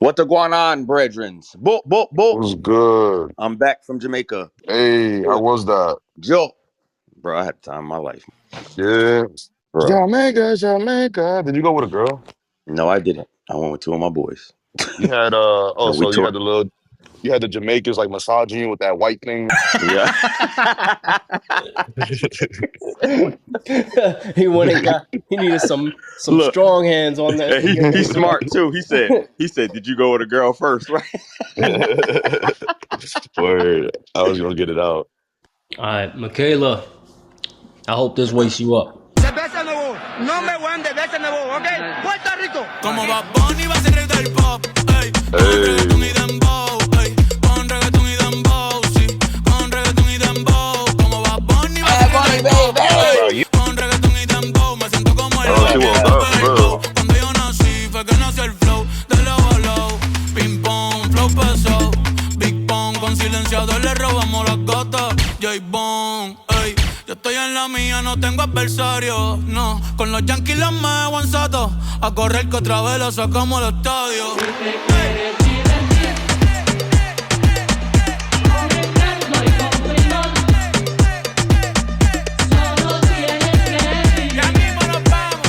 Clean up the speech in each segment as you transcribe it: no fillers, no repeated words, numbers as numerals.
What the guanan, brethrens? Boop, boop, boop. Was good. I'm back from Jamaica. Hey, how was that? Joe. Bro, I had the time of my life. Yeah. Bro. Jamaica, Jamaica. Did you go with a girl? No, I didn't. I went with two of my boys. You had And we so toured. you had the Jamaicans like massaging you with that white thing. Yeah. He needed some Look, strong hands on that to get he's him. smart too. He said, did you go with a girl first, right? Word. I was gonna get it out. All right, Michaela. I hope this wakes you up. Cerveza nuevo, number one de cerveza nuevo, ¿ok? Puerto Rico. Como Bad Bunny va a ser rey del pop, ey. Con reggaeton y Hey. dembow, ey. Con reggaeton y dembow, sí. Con reggaeton y dembow. Como Bad Bunny va a ser rey del pop, Bro, ey. Con reggaeton y dembow. Me siento como el she rey woke del up for perco. real. Cuando yo nací fue que nació el flow de low a low. Ping pong, flow pesado. Big Pong, con silenciador le robamos las gatas. J-Bone, ey. Yo estoy en la mía, no tengo adversario, no. Con los Yankees los me aguanzato. A correr que otra vez lo sacamos al estadio. Ey. Ya mismo nos vamos.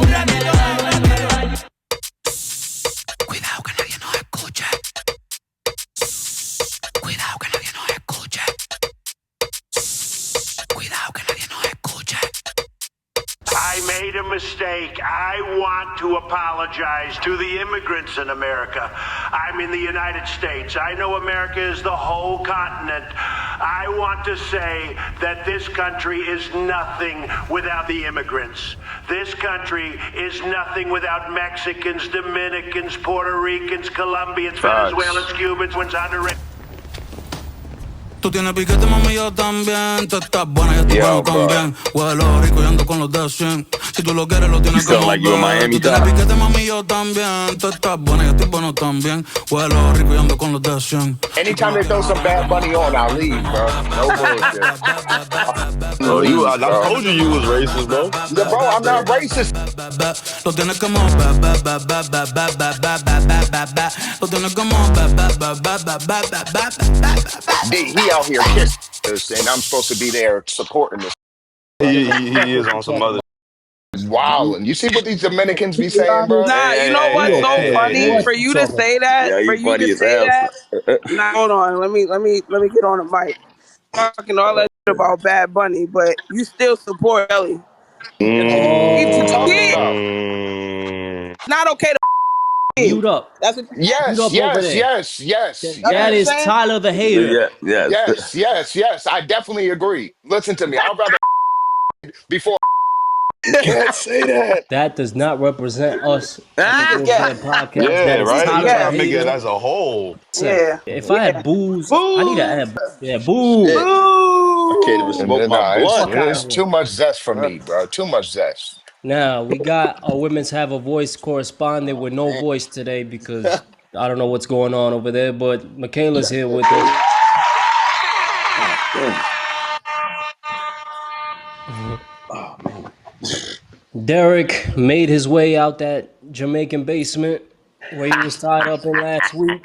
Un ratito más. Cuidado que nadie nos escuche. Cuidado que nadie nos escuche. Cuidado que nadie nos escuche. I made a mistake. I want to apologize to the immigrants in America. I'm in the United States. I know America is the whole continent. I want to say that this country is nothing without the immigrants. This country is nothing without Mexicans, Dominicans, Puerto Ricans, Colombians, Facts. Venezuelans, Cubans, Honduras. Tú tienes piquete, mami, yo también. Tú estás buena, yo estoy Yo, bueno bro. también. Huelo rico y ando con los de 100. Si tú lo quieres, lo tienes You sound que like you in mover. Miami, Tú tienes Ty. piquete, mami, yo también. Tú estás buena, yo estoy bueno también. Huelo rico y ando con los de 100. Anytime they throw some Bad Bunny on, I'll leave, bro. No bullshit. Bro, I Bro. told you was racist, bro. Yeah, bro, I'm not racist. Lo tienes que mover. Lo tienes que mover. He out here kissing this, and I'm supposed to be there supporting this. He is on some other. Wow, and you see what these Dominicans be saying, bro? Nah, you know what's so funny for you to say that? Yeah, For you you funny to as say hell. that? Nah, hold on. Let me get on the mic. Talking all that shit about Bad Bunny, but you still support Ellie. What you talking about? It's not okay to Mute up. That's what Mute Yes, up over yes, there. yes, yes, that's That what you're is yes, saying? Tyler the hater. Yeah. yes. I definitely agree. Listen to me. I'd rather before. You can't say that. That does not represent us at the Yeah. Podcast. Yeah, That is right? Tyler You Yeah. gotta the make it hater. as a whole. Yeah. If I had booze, I need to add. Yeah, Shit. boo. I can't even And smoke then, my blunt. it's too much zest for me, bro. Too much zest. Now we got our women's have a voice correspondent with no voice today because I don't know what's going on over there. But Michaela's here with us. Derek made his way out that Jamaican basement where he was tied up in last week.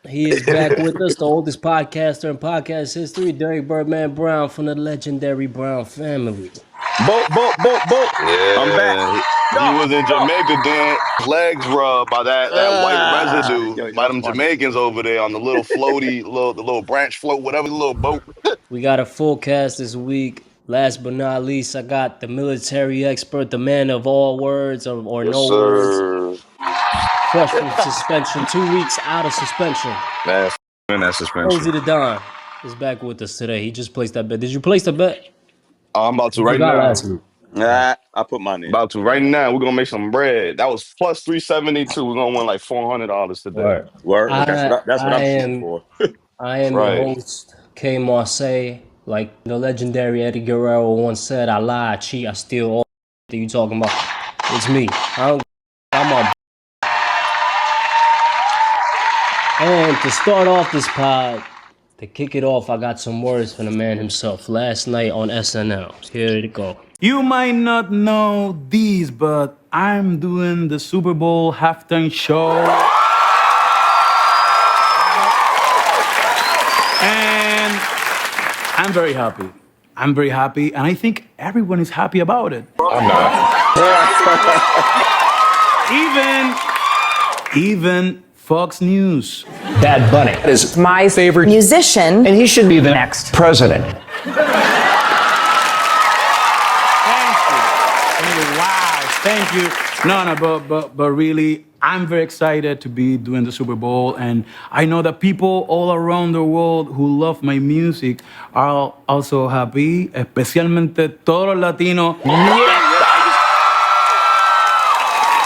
He is back with us, the oldest podcaster in podcast history, Derek Birdman Brown from the legendary Brown family. Boat. I'm back. Yeah, he was in Jamaica then. His legs rubbed by that white residue by them Jamaicans over there on the little floaty, the little branch float, whatever, the little boat. We got a full cast this week. Last but not least, I got the military expert, the man of all words or Yes, no words. sir. Fresh from suspension, 2 weeks out of suspension. Man, that suspension. Cozy the Don is back with us today. He just placed that bet. Did you place the bet? I'm about to right Forgot now. last week. I put mine in. About to right now. We're gonna make some bread. That was plus 372. We're gonna win like $400 today. Word. That's what I'm shooting for. I am Right. your host, K.Marcé. Like the legendary Eddie Guerrero once said, I lie, I cheat, I steal all that you talking about. It's me. I'm on. And to start off this pod, to kick it off, I got some words from the man himself last night on SNL. Here it go. You might not know these, but I'm doing the Super Bowl halftime show. I'm very happy. I'm very happy, and I think everyone is happy about it. I'm not. Even Fox News. Bad Bunny is my favorite musician, and he should be the next president. Wow, thank you. No, but really, I'm very excited to be doing the Super Bowl, and I know that people all around the world who love my music are also happy, especialmente todos los latinos.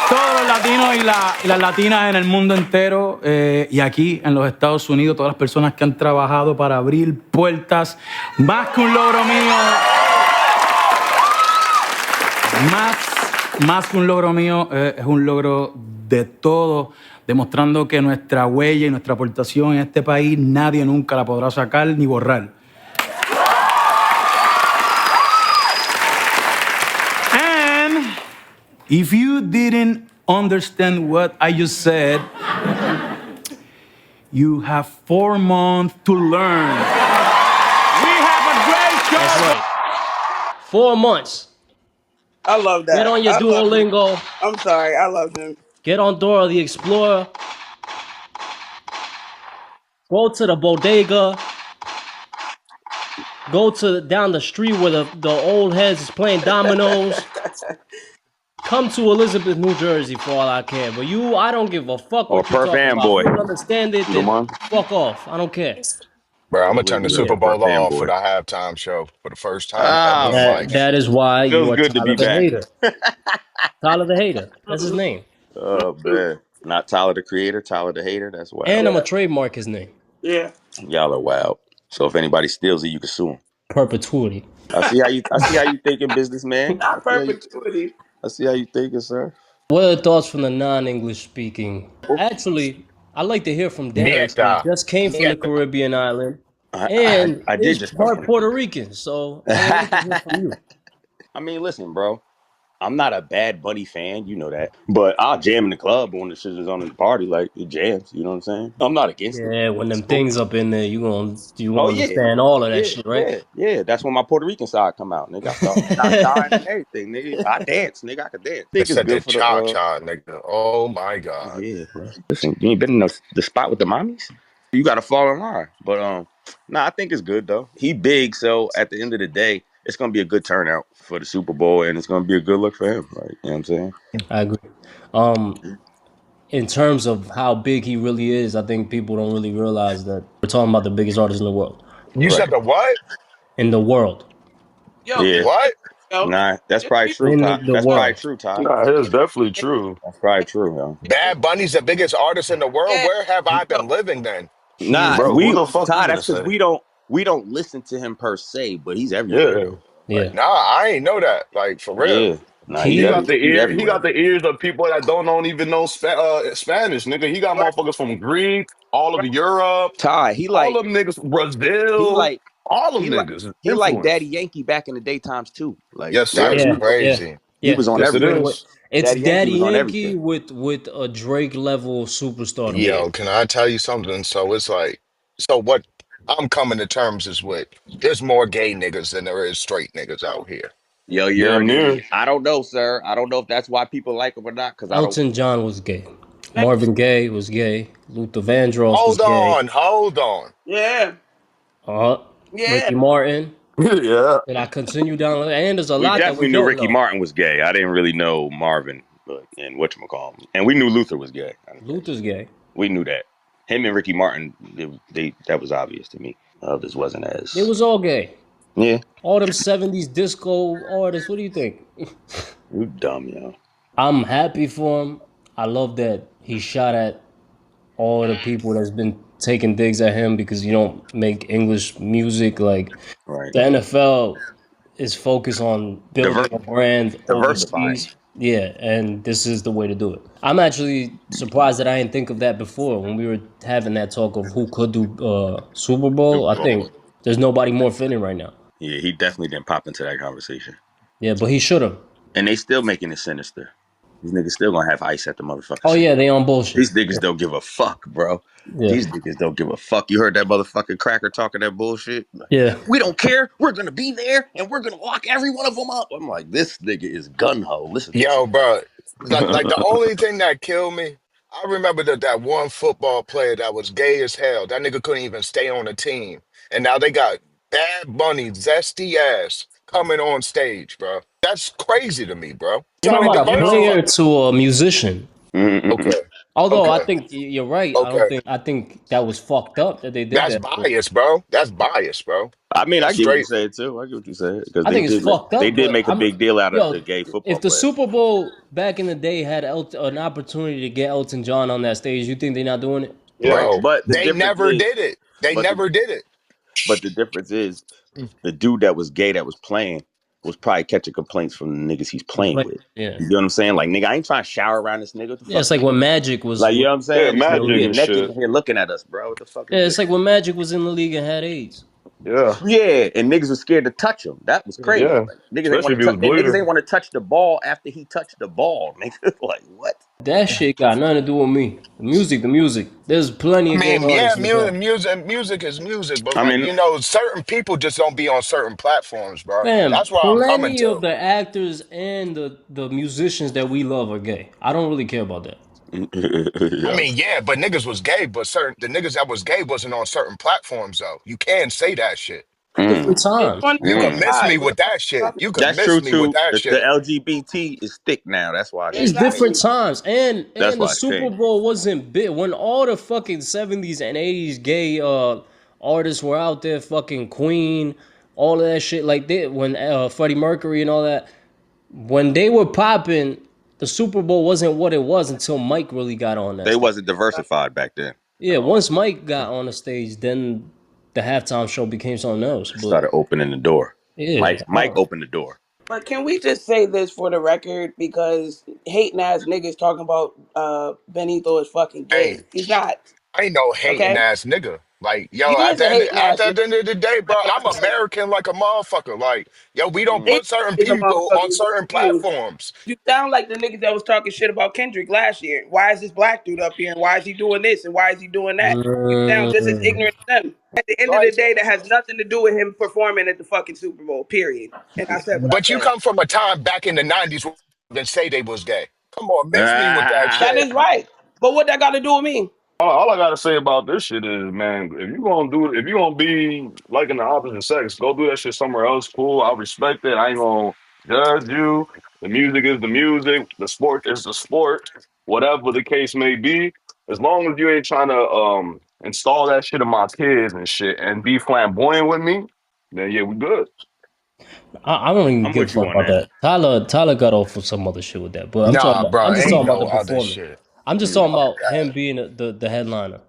Todos los latinos y las latinas en el mundo entero y aquí en los Estados Unidos, todas las personas que han trabajado para abrir puertas, más que un logro mío, más que un logro mío, es un logro de todos, demostrando que nuestra huella y nuestra aportación en este país nadie nunca la podrá sacar ni borrar. And if you didn't understand what I just said, you have 4 months to learn. We have a great show. That's right. 4 months. I love that. Get on your Duolingo. I'm sorry. I love him. Get on Dora the Explorer. Go to the bodega. Go to down the street where the old heads is playing dominoes. Come to Elizabeth, New Jersey for all I care. But you, I don't give a fuck Or what you're per talking about. fanboy. If you don't understand it, then Come on. fuck off. I don't care. Bro, I'm Or gonna turn the Elizabeth, Super per Bowl off for fanboy. the halftime show for the first time ever Oh in man, life. That is why feels you are good to Tyler be the back. Hater. Tyler the Hater. That's his name. Oh man, not Tyler the Creator, Tyler the Hater. That's wild. And I'm gonna trademark his name. Yeah. Y'all are wild. So if anybody steals it, you can sue him. Perpetuity. I see how you thinking, businessman. Not perpetuity. I see how you thinking, sir. What are the thoughts from the non-English speaking? Actually, I'd like to hear from Darius. He Nieta. just came from the Nieta. Caribbean island I and did is just come part from Puerto Rican. So I would like to hear from you. I mean, listen, bro. I'm not a Bad Bunny fan, you know that. But I'll jam in the club when the shit is on in the party, like it jams. You know what I'm saying? I'm not against it. Yeah, when It's them cool. things up in there, you gonna Oh yeah, understand all of that yeah, shit, right? yeah. That's when my Puerto Rican side come out, nigga. I start dying and everything, nigga. I dance, nigga. I can dance. They Think it's said the good for the cha-cha, nigga. Oh my God. yeah, bro. Listen, you ain't been in the spot with the mommies. You got to fall in line. But nah, I think it's good though. He big, so at the end of the day, it's gonna be a good turnout for the Super Bowl, and it's gonna be a good look for him. Right? You know what I'm saying? I agree. In terms of how big he really is, I think people don't really realize that we're talking about the biggest artist in the world. You Right. said the what? In the world. Yo, Yeah. What? yo, Nah, that's just probably be true, In Todd. the That's probably world. true, Todd. Nah, it's definitely true. That's probably true, yo. Bad Bunny's the biggest artist in the world? yeah. Where have I Yo, been living then? Nah, Bro, who we the fuck you Todd. gonna That's because say? we don't listen to him per se, but he's everywhere Yeah. though. Yeah. Like, Nah, I ain't know that. Like, for real. yeah, nah, He got the he's ear. He everywhere. got the ears of people that don't even know Spanish, nigga. He got right, motherfuckers from Greek, all of right. Europe, Todd, all them niggas, he Brazil, like all them he like niggas. he like Daddy Influence. Yankee back in the daytimes too. Like Yes, that, that's Yeah. Yeah. crazy. he Yeah. was on Yes, it everything. is. It's Daddy Yankee Daddy was on Yankee everything. with a Drake level superstardom. Yeah, Yo, can I tell you something? So it's like, so what I'm coming to terms is with, there's more gay niggas than there is straight niggas out here. yo, you're Damn an near. idiot. I don't know, sir. I don't know if that's why people like him or not. Because I don't. Elton John was gay. Marvin Gaye was gay. Luther Vandross was Hold gay. on, hold on. Yeah. Uh, Yeah. Ricky Martin. Yeah. Did I continue down? And there's a We lot that we definitely knew don't Ricky know. Martin was gay. I didn't really know Marvin, but and whatchamacallit. And we knew Luther was gay. Luther's gay. We knew that. Him and Ricky Martin, they that was obvious to me. Others wasn't It as. was all gay. Yeah, All them 70s disco artists. What do you think? you dumb, yo. I'm happy for him. I love that he shot at all the people that's been taking digs at him because you don't make English music. Like Right. the NFL is focused on building a brand Diversifying. overseas. Yeah, and this is the way to do it. I'm actually surprised that I didn't think of that before when we were having that talk of who could do Super Bowl. Super I Bowl. think there's nobody more fitting right now. Yeah, he definitely didn't pop into that conversation. Yeah, but he should have. And they still making it sinister. These niggas still gonna have ice at the motherfucking Oh yeah, Super they Bowl. on bullshit. These niggas don't give a fuck, bro. Yeah, These niggas don't give a fuck. You heard that motherfucking cracker talking that bullshit? Like, yeah. we don't care. We're gonna be there and we're gonna lock every one of them up. I'm like, this nigga is gun ho. Listen to Yo, bro, like the this. only thing that killed me, I remember that one football player that was gay as hell. That nigga couldn't even stay on the team, and now they got Bad Bunny, zesty ass, coming on stage, bro. That's crazy to me, bro. You're Trying talking to about a diversify. player to a musician. Mm-mm-mm. Okay, Although I okay, think you're right. okay. I think that was fucked up that they did That's that. bias, bro. That's bias, bro. I mean, I That's get what you're straight. saying too. I get what you're saying because I think it's fucked they up, did but make a big deal out of the yo, gay football if the player. Super Bowl back in the day had an opportunity to get Elton John on that stage, you think they're not doing it? Right, Yeah. Bro, but the they difference never is, did it. They but the never did it. but the difference is, the dude that was gay that was playing was probably catching complaints from the niggas he's playing with. Yeah, You know what I'm saying? Like, nigga, I ain't trying to shower around this nigga. What the yeah. fuck? It's like when Magic Like, you know what I'm Yeah, saying? This nigga Magic was. getting and naked shit. in here looking at us, bro. What the fuck is Yeah, this? it's like when Magic was in the league and had AIDS. Yeah. Yeah, and niggas was scared to touch him. That was crazy. Yeah. Like, niggas ain't Especially want if to he touch. was And niggas ain't bleeding. want to touch the ball after he touched the ball. Nigga, like what? That shit got nothing to do with me. The music. There's plenty I of gay mean, yeah, artists in the game. music is music, but I like mean, you know, certain people just don't be on certain platforms, bro. Fam, That's why I'm coming plenty of to. the actors and the musicians that we love are gay. I don't really care about that. I yo, mean, yeah, but niggas was gay, but certain the niggas that was gay wasn't on certain platforms though. You can say that shit. mm, Different In times. You could miss 2025, me what with the fuck that are you shit. talking You about? could that's miss true me with too. that The shit. LGBT is thick now. That's why It's shit changed. different Exactly. times, That's and the why it's Super changed. Bowl wasn't big when all the fucking 70s and 80s gay artists were out there. Fucking Queen, all of that shit. Like they when Freddie Mercury and all that. When they were popping, the Super Bowl wasn't what it was until Mike really got on that They stage. wasn't diversified back then Yeah, at all. once Mike got on the stage, then the halftime show became something else. It But started opening the door. yeah, Mike opened the door. But can we just say this for the record? Because hating ass niggas talking about Benito is fucking Hey, gay. He's not. I ain't no hating Okay? ass nigga. Like, He yo, is a hating at ass the nigga. end of the day, bro, That's what I'm I said. American like a motherfucker. Like, yo, we don't Mm. He put certain is a people motherfucker. on But certain you, platforms. you sound like the niggas that was talking shit about Kendrick last year. Why is this black dude up here? And why is he doing this? And why is he doing that? You sound just as mm, ignorant as them. At the end of the Like, day, that has nothing to do with him performing at the fucking Super Bowl, period. And I said what I but you said. come from a time back in the 90s and say they was gay. Come on, miss me with that Ah, That shit. is right. But what that got to do with me? All I gotta say about this shit is, man, if you gonna be liking the opposite sex, go do that shit somewhere else. Cool, I respect it. I ain't gonna judge you. The music is the music. The sport is the sport. Whatever the case may be, as long as you ain't trying to install that shit in my kids and shit and be flamboyant with me, then yeah, we good. I don't even I'm give a with you fuck on about that. that. Tyler got off for some other shit with that, but Nah, bro, I'm just ain't talking about no the other performance. shit. I'm just talking Mm. Fuck about that. him being the headliner.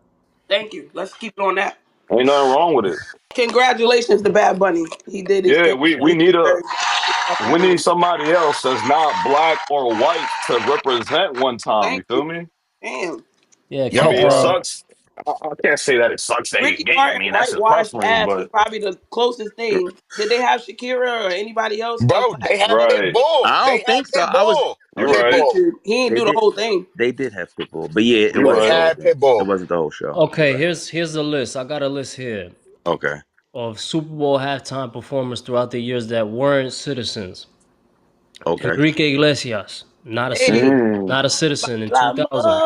Thank you. Let's keep it on that. Ain't nothing wrong with it. Congratulations to Bad Bunny. He did his Yeah, thing. we He need a deserves to fucking we do need it. somebody else that's not black or white to represent one time. You Thank you. feel me? Damn. Yeah, I Yo, mean, it bro. sucks. I can't say that it sucks that he's Ricky gay. I Martin mean, that's his whitewashed preference, ass is but probably the closest thing. Did they have Shakira or anybody else Bro, black? they had right, Pitbull. I They don't had think so. I was Pitbull. you're okay. right, Pitbull. He ain't They do the did. whole thing. They did have Pitbull, but yeah, it you're They wasn't the right. whole had thing. It Pitbull. wasn't the whole show. You're Okay, right. here's the list. I got a list here Okay. of Super Bowl halftime performers throughout the years that weren't citizens. Okay. Enrique Iglesias, Hey, not a citizen in la 2000.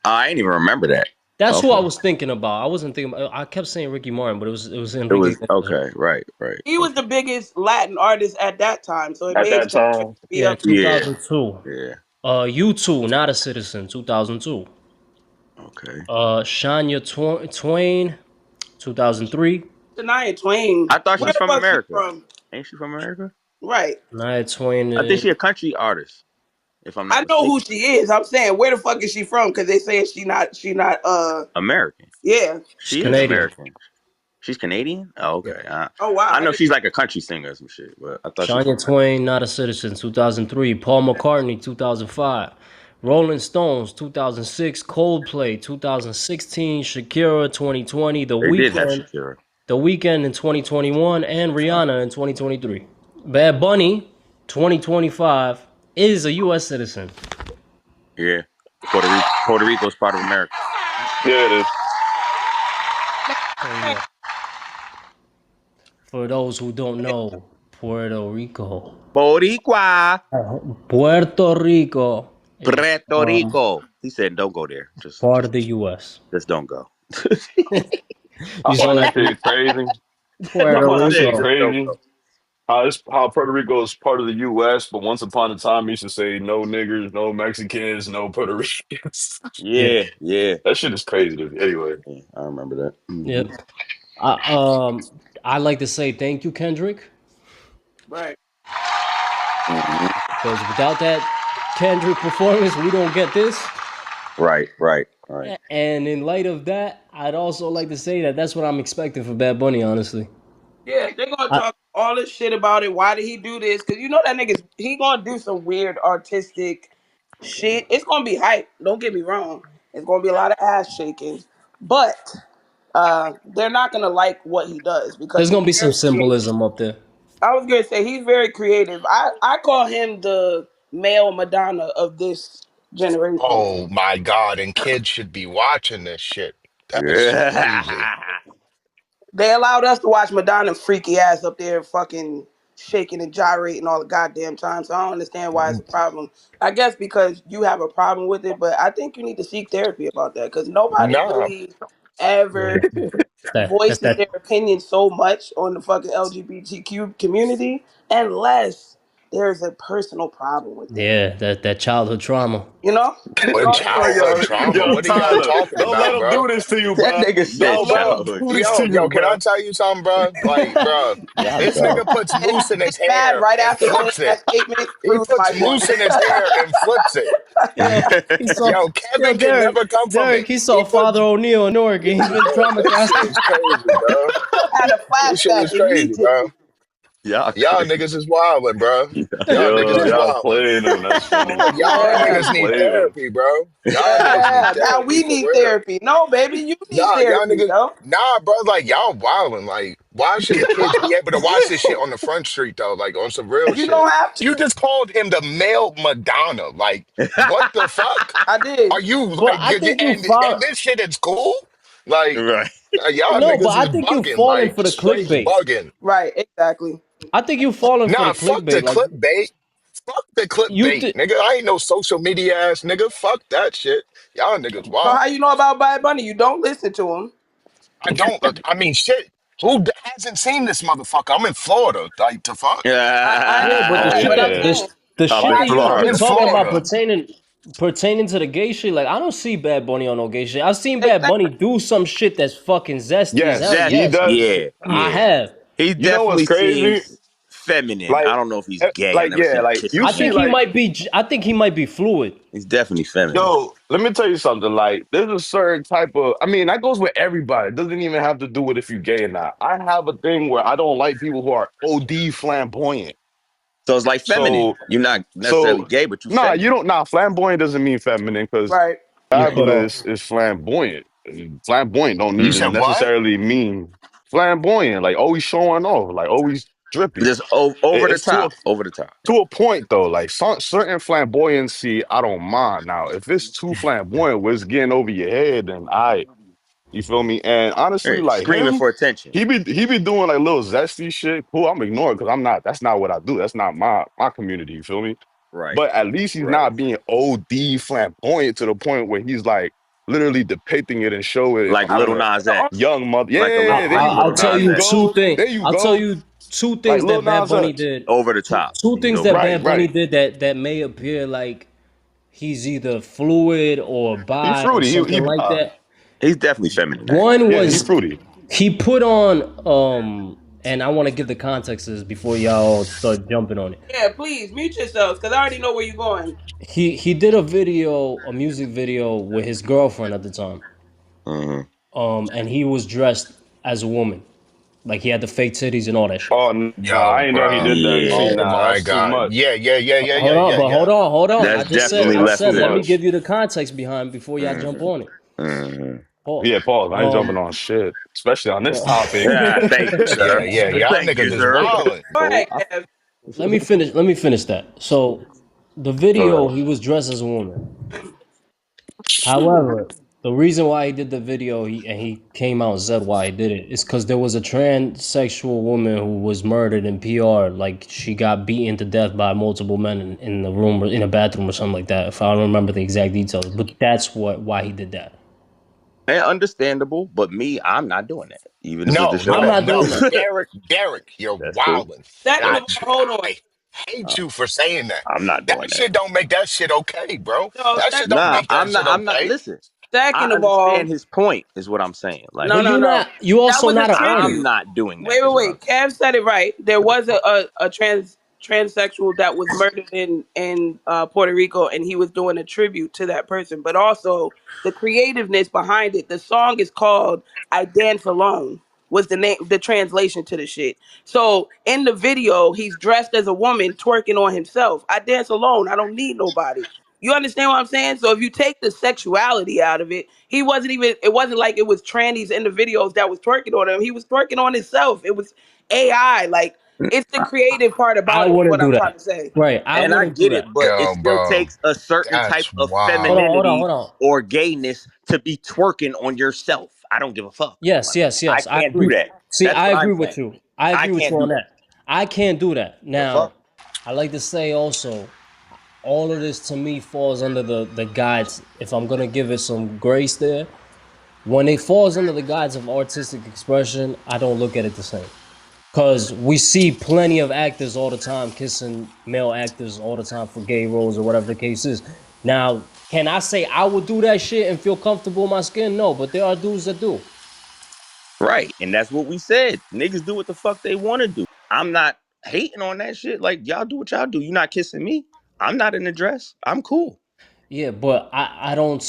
I ain't even remember that. That's who I Okay. was thinking about. I wasn't thinking about, I kept saying Ricky Martin, but it was It Enrique was Iglesias. okay. Right. Right. he was Okay. the biggest Latin artist at that time, so it At made that sense for him time, to be Yeah, up there. Yeah. 2002. Yeah. U2, not a citizen, 2002. Okay. Shania Twain, 2003. Shania Twain. I thought Where she's the from fuck she America. from? Ain't she from America? Right. Shania Twain, I think she a country artist, if I'm not I know who mistaken. she is. I'm saying where the fuck is she from? Because they saying she not American. yeah. she's She is Canadian. American. She's Canadian. Oh, Yeah. okay. Oh wow. I I know didn't she's like a country singer or some shit, but I thought she was from Shania America. Twain, not a citizen, 2003. Paul McCartney, 2005. Rolling Stones, 2006. Coldplay, 2016. Shakira, 2020. They did have Shakira. The Weeknd in 2021. And Rihanna in 2023. Bad Bunny, 2025, is a U.S. citizen. Yeah, Puerto Rico's part of America. Yeah, it is. So yeah, for those who don't know, Puerto Rico, Boricua, Puerto Rico is Puerto Rico. He said, "Don't go there. part of the U.S. Just don't go." I You sound find that like shit crazy. I Puerto find He that said, shit Rico. "Just don't crazy. go." How Puerto Rico is part of the U.S., but once upon a time, he used to say no niggers, no Mexicans, no Puerto Ricans. Yeah, Yeah, yeah, That shit is crazy to me. Anyway, yeah. I remember that. yep. I like to say thank you, Kendrick, Right. Hmm. because without that Kendrick performance, we don't get this. Right, right, right. And in light of that, I'd also like to say that that's what I'm expecting for Bad Bunny, honestly. Yeah, they're gonna I, talk all this shit about it. Why did he do this? Because you know that nigga's he gonna do some weird artistic shit. It's gonna be hype. Don't get me wrong. It's gonna be a lot of ass shaking, but they're not gonna like what he does because there's he's gonna be some very creative. symbolism up there. I was gonna say he's very creative. I call him the male Madonna of this generation. Oh my God! And kids should be watching this shit. That's crazy. Yeah. They allowed us to watch Madonna freaky ass up there fucking shaking and gyrating all the goddamn time. So I don't understand why it's a problem. I guess because you have a problem with it, but I think you need to seek therapy about that because nobody Nah, really ever Yeah, that's voices their that. opinion so much on the fucking LGBTQ community unless there's a personal problem with it. Yeah, that childhood trauma. You know? We what all childhood trauma? yo, What are y'all Tyler, talking don't let about, him do bro? this to you, That bro. nigga said Don't let him childhood do this trauma. to Yo, you, can I bro. tell you something, bro? Like, bro, Y'all this dumb. nigga puts and mousse in I his get mad hair right and after saying flips it. that statement He proves my puts point. mousse in his hair and flips it. Yo, he saw Yo, yo Kevin can Derek never come for Derek. me. He saw He Father puts O'Neill in Newark, and he's been this traumatized. shit is crazy, bro. Had a This shit flashback is crazy, bro. immediately. Y'all Y'all crazy. niggas is wildin', bro. Y'all niggas Yo, is y'all wildin'. playing him. That's funny. Y'all Yeah. niggas Y'all need playing him. therapy, bro. Y'all niggas need Yeah. Now therapy we for need real. therapy. No, baby, you need Y'all therapy, niggas, yo. nah, bro. Like y'all wildin'. Like, why shouldn't kids be able to watch this shit on the front street though? Like on some real You shit. don't have You to. just called him the male Madonna. Like, what the fuck? I Are did. you But like, I think you and fall. this shit is cool? Like, Right. y'all No, but niggas I is think you bugging, falling like for the straight clickbait. bugging. Right, exactly. I think you falling for Nah, the fuck the clickbait. Like clickbait. Fuck the you clickbait, did. nigga. I ain't no social media ass nigga. Fuck that shit. Y'all niggas So how wild. you know about Bad Bunny? You don't listen to him. I don't. I mean, shit. Hasn't seen this motherfucker? I'm in Florida. Like, the fuck? I Yeah, but the Oh, understand, shit but I'm that yeah. saying the Up shit in how that you you're know I'm Florida. in he's talking bad. about Florida. pertaining to the gay shit. Like I don't see Bad Bunny on no gay shit. I've seen Bad Exactly. Bunny do some shit that's fucking zesty as hell. Yes, he Yes, does. Yeah, I yeah. have. He You know what's definitely crazy? seems feminine. I Like, don't know if he's gay. I never yeah, seen him like kiss a you I see, think man. he like, might be. I think he might be fluid. He's definitely feminine. yo, let me tell you something. Like, there's a certain type of, I mean, that goes with everybody. It doesn't even have to do with if you're gay or not. I have a thing where I don't like people who are OD flamboyant. So it's like feminine. So, You're not necessarily so, gay, but you nah, you feminine. don't, nah, flamboyant doesn't mean feminine because Right. You cut off. fabulous is flamboyant. Flamboyant don't You even said what? necessarily mean flamboyant, like always showing off, like always drippy. Just over the It's top. Over the top. to a point though. Like certain flamboyancy, I don't mind. Now, if it's too flamboyant, where it's getting over your head, then you feel me? And honestly, Right. like Screaming him, for attention. he be doing like little zesty shit. Cool, I'm ignoring because I'm not. That's not what I do. That's not my community. You feel me? Right. But at least he's Right. not being OD flamboyant to the point where he's like literally depicting it and show it Like having Little a Nas X. young mother. Like a Yeah, there you I'll Little tell there Nas you you X. two go. things. There you I'll tell go. you two Like things Lil that Bad Nas Bunny X. did. Over the top. Two He's things over that the Right, Bad top. Bunny right. did that may appear like he's either fluid or He bi or fruity. something like that. He's definitely feminine, One actually. Yeah, he was fruity. he put on and I want to give the context of this before y'all start jumping on it. Yeah, please mute yourselves because I already know where you're going. He did a music video with his girlfriend at the time. Hmm. And he was dressed as a woman. Like he had the fake titties and all that shit. Oh no, Yo, I didn't know he bro. did that. See, Yeah. Oh nah, my that's too God. much. Yeah, yeah, yeah, yeah, yeah, Hold on, yeah, but yeah. hold on. That's Yeah, definitely I that's left too said let me field. much. give you the context behind before y'all jump Hmm. on it. Hmm. Pause. Yeah, pause. I ain't jumping Um on shit, especially on this well, topic. Yeah, thank you, Yeah, sir. yeah. Y'all Thank you, niggas is sir. wildin'. Go Cool. ahead, Kev. let me finish that. So the Go video ahead. he was dressed as a woman. However, the reason why he did the video and he came out and said why he did it is because there was a transsexual woman who was murdered in PR. Like she got beaten to death by multiple men in the room or in a bathroom or something like that. If I don't remember the exact details, but that's why he did that. And understandable, but me, I'm not doing that. Even if it's the No, show I'm no, not doing no, that. happens. Derek, you're That's cool. wilding. Second I, of all, hold on. I hate you for saying that. I'm not That doing that. shit don't make that shit okay, bro. No, That shit second don't of Nah, all, make that I'm not. shit I'm not. okay. Listen, I second of understand all, his point. Is what I'm saying. Like, no, But no, no. you That also was a not an tribute. I'm artist. not doing that. Wait, wait, Is what I'm wait. Kev said it right. There was a transsexual that was murdered in Puerto Rico, and he was doing a tribute to that person. But also the creativeness behind it. The song is called "I Dance Alone." Was the name, the translation to the shit. So in the video, he's dressed as a woman twerking on himself. I dance alone. I don't need nobody. You understand what I'm saying? So if you take the sexuality out of it, he wasn't even. It wasn't like it was trannies in the videos that was twerking on him. He was twerking on himself. It was AI. Like it's the saying. creative part I about it. Is wouldn't what do I'm trying that. to say. Right. I And I wouldn't do get that. it, but it Yo, still bro, takes a certain type that's of Hold on, wild. hold femininity on. or gayness to be twerking on yourself. I don't give a fuck. Yes, Like, yes, I yes. I can't do agree. that. See, That's I what agree I'm with saying. you. I I agree with can't you do on that. that. I can't do that. The Now, fuck? I like to say also, all of this to me falls under the guides. If I'm gonna give it some grace there, when it falls under the guides of artistic expression, I don't look at it the same. Cause we see plenty of actors all the time kissing male actors all the time for gay roles or whatever the case is. Now, can I say I would do that shit and feel comfortable in my skin? No, but there are dudes that do. Right. And that's what we said. Niggas do what the fuck they want to do. I'm not hating on that shit. Like, y'all do what y'all do. You not kissing me. I'm not in the dress. I'm cool. Yeah, but I don't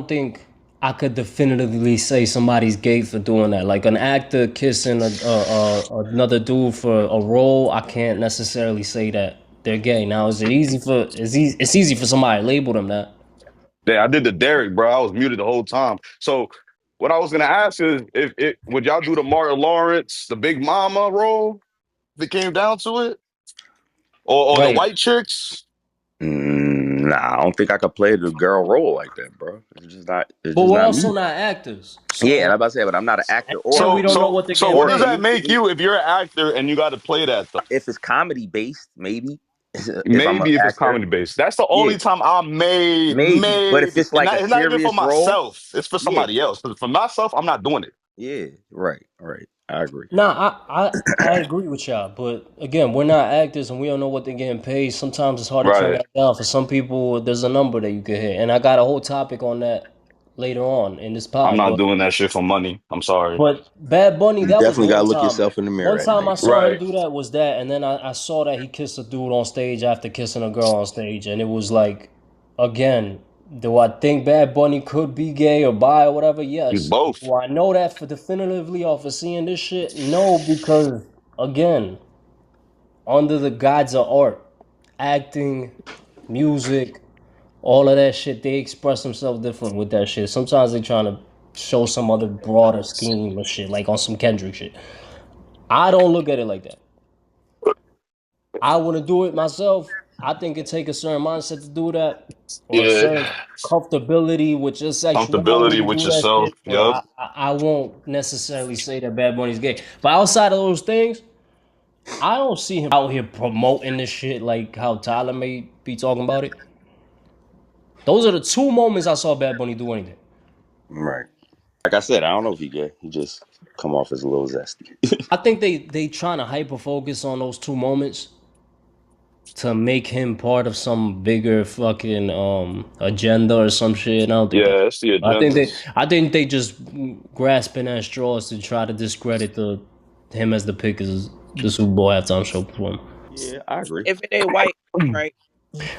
think I could definitively say somebody's gay for doing that. Like an actor kissing another dude for a role, I can't necessarily say that they're gay. Now, is it easy for it's easy for somebody to label them that? Yeah, I did the Derek, bro. I was muted the whole time. So what I was gonna ask is if it would y'all do the Martin Lawrence, the Big Mama role if it came down to it? Or the Right. white chicks? Nah, I don't think I could play the girl role like that, bro. It's just not. It's But just we're not also me. not actors. Yeah, and So I'm about to say, but I'm not an actor or and a we So don't know so what they're so getting what does or a paid. that music. make you if you're an actor and you gotta play that though? If it's comedy based, maybe. If I'm an Maybe if it's actor, comedy based. That's the yeah, only time I maybe. But if maybe it's and like a it's not even for serious role, myself. It's for yeah, somebody else. For myself, I'm not doing it. yeah, right, right. I agree. Nah, I agree with y'all, but again, we're not actors and we don't know what they're getting paid. Sometimes it's hard to turn Right. that down. For some people, there's a number that you could hit, and I got a whole topic on that later on in this I'm pod. not doing that shit for money. I'm sorry. But Bad Bunny, You that was definitely one gotta look time. yourself in the mirror One at time night, I G. saw him Right. do that was that, and then I saw that he kissed a dude on stage after kissing a girl on stage, and it was like, again, do I think Bad Bunny could be gay or bi or whatever? He's Yes. both. Do I know that for definitively or for seeing this shit? No, because again, under the guides of art, acting, music, all of that shit, they express themselves different with that shit. Sometimes they trying to show some other broader scheme or shit, like on some Kendrick shit. I don't look at it like that. I wouldn't do it myself. I think it take a certain mindset to do that, or a certain Yeah. comfortability with your sexuality Comfortability to with do that yourself. shit. But Yup. I won't necessarily say that Bad Bunny's gay. But outside of those things, I don't see him out here promoting this shit like how Tyler may be talking about it. Those are the two moments I saw Bad Bunny do anything. Right. Like I said, I don't know if he gay. He just come off as a little zesty. I think they trying to hyper focus on those two moments to make him part of some bigger fucking agenda or some shit. I don't think that. Yeah, it's the I think agenda. they just grasping at straws to try to discredit the him as the pick as the Super Bowl halftime show performer. Yeah, I agree. If it ain't white, right?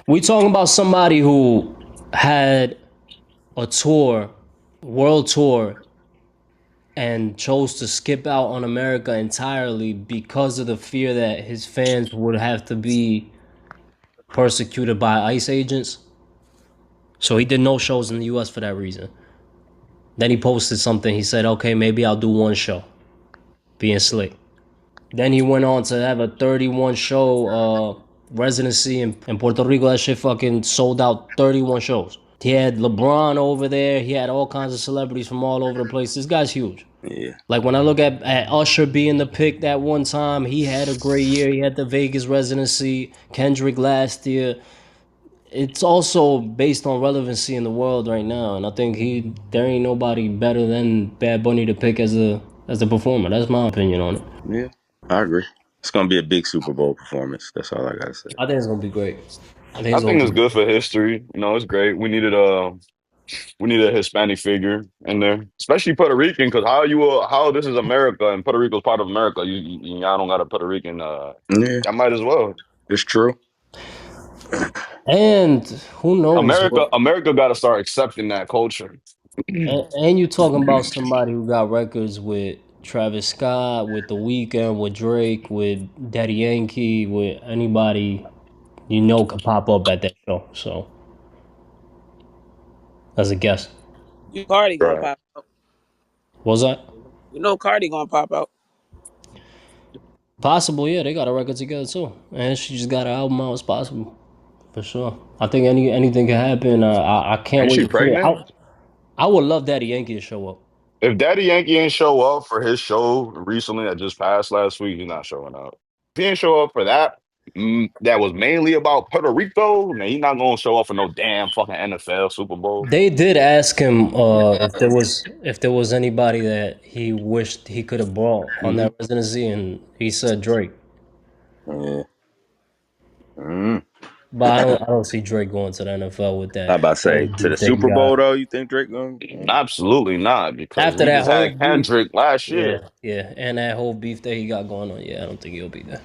We talking about somebody who had a tour, world tour, and chose to skip out on America entirely because of the fear that his fans would have to be persecuted by ICE agents. So he did no shows in the US for that reason. Then he posted something. He said, okay, maybe I'll do one show, being slick. Then he went on to have a 31 show residency in Puerto Rico. That shit fucking sold out 31 shows. He had LeBron over there. He had all kinds of celebrities from all over the place. This guy's huge. Yeah. Like when I look at Usher being the pick that one time, he had a great year. He had the Vegas residency. Kendrick last year. It's also based on relevancy in the world right now, and I think there ain't nobody better than Bad Bunny to pick as a performer. That's my opinion on it. Yeah. I agree. It's gonna be a big Super Bowl performance. That's all I gotta say. I think it's gonna be great. I think I it's gonna think be it's good great. for history. You know, it's great. We needed a Hispanic figure in there, especially Puerto Rican, because how this is America and Puerto Rico's part of America. Y'all don't got a Puerto Rican. Yeah, I might as well. it's true. And who knows what? America got to start accepting that culture. And you talking about somebody who got records with Travis Scott, with The Weeknd, with Drake, with Daddy Yankee, with anybody you know could pop up at that show. So, as a guest, You Cardi gonna Right. pop out. was that You know Cardi gonna pop out. possible? Yeah, they got a record together too, and she just got an album out. It's possible for sure. I think anything can happen. I can't Ain't wait she to see it. pregnant? I would love Daddy Yankee to show up. If Daddy Yankee ain't show up for his show recently that just passed last week, he's not showing up. If he ain't show up for that, that was mainly about Puerto Rico, man, he not gonna show up for no damn fucking NFL Super Bowl. They did ask him if there was anybody that he wished he could have brought on Hmm. that residency, and he said Drake. Yeah. Mm. But I don't see Drake going to the NFL with I that about to say whole to the beef that he Super Bowl got. though. You think Drake gonna? Absolutely not, because After we that just whole had beef, Kendrick last yeah, year. yeah, and that whole beef that he got going on, yeah, I don't think he'll be there.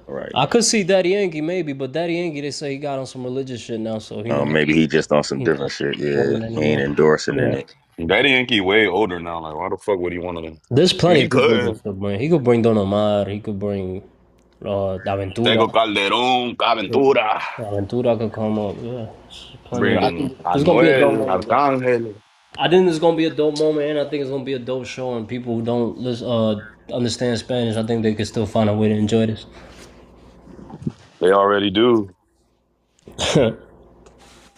Right. I could see Daddy Yankee maybe, but Daddy Yankee they say he got on some religious shit now, so Maybe he just on some he not different shit. Yeah, performing he ain't anymore. endorsing in Yeah. it. Daddy Yankee way older now. Like, why the fuck would he want to? There's I mean, plenty he of people could. that could bring. He could bring Don Omar. He could bring Aventura. Tego Calderon, Caventura, Aventura could come up. Yeah, there's plenty. I bring think there's gonna be a dope Anuel, moment, though. Arcangel. I think there's gonna be a dope moment, and I think it's gonna be a dope show. And people who don't understand Spanish, I think they could still find a way to enjoy this. They already do.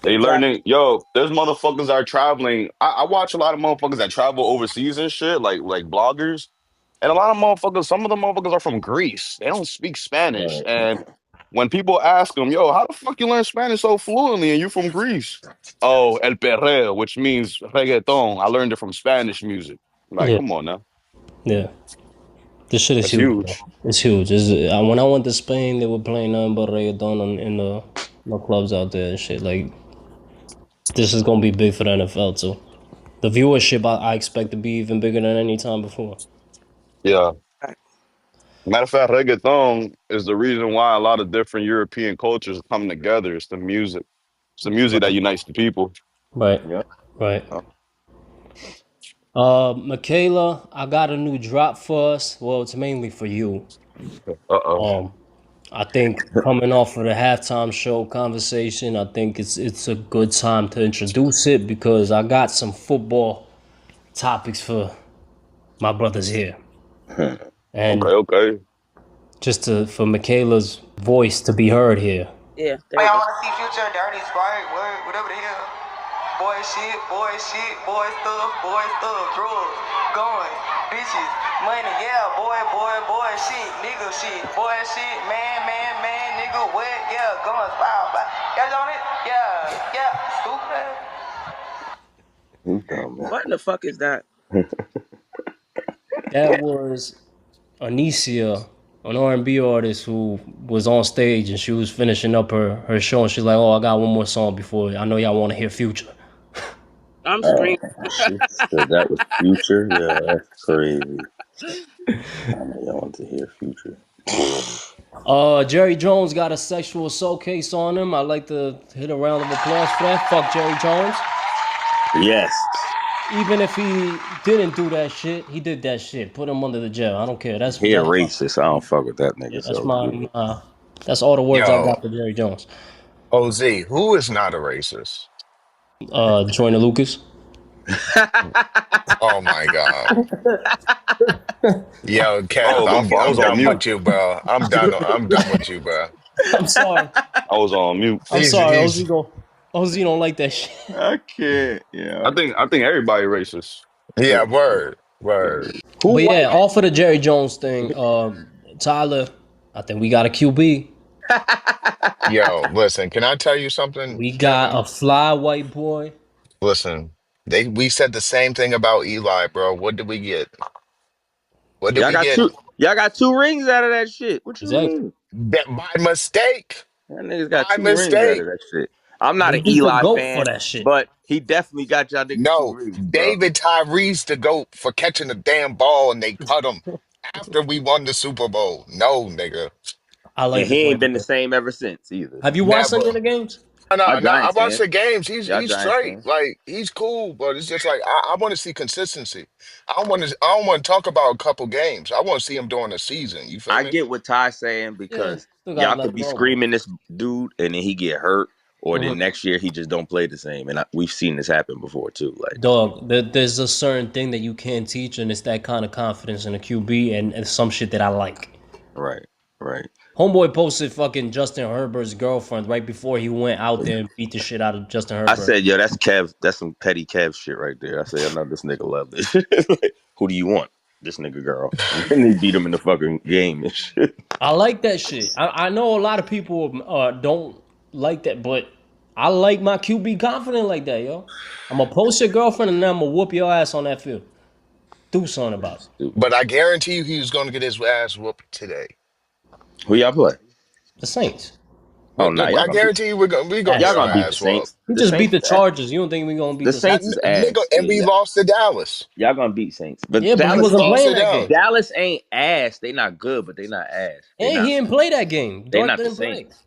They Exactly. learning, yo, there's motherfuckers that are traveling. I watch a lot of motherfuckers that travel overseas and shit, like bloggers. And a lot of motherfuckers, some of the motherfuckers are from Greece. They don't speak Spanish. Right. And when people ask them, yo, how the fuck you learn Spanish so fluently and you from Greece? Oh, el perreo, which means reggaeton. I learned it from Spanish music. Like, Yeah, come on now. yeah. This shit is That's huge, bro. huge. It's huge. When I went to Spain, they were playing nothing but reggaeton in the clubs out there and shit. Like this is gonna be big for the NFL too. The viewership I expect to be even bigger than any time before. Yeah. Matter of fact, reggaeton is the reason why a lot of different European cultures come together. It's the music. It's the music that Right, unites the people. right, Yep. right. Oh, Michaela, I got a new drop for us. Well, it's mainly for you. Uh-oh. Um, I think coming off of the halftime show conversation, I think it's a good time to introduce it because I got some football topics for my brothers here, Okay, and okay. just for Michaela's voice to be heard here. Yeah, there Wait, you I go. wanna see Future, Dirty Sprite, whatever the hell. Boy shit, boy stuff, drugs, guns, bitches, money, yeah, boy, shit, boy shit, man, nigga, what, yeah, guns, blah. Y'all on it? Yeah, stupid. you dumb man. What in the fuck is that? That was Anicia, an R&B artist who was on stage and she was finishing up her show and she's like, "Oh, I got one more song before I know y'all want to hear Future." I'm Oh, screaming. she said that was Future. Yeah, that's crazy. I know y'all want to hear Future. Jerry Jones got a sexual assault case on him. I'd like to hit a round of applause for that. Fuck Jerry Jones. Yes, Even if he didn't do that shit, he did that shit. Put him under the jail. I don't care. That's he a that's my, racist. I don't fuck with that yeah, nigga. that's So yeah. that's all the words I Yo, got for Jerry Jones. OZ, who is not a racist? Joyner Lucas. Oh my God. Yo, Kev, Oh, my fault. I I'm was on done mute. with you, bro. I'm done with you, bro. I'm sorry. I was on mute. I'm He's sorry. he's Ozzy go. Oh, you don't like that shit. I can't. Yeah. I think everybody racist. Yeah, word, word. Who But yeah, white? off of the Jerry Jones thing, Tyler, I think we got a QB. Yo, listen, can I tell you something, We got Kevin? a fly white boy. Listen, we said the same thing about Eli, bro. What did we get? What did Y'all we got get? two. Y'all got two rings out of that shit. What you Exactly. mean? That by mistake. That niggas got By two rings out mistake. of that shit. I'm not They an beat the Eli goat for fan, that shit. but he definitely got y'all niggas two No, rings, bro. David Tyrese the GOAT for catching the damn ball and they cut him after we won the Super Bowl. No, nigga. I And like the he fight ain't been the though. same ever since either. Have you watched any of Never. the games? Y'all No, I Giants watch fan. the games. He's Y'all he's Giants straight. fan. Like he's cool, but it's just like I want to see consistency. I don't want to talk about a couple games. I want to see him during the season. You feel I me? get what Ty's saying Yeah, because still gotta y'all let could him be know, but screaming this dude and then he get hurt, or then Mhm. next year he just don't play the same. And we've seen this happen before too. Like, Dog, there's a certain thing that you can't teach, and it's that kind of confidence in a QB, and some shit that I like. right, right. Homeboy posted fucking Justin Herbert's girlfriend right before he went out there and beat the shit out of Justin I Herbert. said, yo, that's Kev. That's some petty Kev shit right there. I said, I know this nigga love this. Like, who do you want? This nigga girl. And he beat him in the fucking game and shit. I like that shit. I know a lot of people don't like that, but I like my QB confident like that, yo. I'm gonna post your girlfriend and then I'm gonna whoop your ass on that field. Do something about it. But Stupid. I guarantee you, he was going to get his ass whooped today. Who y'all play? The Saints. Oh nah, y'all I gonna beat guarantee you, we gonna y'all get Ass. our gonna beat the ass whooped. Saints. We The just beat Saints the is ass. Chargers. You don't think we gonna beat The the Saints? Saints is Nigga, ass. and we Yeah, lost to Dallas. y'all gonna beat Saints. But Yeah, but he We wasn't lost playing to that them. game. Dallas ain't ass. They not good, but they not ass. And he didn't play that game. They Dart not the didn't play. Saints.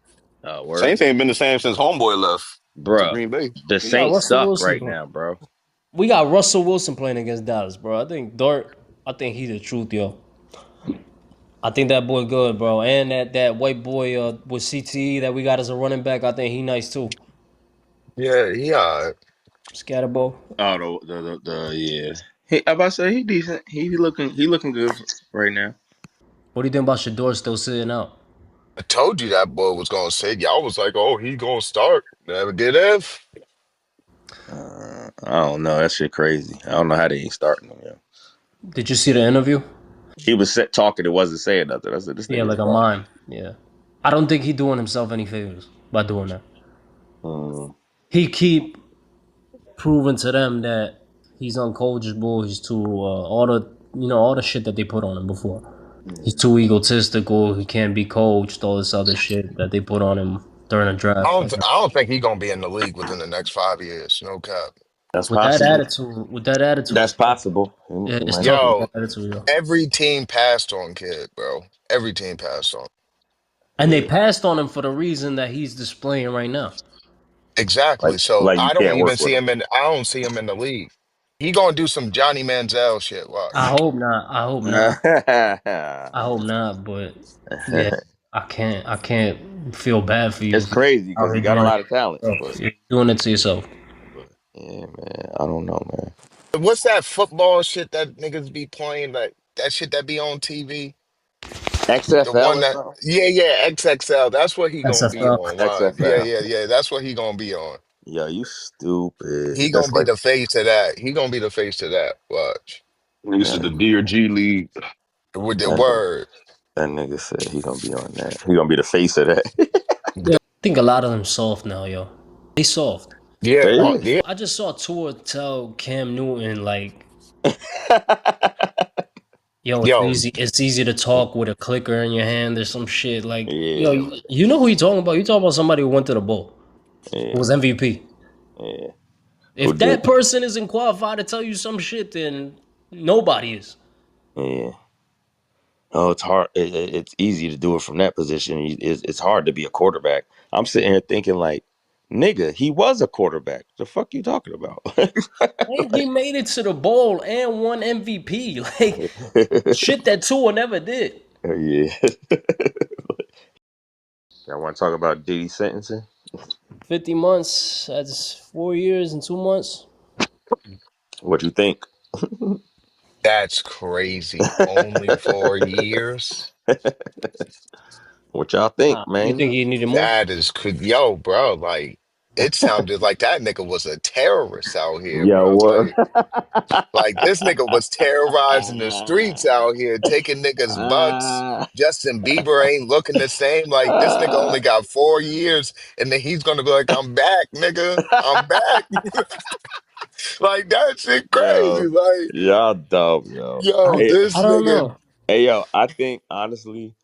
Word. Saints ain't been the same since Homeboy left to Bruh. Green Bay. The We got Saints Russell suck Wilson right playing. now, bro. We got Russell Wilson playing against Dallas, bro. I think Dart. I think he's the truth, yo. I think that boy good, bro. And that white boy with CTE that we got as a running back, I think he nice too. Yeah, yeah. Scatterbo. Oh, yeah. I about to say he decent. He looking good right now. What do you think about Shedeur still sitting out? I told you that boy was gonna say. Y'all was like, oh, he gonna start. Never did if. I don't know. That shit crazy. I don't know how they ain't starting him. Yeah. Did you see the interview? He was talking. It wasn't saying nothing. I said, this Yeah, nigga like a retarded. mime. Yeah. I don't think he doing himself any favors by doing that. Mm, He keep proving to them that he's uncoachable. He's too all the all the shit that they put on him before. He's yeah, too egotistical. He can't be coached. All this other shit that they put on him during the draft. I don't think he gonna be in the league within the next 5 years. No cap. that's With that possible. attitude, with that attitude, That's it's tough. possible. Yeah, He it's might not tough be. with Yo, that attitude, yo. every team passed on kid, bro. Every team passed on. And they Yeah, passed on him for the reason that he's displaying right now. Exactly. like So you can't work with him. I don't see him in the league. He gonna do some Johnny Manziel shit. I Watch. hope not. I hope not. I hope not. But yeah, I can't feel bad for you It's if you're crazy out because he here got a doing it lot of talent, to yourself. You're doing it to yourself. but yeah, man, I don't know, man. What's that football shit that niggas be playing? Like that shit that be on TV? The XFL one or that, something. yeah, XXL. That's what he gonna be SFL. on. Watch. XFL. Yeah. That's what he gonna be on. Yo, you stupid. He That's gonna be like the face of that. He gonna be the face of that. Watch. This is that, the D or G League. With the that, word. that nigga said he gonna be on that. He gonna be the face of that. Yeah, I think a lot of them soft now, yo. They soft. Yeah, They oh, is. yeah. I just saw Tua tell Cam Newton like, "Yo, Yo, it's easy to talk with a clicker in your hand or some shit." Like, yo, Yeah, you know who you talking about? You talking about somebody who went to the bowl, who yeah, was MVP. yeah. Who If did? that person isn't qualified to tell you some shit, then nobody is. Yeah. Oh, it's hard. It's easy to do it from that position. It's hard to be a quarterback. I'm sitting here thinking like, nigga, he was a quarterback. The fuck you talking about? And he made it to the bowl and won MVP. Like shit that Tua never did. Yeah. Y'all want to talk about Diddy sentencing? 50 months. That's 4 years and 2 months. What you think? that's crazy. Only 4 years. What y'all think, You man? think he needed more? That is, yo, bro. Like. it sounded like that nigga was a terrorist out here, Yo, bro. word. Like this nigga was terrorizing the streets out here, taking niggas' butts. Ah, Justin Bieber ain't looking the same. Like this nigga only ah. got 4 years, and then he's gonna be like, "I'm back, nigga. I'm back." Like that shit crazy. Yo, Like, y'all dumb, yo. yo, Hey, I this don't nigga, know. hey, yo, I think honestly,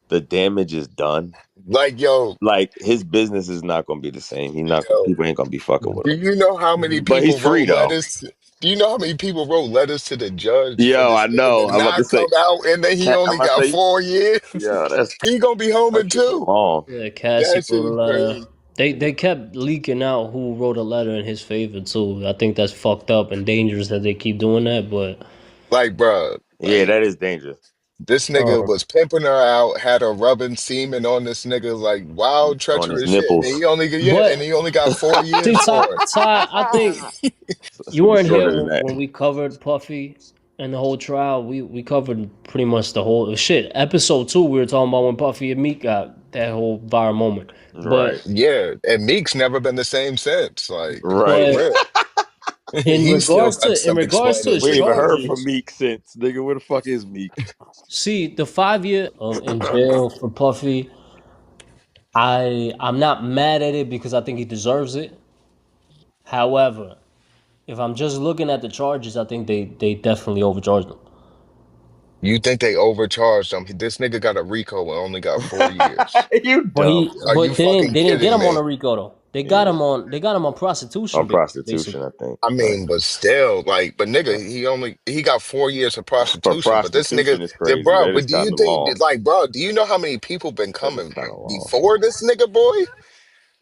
the damage is done. like, yo, Like his business is not gonna be the same. He not yo. people ain't gonna be fucking with Do him. you know how many But he's people free wrote though. letters? Do you know how many people wrote letters to the judge for Yo, I this nigga know. to I'm about to not say. come out, and then he I'm only about to got say. 4 years? Yo, that's He gonna be home in that shit's two. long. Yeah, Cassie That shit wrote a is letter. crazy. They kept leaking out who wrote a letter in his favor too. I think that's fucked up and dangerous that they keep doing that. But Like, bruh, Yeah, like that is dangerous. this nigga um, was pimping her out, had her rubbing semen on this nigga, like wild On his treacherous shit, and nipples. he only got but 4 years see, for it. Ty, I think It's you gonna be weren't here shorter than that. when we covered Puffy and the whole trial. We covered pretty much the whole shit. Episode 2, we were talking about when Puffy and Meek got that whole viral moment. But Right. Yeah, and Meek's never been the same since. Like, for Right. but real, he still got in some regards to explaining his We to ain't even do. heard from charges, Meek since. Nigga, where the fuck is Meek? see the 5 year in jail for Puffy. I'm not mad at it because I think he deserves it. However, if I'm just looking at the charges, I think they definitely overcharged him. You think they overcharged him? This nigga got a RICO and only got 4 years. You dumb. Are you But fucking they didn't get kidding him on me? a RICO though. Yeah. They got him on On prostitution, prostitution, basically. I think. I Right. mean, but still, like, but nigga, he got 4 years for For prostitution. But this nigga, prostitution is yeah, crazy. bro. That is But do you kind of think, long. like, bro, do you know how many people been That is coming kind of long. before this nigga, boy?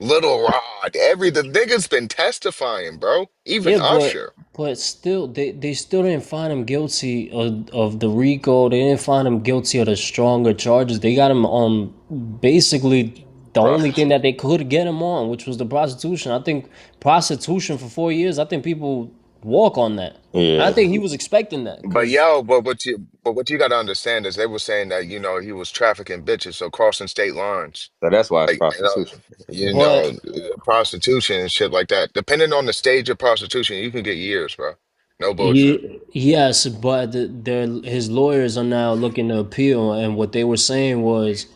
Little Rod, the niggas been testifying, bro. Even Yeah, Usher. but still, they still didn't find him guilty of the RICO. They didn't find him guilty of the stronger charges. They got him on basically the only thing that Prostitution. they could get him on, which was the prostitution. I think prostitution for 4 years. I think people walk on that. I Yeah. think he was expecting that But because yo, but what you got to understand is they were saying that he was trafficking bitches, so crossing state lines. So that's why it's Like, prostitution. but prostitution and shit like that. Depending on the stage of prostitution, you can get years, bro. No bullshit. yes, but his lawyers are now looking to appeal, and what they were saying was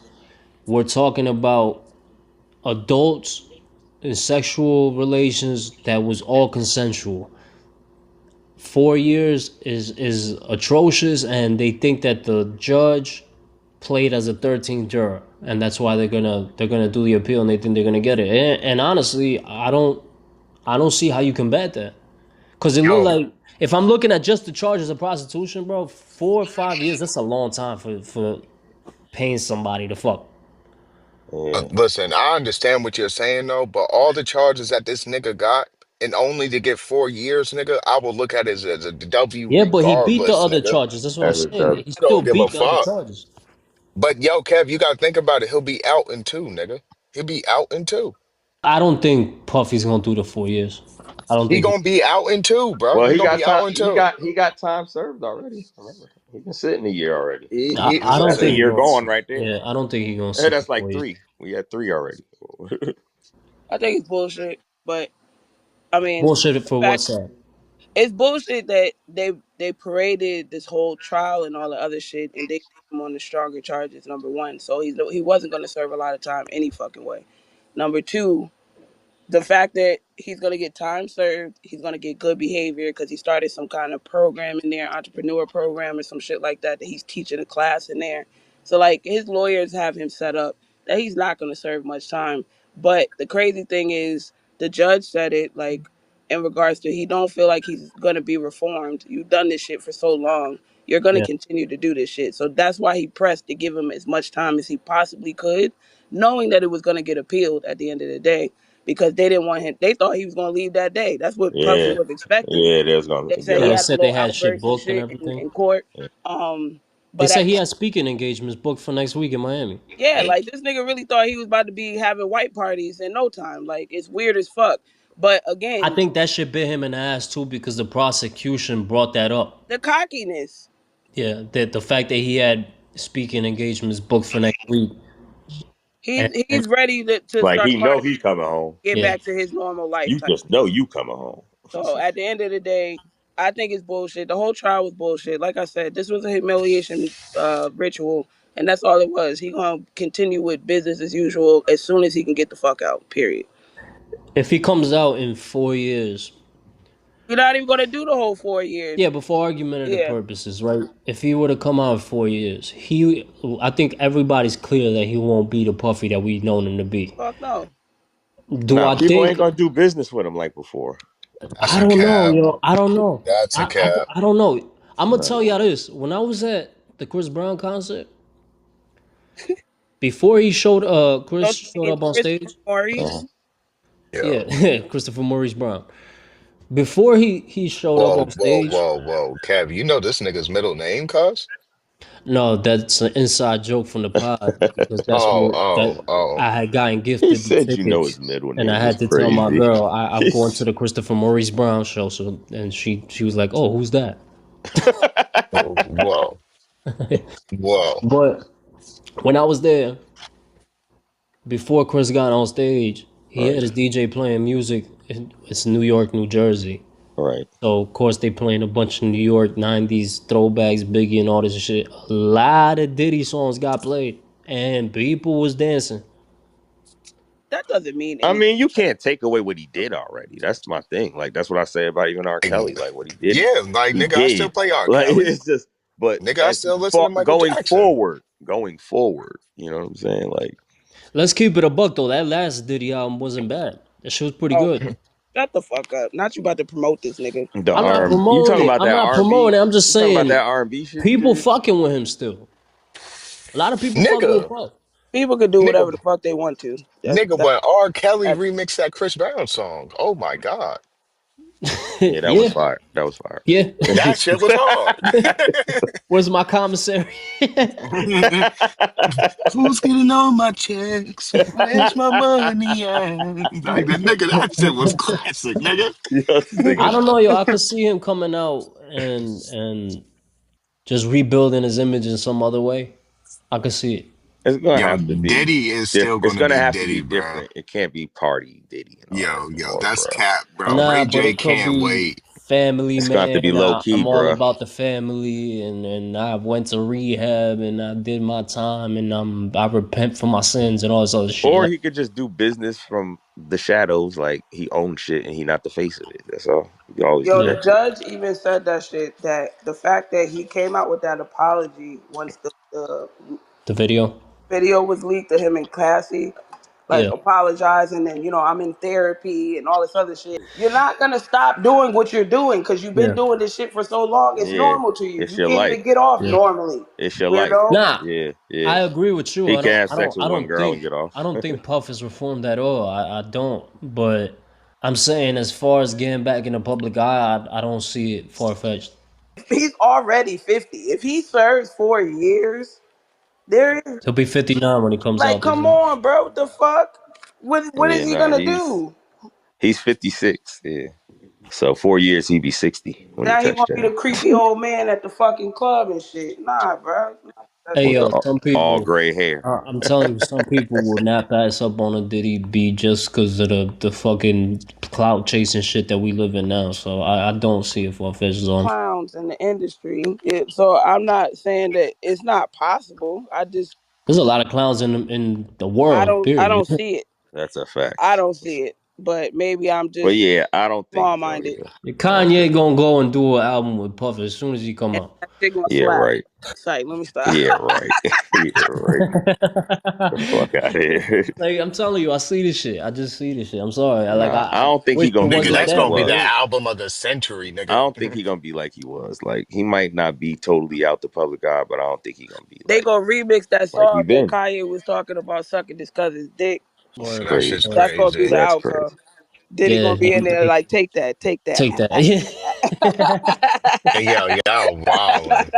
we're talking about adults in sexual relations that was all consensual. 4 years is atrocious, and they think that the judge played as a 13th juror, and that's why they're gonna do the appeal, and they think they're gonna get it. And honestly, I don't see how you combat that. Cause it looked Yo, like if I'm looking at just the charges of prostitution, bro, 4 or 5 years, that's a long time for paying somebody to fuck. Yeah. listen, I understand what you're saying though, but all the charges that this nigga got, and only to get 4 years, nigga, I will look at it as a W Yeah, but he beat the regardless, other nigga. charges. That's what I'm That's a saying. dub. He I still don't give a beat the other fuck. charges. But yo, Kev, you gotta think about it. He'll be out in two, nigga. He'll be out in two. I don't think Puffy's gonna do the 4 years. I don't He think. gonna be out in two, bro. Well, He he gonna got be time. out in two. He got time served already. Remember, he been sitting a year already. I don't That's a think he Listen. year gonna. going right there. Yeah, I don't think he's gonna Hey, sit the that's like 4 years. three. We had three already. I think it's bullshit, but I mean, Bullshit the for what fact side? it's bullshit that they paraded this whole trial and all the other shit, and they put him on the stronger charges. Number one, so he wasn't going to serve a lot of time any fucking way. Number two, the fact that he's going to get time served, he's going to get good behavior because he started some kind of program in there, entrepreneur program or some shit like that he's teaching a class in there. So like his lawyers have him set up that he's not going to serve much time. But the crazy thing is the judge said it like in regards to he don't feel like he's going to be reformed. You've done this shit for so long. You're going to Yeah, continue to do this shit. So that's why he pressed to give him as much time as he possibly could, knowing that it was going to get appealed at the end of the day because they didn't want him. They thought he was gonna leave that day. That's what Puffy Yeah, was expecting. yeah, they was gonna They said get he yeah. They out. had a said they little had shit outburst and booked and shit everything. in court. Yeah. They But said at he the, had speaking engagements booked for next week in Miami. yeah, like this nigga really thought he was about to be having white parties in no time. Like it's weird as fuck. But I again, think that shit bit him in the ass too because the prosecution brought that up. the cockiness. Yeah, that the fact that he had speaking engagements booked for next week. And He's ready to Like start he trying know to he coming home. get yeah, back to his normal life You type just know shit. you coming home. So at the end of the day, I think it's bullshit. The whole trial was bullshit. Like I said, this was a humiliation ritual, and that's all it was. He gonna continue with business as usual as soon as he can get the fuck out. Period. if he comes out in 4 years, You're not even gonna do the whole 4 years. yeah, but for argumentative Yeah, purposes, right? If he were to come out in 4 years, I think everybody's clear that he won't be the Puffy that we've known him to be. fuck no. Do Nah, I people ain't think? gonna do business with him like before. That's I a don't know, cap. yo. I don't know. That's a cap. I don't know. I'm gonna Nah. tell y'all this. When I was at the Chris Brown concert, before he showed Chris Don't you showed mean up on Christopher stage. Maurice? Uh-huh. Yo. Yeah, Christopher Maurice Brown. Before he showed up Whoa, on whoa, stage. whoa, whoa. Kev, you know this nigga's middle name, cuz? No, that's an inside joke from the pod because that's Oh, what oh, that oh. I had gotten He gifted the said you know his tickets, middle and I name is had to tell my crazy. girl I'm going to the Christopher Maurice Brown show. So and she was like, "Oh, who's that?" Oh, whoa. Whoa. But when I was there before Chris got on stage, he Right, had his DJ playing music. It's New York, New Jersey. right. So of course they playing a bunch of New York '90s throwbacks, Biggie and all this shit. A lot of Diddy songs got played, and people was dancing. That doesn't mean I anything. mean, you can't take away what he did already. That's my thing. Like that's what I say about even R. Kelly. Like what he did, Yeah, like, he nigga, I still did. play R. Like Kelly. it's just, but Nigga, I as still listen to Michael Jackson. going forward, you know what I'm saying? Like Let's keep it a buck though. That last Diddy album wasn't bad. That shit was pretty Oh, good. shut the fuck up. Not you about to promote this nigga. the I'm not R. You talking promoting it. about I'm that not R&B? promoting it. I'm just You talking about that saying R&B shit he people did? fucking with him still. A lot of people fucking with Nigga, Puff. People can do whatever nigga, the fuck they want to. nigga, That's when R. Kelly that. remixed that Chris Brown song, oh my God. Yeah, that was Yeah, fire. That was fire. yeah. That shit was hard. Where's my commissary? Who's getting all my checks? Where's my money at? Like, the nigga, that shit was classic, nigga. Yo, this I nigga, don't know, yo. I could see him coming out and just rebuilding his image in some other way. I could see it. it's gonna Yo, have to be Diddy is still different. It's gonna gonna be have to be Diddy, bro. different. It can't be party Diddy and all that Yo, no more, that's bro. cap, bro. Nah, Ray but J it could can't be wait. family It's gonna have to be man. low key, I'm all bro. about the family, and I went to rehab and I did my time, and I repent for my sins and all this other shit. Or Like, he could just do business from the shadows, like he owns shit and he not the face of it. That's all. You can always do Yo, yeah, the that too. judge even said that shit. That the fact that he came out with that apology once the the video. video was leaked of him and Cassie, like Yeah, apologizing and I'm in therapy and all this other shit. You're not gonna stop doing what you're doing because you've been yeah, doing this shit for so long. It's Yeah, normal to you. it's You your can't life. even get off yeah. normally, It's your life. weirdo. Nah, Yeah, yeah. I agree with you. He can have sex with one girl and get off. I don't think Puff is reformed at all. I don't. But I'm saying as far as getting back in the public eye, I don't see it far fetched. He's already 50. If he serves 4 years, there is He'll be 59 when he comes like, out this come year. on, bro. What the fuck? What is Yeah, he nah, gonna do? he's 56. Yeah. So 4 years he'd be 60 when he Now he touched gonna be the down. creepy old man at the fucking club and shit. Nah, bro. That Hey shit. With the yo, some all people, gray hair. I'm telling you, some people will not pass up on a Diddy beat just because of the fucking clout chasing shit that we live in now. So I don't see it far fetched on. Clowns in the industry. So I'm not saying that it's not possible. There's a lot of clowns in the I world. don't I Period. don't see it. That's a fact. I don't see it. But maybe I'm But just yeah, I don't think small so minded. either. I don't think Kanye so. gonna go and do an album with Puff as soon as he come And out. that shit gonna Yeah, slap. right. Psych, let me stop. Yeah, right. Yeah, right. The fuck out of here. Like I'm telling you, I see this shit. I just see this shit. I'm sorry. Nah, I I don't think wish he it gonna be Nigga, wasn't that's like he that, gonna be but the it was. is. album of the century, I nigga. don't think he gonna be like he was. Like he might not be totally out the public eye, but I don't think he gonna be They like gonna remix that he song that been. Kanye was talking about sucking his cousin's dick. That's Word, That crazy. shit's That's gonna be crazy. the That's outcome. crazy. Diddy yeah, gonna be in there like, take that, take that. take that. Yeah. Hey, yo, y'all wildin'.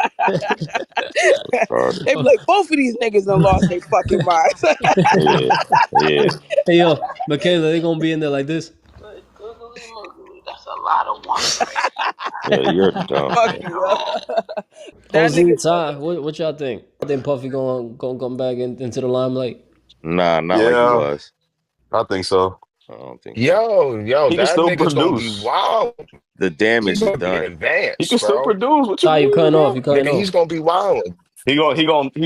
Retarded. They be like, both of these niggas done lost their fucking minds. Yeah, yeah, Hey yo, Michaela, they gonna be in there like this. Good googly moogly. That's a lot of wondering. yeah. You're dumb, Fuck man. you, yo. That Jose nigga. Ty, what y'all think? I think Puffy gonna come back into the limelight. Nah, not like he Yeah, was. I think so. I don't think so. Yo, He can that still nigga's gonna be produce. wild. The He's damage is gonna be done. He advanced, can still bro. produce. What you Ty, you mean, cutting off. bro? You cutting Nigga, off. he's gonna be wild. He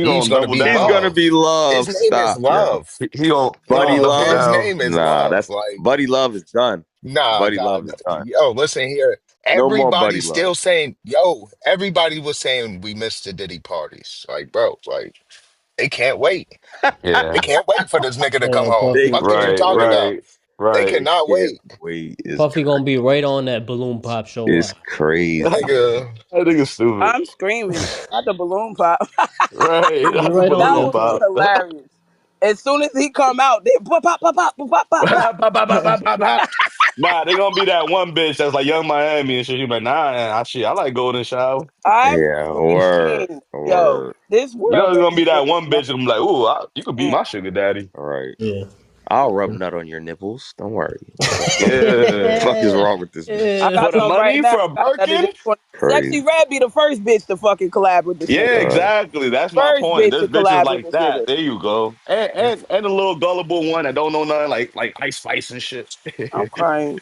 He's gonna gonna double be He's down. gonna love. be His Love. name is Stop, yo. Love. He Buddy gonna No, double his Love. down. name is Nah, Love. that's Like, Buddy Love is done. nah, Buddy nah, Love nah. is done. Yo, listen here. No more Buddy Everybody's Love. still saying, yo, everybody was saying we missed the Diddy parties. Like, bro, like, they can't wait. They Yeah. can't wait for this nigga to come Man, home. They Puffy, Fuck is you Right, talking can't wait. about? right, They right. They cannot can't wait. wait. Is Puffy gonna be right on that balloon pop show. is Watch. crazy. Nigga, I think it's stupid. I'm screaming. Not the balloon pop. Right, Be not the right on That balloon that would be shit. pop. hilarious. As soon as he come out, they pop, pop, pop, pop, pop, pop, pop. Bah, bah, bah, bah, bah, bah, bah. Nah, they gonna be that one bitch that's like Young Miami and shit. You be like, nah, I like Golden Shower. I'm Yeah, word, screaming. Yo, word. this You know, world it's that gonna we be live that one in, bitch. I'm like, ooh, you could be man. my sugar daddy. All right. Yeah. I'll rub nut on your nipples. Don't worry. Yeah. Fuck is wrong with this I bitch? For got the some right money, now. for a I got that in Birkin? this 20. Crazy. Sexy Red be the first bitch to fucking collab with this Yeah, nigga. exactly. That's my First point. bitch There's to bitches collab with like this that. nigga. There you go. And a little gullible one that don't know nothing, like Ice Spice and shit. I'm crying.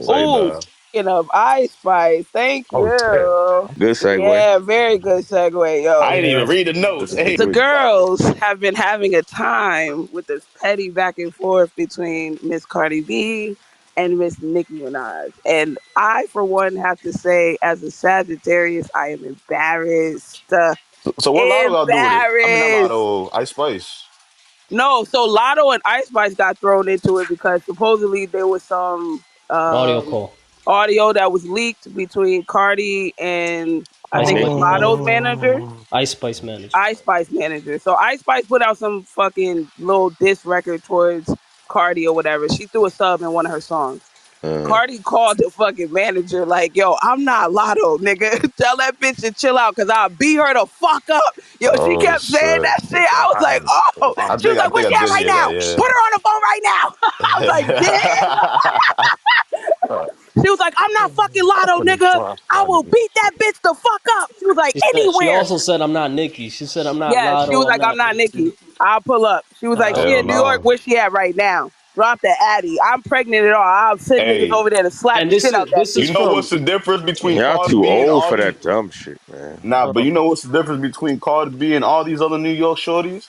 Say, Ooh, nah. speaking of Ice Spice, thank oh, damn. you. Good segue. Yeah, very good segue, I yo. ain't even Yeah. read the notes. Hey, The Good. girls have been having a time with this petty back and forth between Miss Cardi B and Miss Nicki Minaj. And I, for one, have to say, as a Sagittarius, I am embarrassed. so what Lotto got to do with it? I mean, not Embarrassed. Lotto, Ice Spice. No, so Lotto and Ice Spice got thrown into it because supposedly there was some Audio um, call. audio that was leaked between Cardi and I And think it was Nicki. Lotto's manager. Oh. Ice Spice manager. Ice Spice manager. So Ice Spice put out some fucking little diss record towards Cardi or whatever. She threw a sub in one of her songs. Uh, Cardi called the fucking manager like, yo, I'm not Lotto, nigga. Tell that bitch to chill out because I'll beat her the fuck up. Yo, she Oh kept saying shit! that shit. I was like, oh. She was I like, where think I she at did right hear now? that. Put her on the phone right now. I was like, damn. Yeah. She was like, I'm not fucking Lotto, nigga. I will beat that bitch the fuck up. She was like, She said. She anywhere. also said, "I'm not Nikki." She said, "I'm not Yes, she Lotto. was I'm like, I'm not not Nikki." Nikki. I'll pull up. She was like, she Hell in New York. no. Where she at right now? Drop the Addy. I'm pregnant at all. I'll send niggas Hey, over there to slap And the shit out that this is you bitch. know what's from. the difference between y'all Cardi too B and old all for these? that dumb shit, man. Nah, Hold but on. you know what's the difference between Cardi B and all these other New York shorties?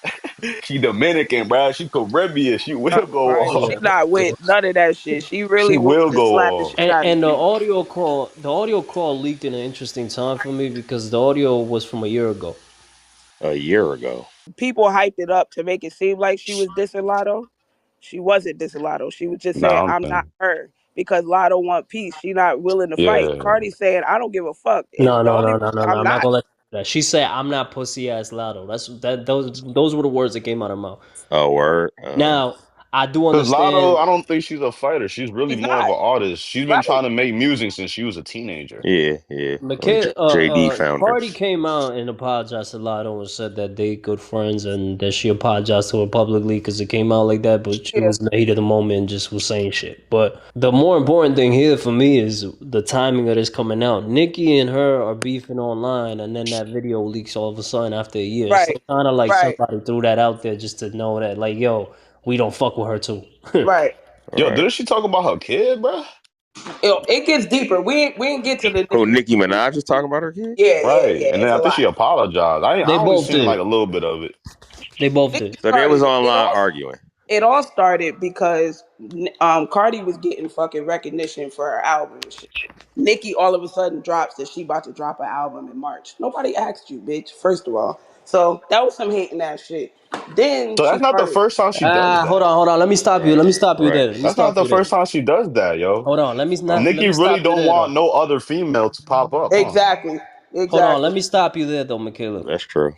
She Dominican, bruh. She Caribbean. She I'm will go crying. off. She Yeah. not with none of that shit. She She really will wanted to go slap the off. shit out of And these people. the audio call leaked in an interesting time for me because the audio was from a year ago. A year ago. People hyped it up to make it seem like she was dissing Lotto. She wasn't dissing Lotto. She was just saying, Nah, I'm not her because Lotto want peace. She not willing to fight. yeah. Cardi saying, I don't give a fuck. No, The no, only no, reason no, no, no. I'm I'm not not. gonna let you do that. She said, "I'm not pussy ass Lotto." Those were the words that came out of her mouth. Oh, word. Now I do Because Lotto, understand. I don't think she's a fighter. She's really She's more of not. an artist. She's been Right. trying to make music since she was a teenager. Yeah, yeah. Them McKay, JD Cardi founders. came out and apologized to Lotto and said that they good friends and that she apologized to her publicly because it came out like that, but she Yeah. was in the heat of the moment and just was saying shit. But the more important thing here for me is the timing of this coming out. Nikki and her are beefing online, and then that video leaks all of a sudden after a year. So Right. kind of like Right. somebody threw that out there just to know that, like, yo, we don't fuck with her too. Right. All Yo, right. didn't she talk about her kid, bro? It gets deeper. We ain't get to the Who, nitty Nicki gritty. Minaj is talking about her kid? Yeah, yeah, Right. yeah. And then It's I a think lot. she apologized. I They only both seen like did. a little bit of it. They both It did. So they was started. online arguing. It all started because Cardi was getting fucking recognition for her album and shit. Nicki all of a sudden drops that she about to drop an album in March. Nobody asked you, bitch. First of all, so that was some hating ass shit. Then So she that's not the started. first time she does Hold that. on, hold on. Let me stop you. Right, Let me stop you right. there. Let me That's not stop the you there. first time she does that, yo. Hold on. Let Nikki me really stop you don't there want though. no other female to pop up, huh? Exactly. Hold on. Exactly. Let me stop you there though, Michaela. That's true.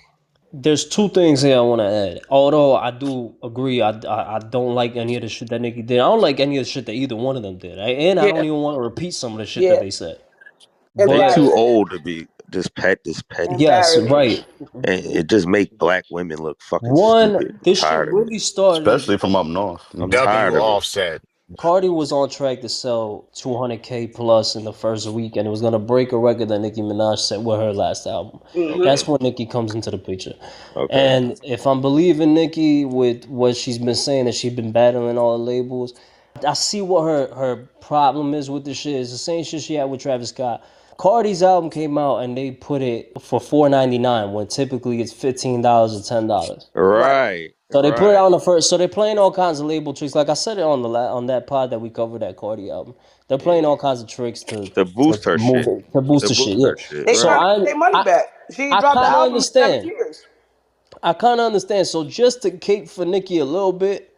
There's two things here I want to add. Although I do agree, I don't like any of the shit that Nicki did. I don't like any of the shit that either one of them did. And I don't Yeah. even want to repeat some of the shit that Yeah. they said. They But too Embarrassing. old to be this petty. yes, Embarrassing. right. And it just make black women look fucking One, stupid. I'm this shit tired of it. really started. Especially from up north. I'm W tired of it. Offset. Cardi was on track to sell 200K plus in the first week, and it was gonna break a record that Nicki Minaj set with her last album. Mm-hmm. That's Okay. when Nicki comes into the picture. Okay. And if I'm believing Nicki with what she's been saying, that she's been battling all the labels, I see what her problem is with this shit. It's the same shit she had with Travis Scott. Cardi's album came out and they put it for $4.99 when typically it's $15 or $10. Right. Right. So they put it Right. on the first. So they're playing all kinds of label tricks. Like I said it on on that pod that we covered that Cardi album. They're playing Yeah. all kinds of tricks To to boost her move shit. it to boost To the shit. boost Yeah. her shit. They So trying Right. to get their money back. She ain't I dropped the kind of album in understand. 7 years. I kind of understand. So just to cape for Nicki a little bit,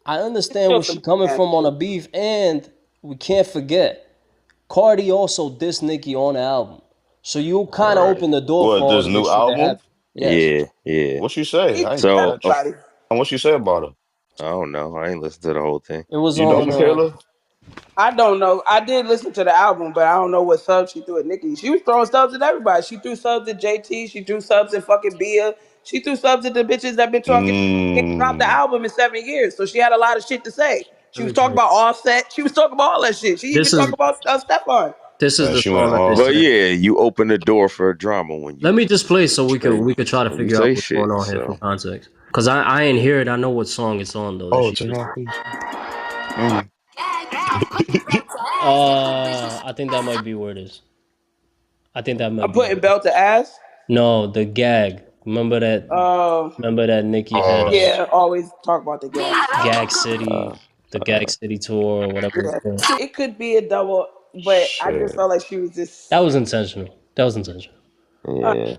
I It's understand still where some she coming ass from on a shit. beef, and we can't forget Cardi also dissed Nicki on the album. So you kind of Right. open the door for What, all this of this new shit to album? happen. Yes. Yeah. Yeah. What you say? He I dissed ain't get So that. everybody. And what you say about her? I don't know. I ain't listened to the whole thing. It was You know, on. Michaela? I don't know. I did listen to the album, but I don't know what subs she threw at Nicki. She was throwing subs at everybody. She threw subs at JT. She threw subs at fucking Bia. She threw subs at the bitches that been talking. She ain't dropped the Mm. album in 7 years, so she had a lot of shit to say. She Let was me talking play. about Offset. She was talking about all that shit. She even This is talked about Stephon. this is And the she went song that they off. But said. yeah, you open the door for drama Let me just play so we could try to when you figure out say what's going shit. on here for So context. Cause I ain't hear it. I know what song it's on though that Oh, she turn just. off, please. Mm. I think that might be where it is. I think that I'm might be putting where it is. belt to ass. No, the gag. Remember that? Uh, Remember that Nicki had Oh, yeah, always talk about the gas. Gag uh, City, the Gag City tour, or whatever it's Yeah, called. it could be a double, but I just shit. felt like she was That just. was intentional. That was intentional. Uh, yeah.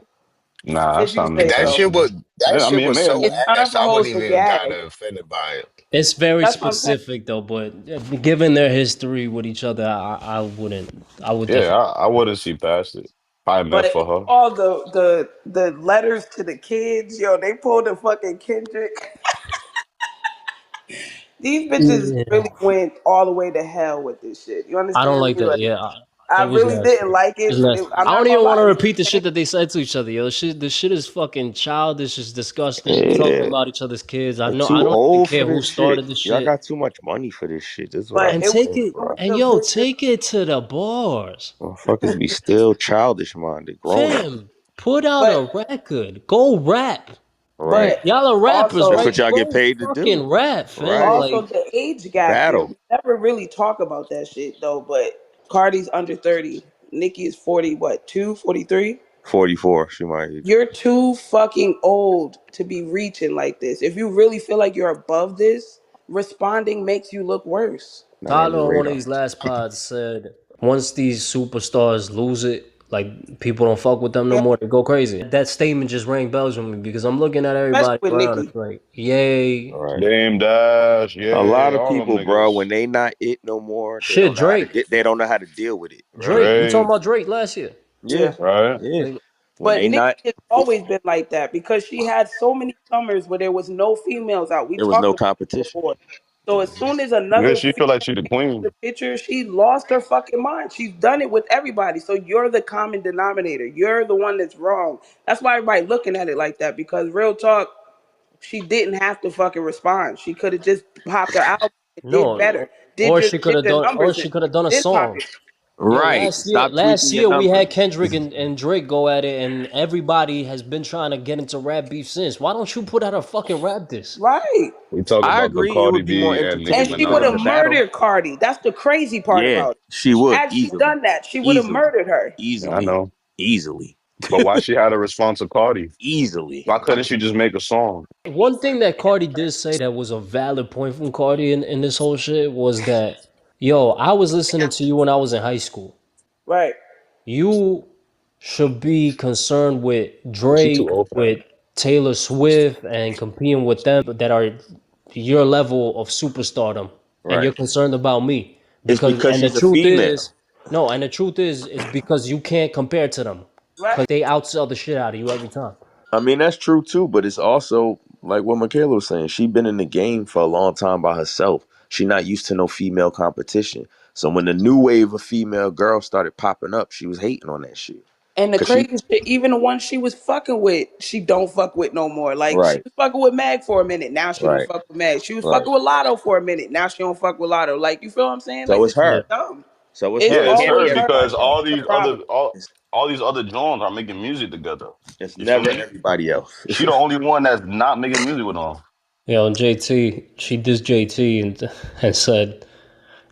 Nah, that if you sounded say That so. shit was intentional. that Yeah, I shit mean, it was may have so It's been. time ass. for I hoes wasn't to even kind gag. of offended by it. It's very That's what I'm saying. specific though, but given their history with each other, I wouldn't. I would Yeah, definitely. I wouldn't see past it. Probably meant But for her. all the letters to the kids, yo, they pulled a fucking Kendrick. These bitches Yeah. really went all the way to hell with this shit. You I don't understand like me? that. Like, Yeah, I it was really nasty. didn't like It was it, but nasty. I'm I not don't gonna even want to lie. repeat the shit that they said to each other. Yo, the shit is fucking childish. It's disgusting. Talking Yeah. about each other's kids. You're I too don't even old care for who this shit. started the Y'all shit. got too much money for this shit. This is what I But And it was take say, it. it was bro. And the yo, vicious. take it to the bars, Motherfuckers be still childish minded, grown up. fam. Put out But a record. Go rap. Right. but Y'all are rappers, That's also what right? y'all get Go paid to do. fucking rap, fam. Right. also Like, the age gap here. Battle. We never really talk about that shit though. But Cardi's under 30. Nicki is 40. What 43? 44, she my age. You're too fucking old to be reaching like this. If you really feel like you're above this, responding makes you look worse. Not on Tyler your on one of radar. these last pods said, once these superstars lose it, like people don't fuck with them no Yeah, more, they go crazy. That statement just rang bells with me because I'm looking at especially everybody with around. Nicki. It's like, yay. Right. Dame Dash, A yeah, lot of all them people, bro, when niggas. they not it no more, they Shit, don't know how to Drake. they don't know how to deal with it. Right. Drake. We talking Drake, about Drake last year. Yeah. Yeah. right? Yeah. Like, When But they Nicki not has always been like that because she had so many summers where there was no females out. We there was talked no about this competition. before. So as soon as Yeah, another she feel like female she the came in the queen. picture, she lost her fucking mind. She's done it with everybody. So you're the common denominator. You're the one that's wrong. That's why everybody looking at it like that because real talk, she didn't have to fucking respond. She could have just popped her album and did no. better. Did your Or numbers she and could have done a then pop song. it. Yo, Right. Stop tweaking last your year we numbers. had Kendrick and Drake go at it, and everybody has been trying to get into rap beef since. Why don't you put out a fucking rap diss? Right. We talk I about the agree it Cardi would be more B and Nicki And entertaining she to would them have Minaj. to battle. murdered Cardi. That's the crazy part Yeah, about it. she would Had she easily. done that, she would have Easily. murdered her. Yeah, I Easily. know. Easily. But why she had a response to Cardi? Easily. Why couldn't she just make a song? One thing that Cardi did say that was a valid point from Cardi in this whole shit was that, yo, I was listening to you when I was in high school. Right. You should be concerned with She too Drake, old for that. with Taylor Swift, and competing with them that are your level of superstardom, and Right. you're concerned about me It's because and the she's a truth female. is, no, and the truth is, it's because you can't compare to them Right. because they outsell the shit out of you every time. I mean, that's true too, but it's also like what Michaela was saying. She been in the game for a long time by herself. She not used to no female competition. So when the new wave of female girls started popping up, she was hating on that shit. And the Cause she crazy shit, even the one she was fucking with, she don't fuck with no more. Like she right, was fucking with Mag for a minute, now she don't right, fuck with Mag. She was right. fucking with Lotto for a minute, now she don't fuck with Lotto. Like you feel what I'm saying? Like So it's this shit Yeah. her. dumb. So it's It's Yeah, her. It it's can't be her always her. because everybody else. all That's the these problem. It's, all these other Jones are making music together. it's You feel never me? everybody else. She the only one that's not making music with them. JT, she dissed JT and said,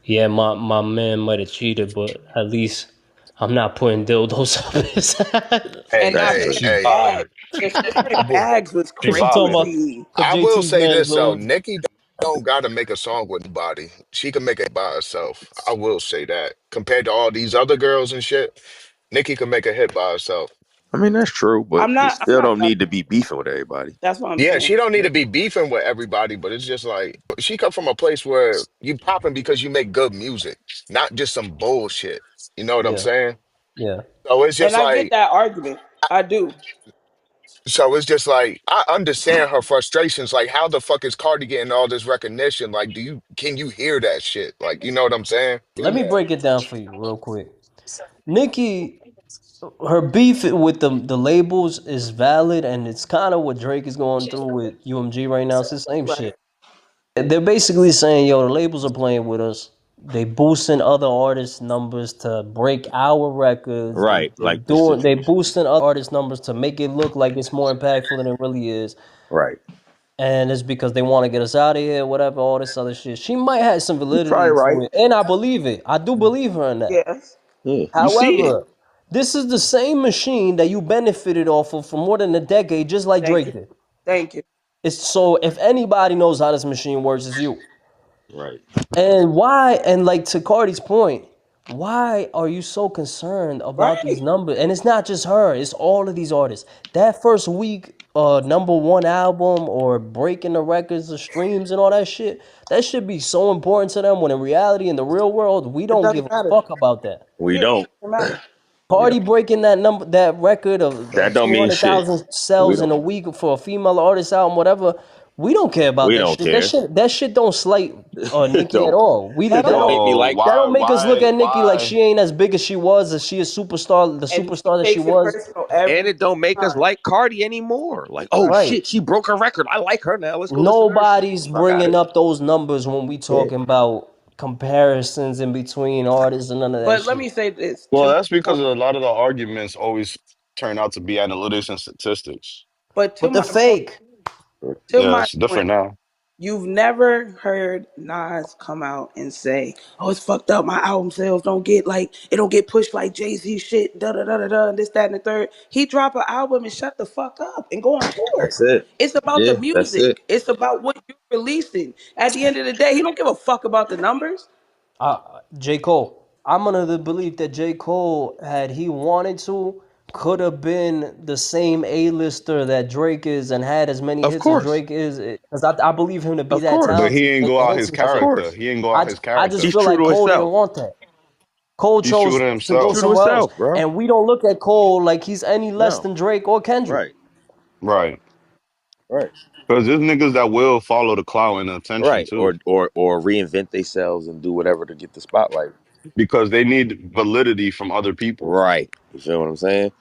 "Yeah, my man might have cheated, but at least I'm not putting dildos up his ass." Hey, And That's not hey, just she crazy. bags. violated. The shit with I will. bags was She She talking crazy. about violated. cause I will JT's say man's this though, little. Nicki don't gotta make a song with anybody. She can make it by herself. I will say that. Compared to all these other girls and shit, Nicki can make a hit by herself. I mean, that's true, but you I'm still not don't mad. need to be beefing with everybody. That's what I'm Yeah, saying. she don't need to be beefing with everybody, but it's just like she come from a place where you popping because you make good music, not just some bullshit. You know what I'm Yeah, saying? yeah. So it's And just I get like, that argument. I do. I understand her frustrations. Like, how the fuck is Cardi getting all this recognition? Like, can you hear that shit? Like, you know what I'm saying? Let me break it down for you real quick. Nikki, her beef with the labels is valid, and it's kind of what Drake is going through with UMG right now. It's the same Right. shit. They're basically saying, "Yo, the labels are playing with us. They boosting other artists' numbers to break our records. Right. They Like this doing is they boosting other artists' numbers to make it look like it's more impactful than it really is." right. And it's because they want to get us out of here, whatever, all this other shit. She might have some You probably validity to right. it, and I believe it. I do believe her in that. Yes. Yeah. You see it. However, this is the same machine that you benefited off of for more than a decade, just like Thank Drake you. did. Thank you. It's so if anybody knows how this machine works, it's you. Right. And why? And like to Cardi's point, why are you so concerned about these Right. numbers? And it's not just her; it's all of these artists. That first week, number one album or breaking the records of streams and all that shit. That should be so important to them. When in reality, in the real world, we It don't give doesn't a matter. fuck about that. We Yeah. It don't. doesn't matter. We Cardi don't. breaking that number, that record That of don't mean shit. 200,000 We sales in don't. a week for a female artist album, whatever. We don't care about We that don't shit. That care. shit, that shit don't slight Nicki at don't all. We At that don't don't make me all. So like that her. don't make us look at Nicki like why she ain't as big as she was, as she a superstar, the And she superstar that she takes it was. personal And every it don't make us time. like Cardi anymore. Like, oh Right. Right. shit, she broke her record. I like her now. Let's go listen to her shit. Nobody's Fuck out of bringing up those numbers when we here. talking about comparisons in between artists and none of that But let shit. me say this well, to my that's because point. a lot of the arguments always turn out to be analytics and statistics. But But the fake. to Yeah, my it's point, different now. you've never heard Nas come out and say, "Oh, it's fucked up. My album sales don't get like it don't get pushed like Jay-Z shit." Da da da da da. And this, that, and the third. He drop an album and shut the fuck up and go on tour. That's it. It's about the Yeah, that's it. music. It's about what you're releasing. At the end of the day, he don't give a fuck about the numbers. J. Cole. I'm under the belief that J. Cole, had he wanted to, could have been the same A-lister that Drake is and had as many Of hits as course. Drake is. Because I believe him to be Of that course. But he talented ain't and go out hit his some Of shit. character. course. He ain't go out I, his I just character. He's feel true like to Cole didn't himself. want that. Cole He's true chose to to go He's true himself. to somewhere else. himself, bro. And we don't look at Cole like he's any less No. than Drake or Kendrick. Right. Right. Right. Because there's niggas that will follow the clout and the attention Right. too. Or reinvent themselves and do whatever to get the spotlight. Because they need validity from other people. Right. You feel what I'm saying?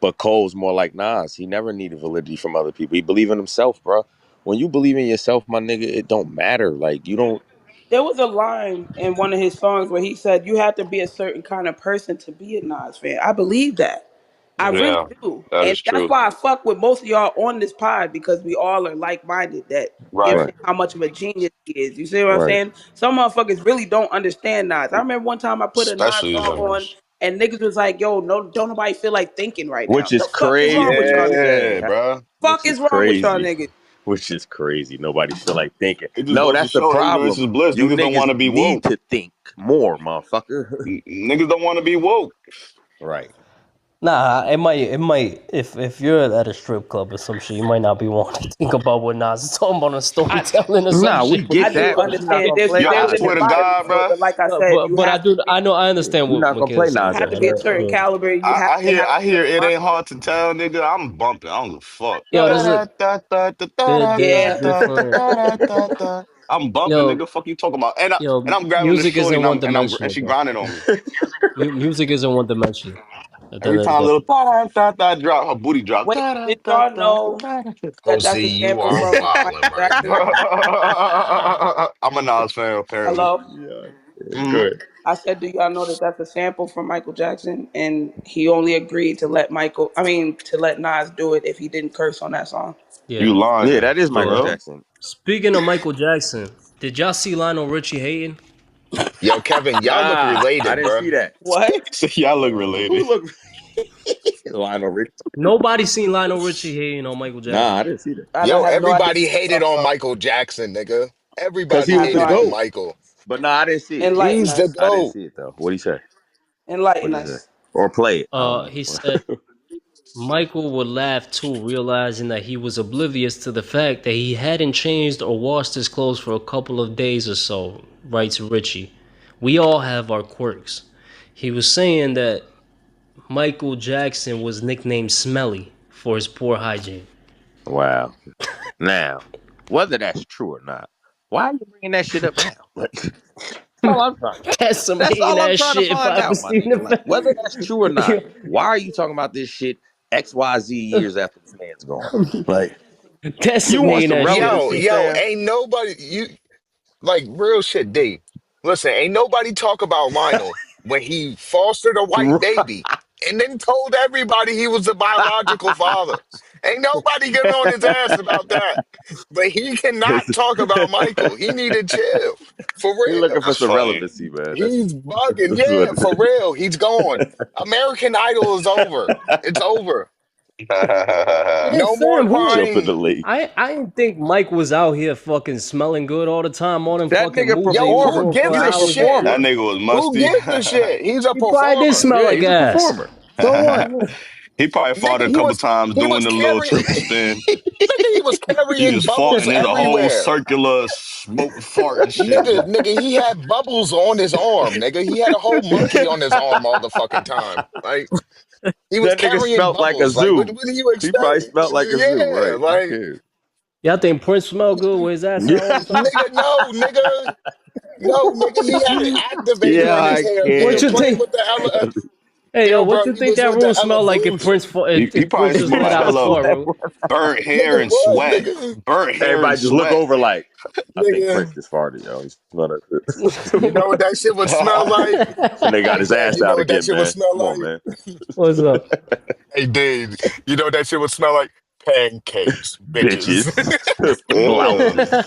But Cole's more like Nas. He never needed validity from other people. He believe in himself, bro. When you believe in yourself, my nigga, it don't matter. Like you don't. There was a line in one of his songs where he said, "You have to be a certain kind of person to be a Nas fan." I believe that. I Yeah. really Yeah, do. that And is that's true. why I fuck with most of y'all on this pod because we all are like minded that give Right. Right. him how much of a genius he is. You see what I'm Right. saying? Some motherfuckers really don't understand Nas. I remember one time I put a Nas Especially song on those. and niggas was like, "Yo, no, don't nobody feel like thinking right now." Which is The fuck is wrong with crazy y'all to niggas? Yeah, say. bruh. Fuck Which is is wrong with y'all crazy. niggas? Which is crazy. Nobody feel like thinking. It just No, goes to that's the show ignorance problem. is bliss. You Niggas don't want niggas to be need woke. to think more, motherfucker. Niggas don't want to be woke. Right. Nah, it might. If you're at a strip club or some shit, you might not be wanting to think about what Nas is talking about on I storytelling or some nah, we shit. I get do that, but you're not understand gonna there's play Yo, I there's Nas an swear to every day. environment God, for it, bruh. but like I said, But you but have to be I understand You're what not gonna play Mikhail's saying. Nas have to every be a day. certain caliber. You have to have I a hear certain it ain't mindset. hard to tell, nigga. I'm bumping. I don't give a fuck. Yo, there's Yeah, different. I'm bumping, Yo, nigga. Fuck you talking about? And I'm grabbing this music shorty isn't and one and dimensional, she bro. grinding on me. Music isn't one dimensional. At the Every end of time the day. little da da da drop, her booty drop. Wait, Da da did da y'all da know da. that OZ, that's a you sample are from Michael wilding right Jackson? now. I'm a Nas fan apparently. Hello? Yeah, Mm-hmm. good. I said, do y'all know that that's a sample from Michael Jackson? And he only agreed to let to let Nas do it if he didn't curse on that song. Yeah. You Yeah, lying that is for Michael Yeah. real? Jackson. Speaking of Michael Jackson, did y'all see Lionel Richie hating? Yo, Kevin, y'all look Nah, I related, didn't bruh. see that. What? So y'all look related. Who look Lionel Rich? Nobody seen Lionel Richie hating on Michael Nah, Jackson. I didn't see that. I don't Yo, have no idea everybody what you're hated talking on about. Michael Jackson, nigga. Cause he Everybody I have was no the hated on idea. GOAT. Michael. But nah, I didn't see it. Enlighten He's the us. I didn't GOAT. see it though. What'd he say? Enlighten What'd he say? us. Or play it. I don't He know. said Michael would laugh too, realizing that he was oblivious to the fact that he hadn't changed or washed his clothes for a couple of days or so, writes Richie. We all have our quirks. He was saying that Michael Jackson was nicknamed Smelly for his poor hygiene. Wow. Now, whether that's true or not, why are you bringing that shit up now? Like, that's all I'm trying. That's some That's hating all I'm ass trying to shit if I find ever out, my seen nigga. Like, whether that's true or not, it. why are you talking about this shit XYZ years after this man's gone? Like, That's you some want hating some ass shit. relevancy, Yo, fam? ain't nobody you like real shit, D. Listen, ain't nobody talk about Lionel when he fostered a white baby and then told everybody he was the biological father. Ain't nobody getting on his ass about that. But he cannot talk about Michael. He need to chill. For He looking real. for That's some funny. relevancy, man. He's bugging. That's what Yeah, it for is. real. He's gone. American Idol is over. It's over. Man, No more fam, who? Jumping crying. the lake. I didn't think Mike was out here fucking smelling good all the time on them That fucking nigga moves they Yo, was who performer. doing for gives He's a a hours. shit? That performer. nigga was Who musty. gives a shit? He's a He probably did performer. smell Yeah, like he's a ass. performer. So what? He probably farted Nigga, a couple times he doing was the little carrying triple spin. nigga, he was He carrying just fought bubbles and there's a whole everywhere. circular smoke fart and shit. Nigga, he had bubbles on his arm, nigga. He had a whole monkey on his arm all the fucking time. Like he was That nigga carrying smelt like a bubbles. Like zoo. what do you He expect? probably smelt like a zoo, Yeah, right? Who like cares? Y'all think Prince smelled good with his ass out all the time? nigga, no, nigga. No, nigga, he had an Yeah, activator in his I hair. What Nigga, you can't. playing think? with the Hey yo, yo, what bro. you He think was that with the room smelled like if evolution. He if Prince probably just smelled let like out a hella fart, bro? burnt hair Nigga, and what, sweat. nigga? Burnt hair and Everybody just look sweat. over like, I think Prince Nigga, just farted, yo. He smelled that you know shit. what that shit would smell like? And they got Hey, his Kev, ass you know out what that again, shit would man. smell Come on, like? man. What's up? Hey, dude, you know what that shit would smell like? Pancakes, bitches. Bitches. Ugh. Blouses.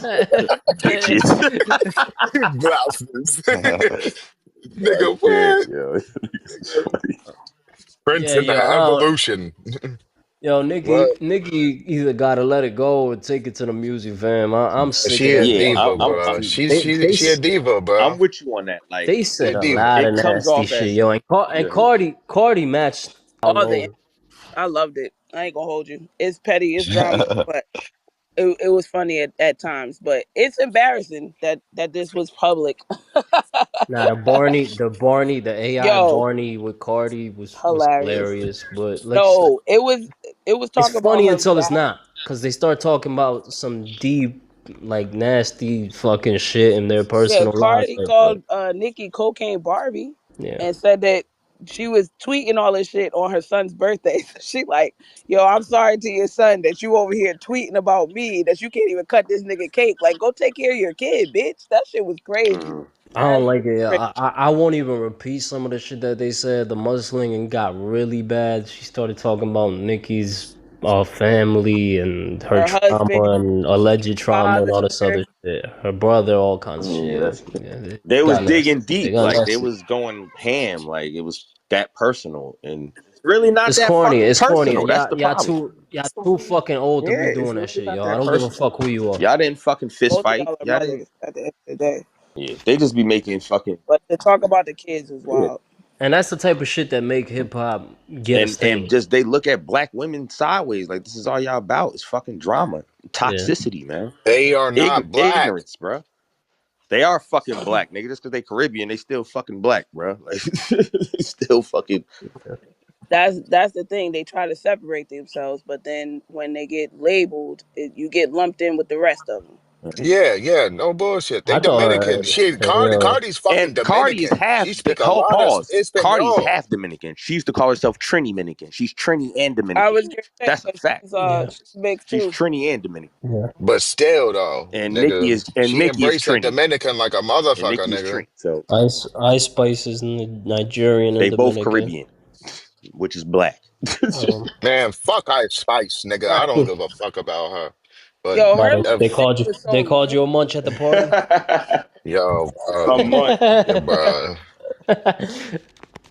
Bitches. Blouses. I Nigga, can't, what? yo. This is Nigga, funny. Prince Yeah, and the yo, evolution. yo, What? Nikki either gotta let it go or take it to the music, fam. I'm sick of She a that Yeah, nasty diva, I'm, bro. nasty. She she she a diva, bro. I'm with you on that. Like, They She a said a diva. lot of it comes nasty off shit, as, yo, and yeah. Cardi matched down All the low. I loved it. I ain't gonna hold you. It's petty, it's drama, but it was funny at times. But it's embarrassing that this was public. Nah, the AI Yo, Barney with Cardi was hilarious. hilarious. But let's No, it was it's talk about funny her until it's reaction. not, because they start talking about some deep, like nasty fucking shit in their Yeah, personal lives. Cardi Like, but called Nicki Cocaine Barbie yeah, and said that she was tweeting all this shit on her son's birthday. So she like, yo, I'm sorry to your son that you over here tweeting about me, that you can't even cut this nigga cake. Like, go take care of your kid, bitch. That shit was crazy. Mm. I That don't shit like was it. crazy. I won't even repeat some of the shit that they said. The mudslinging got really bad. She started talking about Nikki's family and her Her husband, trauma and alleged trauma and father, all this other shit. Her brother, all kinds of Yeah, shit. that's Yeah, they it was got nasty. digging It deep, got like they nasty. was going ham, like it was that personal, and it's really not It's that corny. fucking It's corny. personal. That's the problem. Y'all too fucking old to Yeah, be it's doing that really shit, not y'all. I that don't give a personal. fuck who you are. Y'all didn't fucking fist both of fight. y'all are Y'all didn't. mothers at the end of the day. Yeah, they just be making fucking But to talk about the kids is yeah, wild. And that's the type of shit that make hip hop get a and stain. just they look at black women sideways. Like this is all y'all about. It's fucking drama, Yeah. toxicity, man. They are not black. Ignorance, bro. They are fucking black, nigga. Just because they Caribbean, they still fucking black, bro. Like, still fucking. That's the thing. They try to separate themselves, but then when they get labeled, you get lumped in with the rest of them. Yeah, yeah, no bullshit. They I thought Dominican. her. Shit, Yeah. Cardi's fucking And Cardi is Dominican. half She the speak a whole lot of pause. Cardi is Espanol. half Dominican. She used to call herself Trini Dominican. She's Trini and I Dominican. was gonna say That's a because fact. Yeah. she's mixed She's too. Trini and Dominican. Yeah. But still though, And nigga, she Nikki is embraced that Trini. Dominican like a And motherfucker, Nikki is nigga. Trini. So Ice Spice is Nigerian and they both Dominican. Caribbean, which is black. Um, Man, fuck Ice Spice, nigga. I Right. don't give a fuck about her. But Yo, why her they music called you? is They so called you a munch at the party. yo, A month. yeah, bro.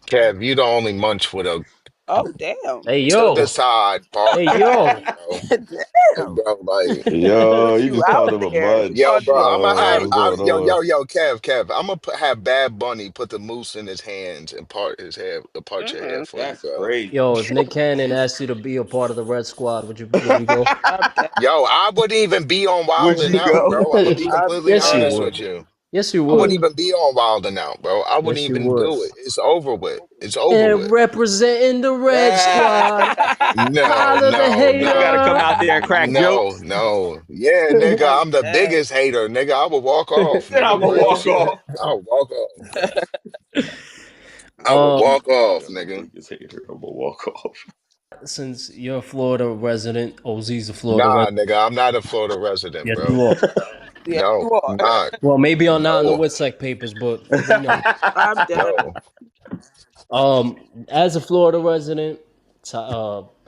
Kev, you the only munch with a oh damn. Hey to the yo. side Hey part, yo. bro. Damn. Bro, like, He Yo, put you you just out called him a there. He bunch. yo, called bro, you I'm gonna Yo, have, what's hey. I, going on? yo, Kev, I'm gonna have Bad Bunny put the moose in his hands and part his hair, the part your hair Mm-mm. for you, That's bro. crazy. Yo, if Nick Cannon asked you to be a part of the Red Squad, would you go? I'm dead. Yo, I wouldn't even be on Would Wild and you Out, go? bro. I'm gonna be I'm completely Yes, you dead. honest would. with you. Yes, you I wouldn't would. even be on Wild and Out, bro. I wouldn't Yes, you even would. do it. It's over with. It's over And with. representing the Red Squad, No, holler the no, You gotta no, come hater. out there and crack no, jokes. no. Yeah, nigga, I'm I'm the dead. biggest hater, nigga. I would walk off, Then I'm nigga. gonna Real walk shit. off. I would walk off. I would Um, walk off, I'm the nigga. biggest hater. I'm gonna walk off. since you're a Florida resident, OZ's a Florida Nah, resident. nigga, I'm not a Florida resident, Yes, bro. you are. Yes, No, you I'm are. not. Well, maybe I'm not in the No, Witsec papers, but we know. I'm dead. no. As a Florida resident,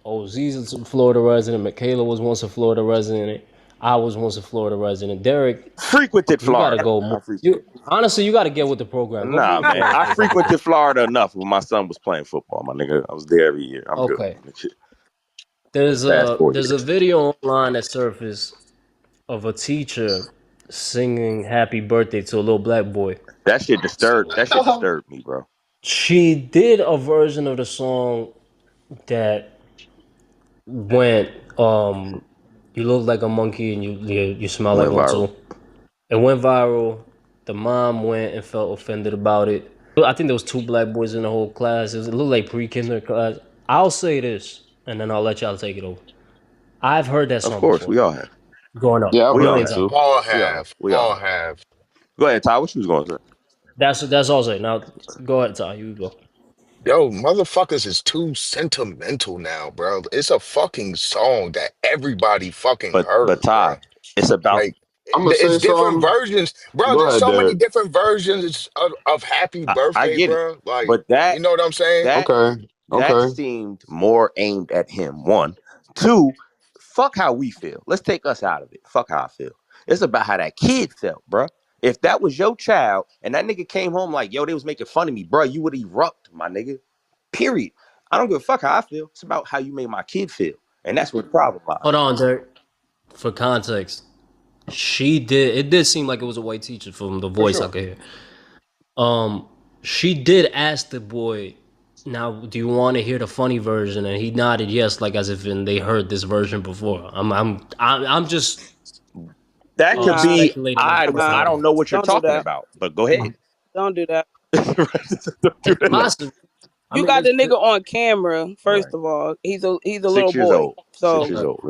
OZ's is a Florida resident. Michaela was once a Florida resident. I was once a Florida resident. Derek, Frequented you gotta Florida. go I more. frequent. You honestly, you gotta get with the program. Go be Nah, a man. Florida I kid. frequented Florida enough when my son was playing football, my nigga. I was there every year. I'm good. Okay. There's Past a 4 years. there's a video online that surfaced of a teacher singing "Happy Birthday" to a little black boy. That shit disturbed me, bro. She did a version of the song that went, "You look like a monkey and you smell like Went one viral. too." It went viral. The mom went and felt offended about it. I think there was two black boys in the whole class. It looked like pre-kinder class. I'll say this, and then I'll let y'all take it over. I've heard that Of song course, before we all have. growing up, Yeah, I've We heard all million it have. times. too. All We all have. have. We all All have. have. Go ahead, Ty. What you was going to say? That's all I'll say. Now, go ahead, Ty. You go. Yo, motherfuckers is too sentimental now, bro. It's a fucking song that everybody fucking But heard, bro. Ty, it's about. Like, I'm gonna it's say different something. versions, bro. Go There's ahead, so many Derek. different versions of Happy I Birthday, get it, bro. Like, but you know what I'm saying? that Okay, that okay. seemed more aimed at him. One, two. Fuck how we feel. Let's take us out of it. Fuck how I feel. It's about how that kid felt, bruh. If that was your child and that nigga came home like, yo, they was making fun of me, bruh, you would erupt, my nigga. Period. I don't give a fuck how I feel. It's about how you made my kid feel, and that's where the problem lies. Hold on, Derek. For context, she did. It did seem like it was a white teacher from the For voice I sure. could hear. She did ask the boy, "Now, do you want to hear the funny version?" And he nodded yes, like as if they heard this version before. I'm just That could Nah, be. speculating on what's I nah. don't happening. know what you're Don't do talking that. about, but go ahead. Don't do that. Don't do that. No. Possibly. I You mean, got the nigga on camera. Right. First of all, he's a little 6 years boy, old. Six so years right. old.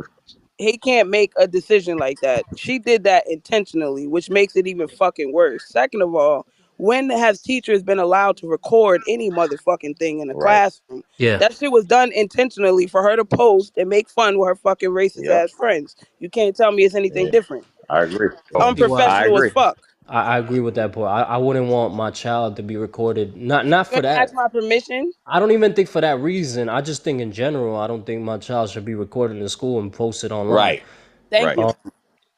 he can't make a decision like that. She did that intentionally, which makes it even fucking worse. Second of all, when have teachers been allowed to record any motherfucking thing in a Right. classroom? Yeah. That shit was done intentionally for her to post and make fun with her fucking racist Yep. ass friends. You can't tell me it's anything Yeah. different. I agree. Oh, See, I Unprofessional as agree. fuck. I agree with that point. I wouldn't want my child to be recorded. Not You for ain't ask that. my permission. I don't even think for that reason. I just think in general, I don't think my child should be recorded in school and posted online. Right. Thank Right. you.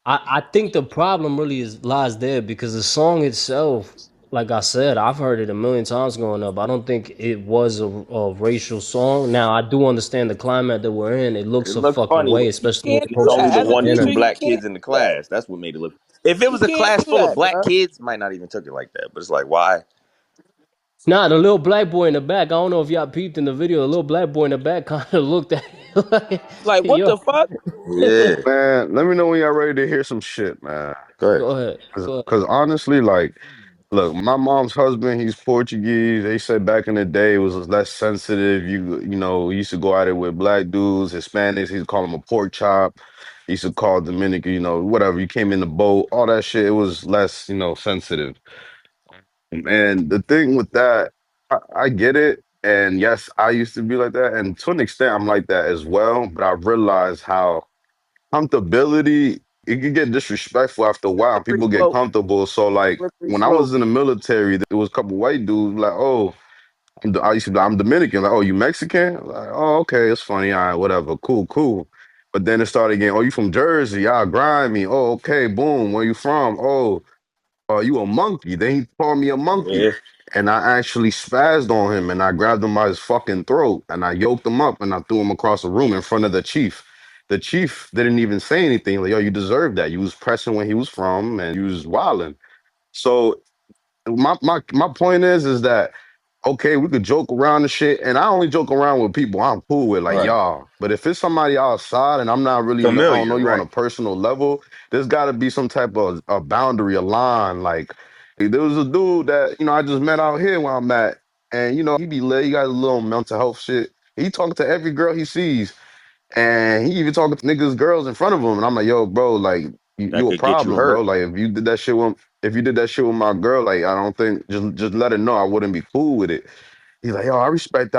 I think the problem really lies there because the song itself, like I said, I've heard it a million times growing up. I don't think it was a racial song. Now I do understand the climate that we're in. It looks It a looked fucking funny way, when especially when Can't you it's do post only that. the shit As a on one the or two teacher, internet. you black can't kids in the do that. class. That's what made it look. If it You was a can't class do full of that, black bro. kids, might not even took it like that. But it's like, why? Nah, the little black boy in the back. I don't know if y'all peeped in the video. The little black boy in the back kind of looked at it like, Like, what yo. the fuck? Yeah. Man, let me know when y'all ready to hear some shit, man. Go ahead. Go ahead. Go ahead. Cause honestly, like, Look, my mom's husband, he's Portuguese. They said back in the day it was less sensitive. You used to go at it with black dudes, Hispanics. He'd call them a pork chop. He used to call Dominican, whatever. You came in the boat, all that shit. It was less, sensitive. And the thing with that, I get it. And yes, I used to be like that. And to an extent, I'm like that as well. But I realized how comfortability, it can get disrespectful after a while. Slippery People get slope. comfortable. So like Slippery when I slope. was in the military, there was a couple white dudes like, oh, I used to be, I'm Dominican. Like, oh, you Mexican? Like, oh, okay, it's funny. All right, whatever. Cool, cool. But then it started again. Oh, you from Jersey? Y'all grimy. Oh, okay, boom. Where you from? Oh, you a monkey. Then he called me a monkey. Yeah. And I actually spazzed on him and I grabbed him by his fucking throat and I yoked him up and I threw him across the room in front of the chief. The chief didn't even say anything. Like, yo, you deserve that. You was pressing where he was from and you was wilding. So my point is that okay, we could joke around and shit, and I only joke around with people I'm cool with, like Right. y'all. But if it's somebody outside and I'm not really, I don't know Familiar. you on Right. a personal level, there's got to be some type of a boundary, a line. Like there was a dude that I just met out here where I'm at, and he be lit. He got a little mental health shit. He talking to every girl he sees. And he even talking to niggas, girls in front of him. And I'm like, yo, bro, like That you a could get you problem, bro. hurt. Like if you did that shit with my girl, like I don't think just let her know I wouldn't be cool with it. He's like, yo, I respect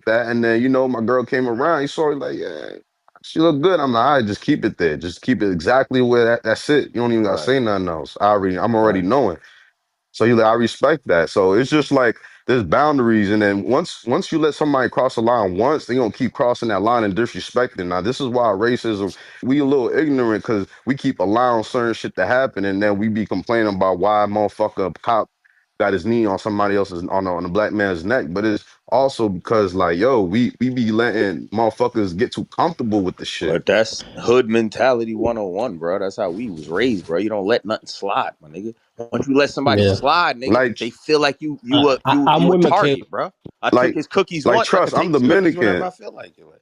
that. And then, my girl came around, he saw her like, yeah, she looked good. I'm like, all right, just keep it there. Just keep it exactly where that's it. You don't even gotta Right. say nothing else. I'm already Right. knowing. So you like, I respect that. So it's just like there's boundaries, and then once you let somebody cross the line once, they gonna keep crossing that line and disrespecting. Now this is why racism, we a little ignorant because we keep allowing certain shit to happen, and then we be complaining about why a motherfucker cop got his knee on somebody else's on a black man's neck. But it's also because like yo, we be letting motherfuckers get too comfortable with the shit. But that's hood mentality 101, bro. That's how we was raised, bro. You don't let nothing slide, my nigga. Once you let somebody Yeah, slide, nigga, Like they feel like you I, you a I, you I'm you a with Michaela. target, bro. I took like his cookies like once. I trust, could I'm take his cookies whenever Dominican. I feel like it. Like,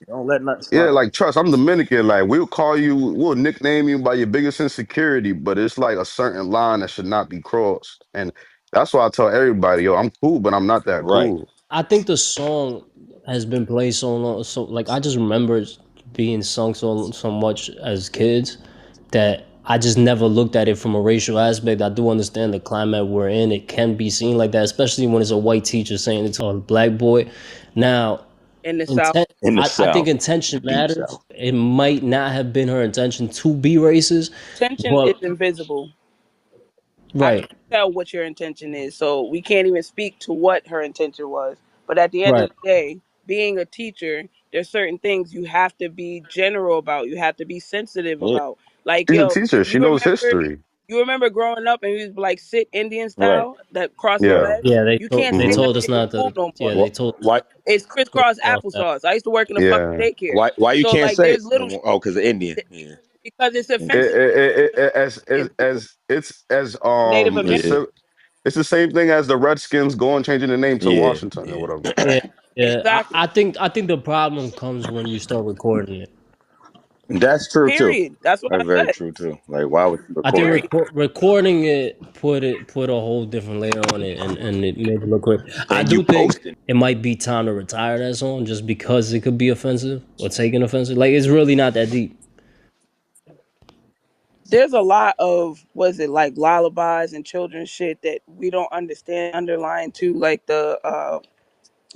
don't let nothing Yeah, slide. like trust, I'm Dominican. Like we'll nickname you by your biggest insecurity, but it's like a certain line that should not be crossed. And that's why I tell everybody, yo, I'm cool, but I'm not that Right. cool. I think the song has been played so long, so like I just remember it being sung so much as kids that I just never looked at it from a racial aspect. I do understand the climate we're in; it can be seen like that, especially when it's a white teacher saying it to a black boy. Now, In the South, intent. In the I think South, intention deep matters. South. It might not have been her intention to be racist, tension is but invisible. I right, can't tell what your intention is, so we can't even speak to what her intention was. But at the end of right, the day, being a teacher, there's certain things you have to be general about. You have to be sensitive Yeah. about. Like, She's a yo, teacher. you She knows remember history. you remember growing up and he was like sit Indian Right. style, that cross your Yeah. legs. yeah. You can't They say Hmm. none told of us it in not school to. no more. Yeah, they told Why? It's us crisscross cross that. applesauce. I used to work in a fucking Yeah. daycare. Why you So can't like say there's it no little more? Oh, because of Indian. shit Yeah. because it's It, offensive it, it, to people. Native American. it's it's the same thing as the Redskins going changing the name to Yeah. Washington or Yeah. whatever. Yeah, yeah. Exactly. I think the problem comes when you start recording it. That's true too. Period. That's what I That's very said. true too. Like, why would you I think record Period. it? recording it put a whole different layer on it, and it made it look great. I And you do think posting. it might be time to retire that song just because it could be offensive or taken offensive. Like it's really not that deep. There's a lot of was it like lullabies and children's shit that we don't understand underlying to like the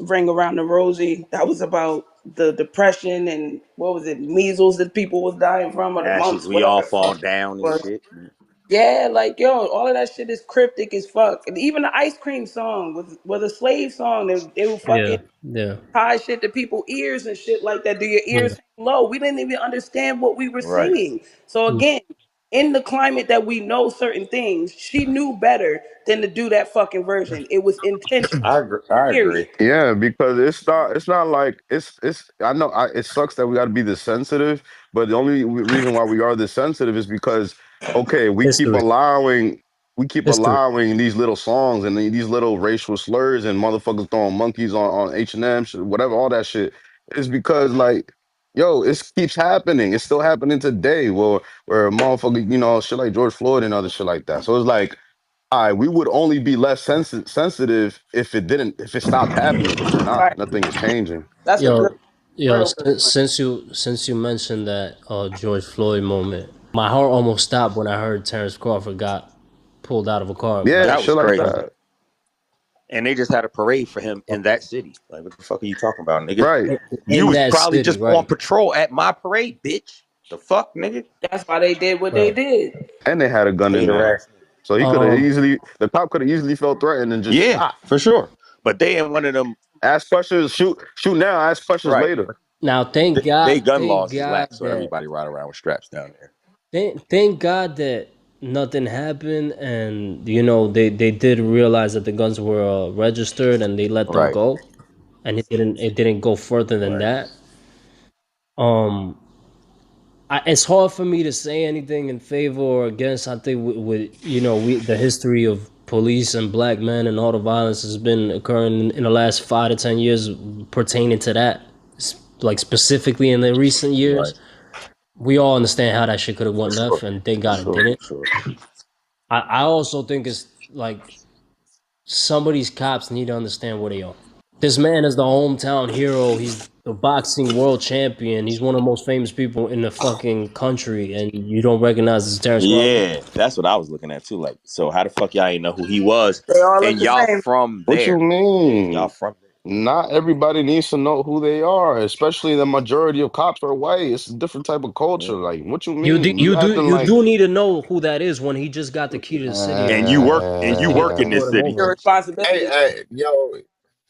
ring around the rosy that was about the depression and what was it measles that people was dying from or the Ashes, mumps we all whatever the fall fuck it down and was. shit. Yeah, like yo, all of that shit is cryptic as fuck. And even the ice cream song was a slave song. They were Yeah, fucking yeah, tie shit to people's ears and shit like that. Do your yeah. ears hang low? We didn't even understand what we were Right. singing. So again, in the climate that we know certain things, she knew better than to do that fucking version. It was intentional. I agree. I agree. Period. Yeah, because it's not like it's I know it sucks that we got to be this sensitive, but the only reason why we are this sensitive is because okay, History, we keep history. allowing these little songs and these little racial slurs and motherfuckers throwing monkeys on H&M whatever all that shit is because like yo, it keeps happening. It's still happening today where a motherfucker, shit like George Floyd and other shit like that. So it's like All right, we would only be less sensitive if it stopped happening, but it's not. Right. Nothing is changing. That's a good, Yo, real good point. since you mentioned that George Floyd moment, my heart almost stopped when I heard Terrence Crawford got pulled out of a car. Yeah, Like, That was shit like crazy. that. And they just had a parade for him in that city. Like, what the fuck are you talking about, nigga? Right. You in was that probably city, just on right? patrol at my parade, bitch. The fuck, nigga? That's why they did what they Right. did. And they had a gun in Hater there. ass. So Um. the cop could have easily felt threatened and just Yeah, shot. for sure. But they ain't one of them. Ask questions, shoot now, ask questions Right. later. But Now, they gun thank laws is God lax, so that everybody ride around with straps down there. thank God that nothing happened, and you know they did realize that the guns were registered, and they let them Right. go, and it didn't go further than Right. that. Um, it's hard for me to say anything in favor or against. I think with the history of police and black men and all the violence has been occurring in the last 5 to 10 years pertaining to that, like specifically in the recent Right. years. We all understand how that shit could have For went left, sure. and thank For God it sure. didn't. For sure. I also think it's like some of these cops need to understand where they are. This man is the hometown hero. He's the boxing world champion. He's one of the most famous people in the fucking country, and you don't recognize this Terrence Crawford? Yeah, that's what I was looking at too. Like, so how the fuck y'all ain't know who he was? They all look And the y'all same. from What you there? Yeah, y'all mean? from there. Not everybody needs to know who they are, especially the majority of cops are white. It's a different type of culture. Yeah. Like, what you You do, mean? You you do acting you like, do need to know who that is when he just got the key to the city and And you he work in pulled this him city. Your over. Hey, responsibility. hey, yo,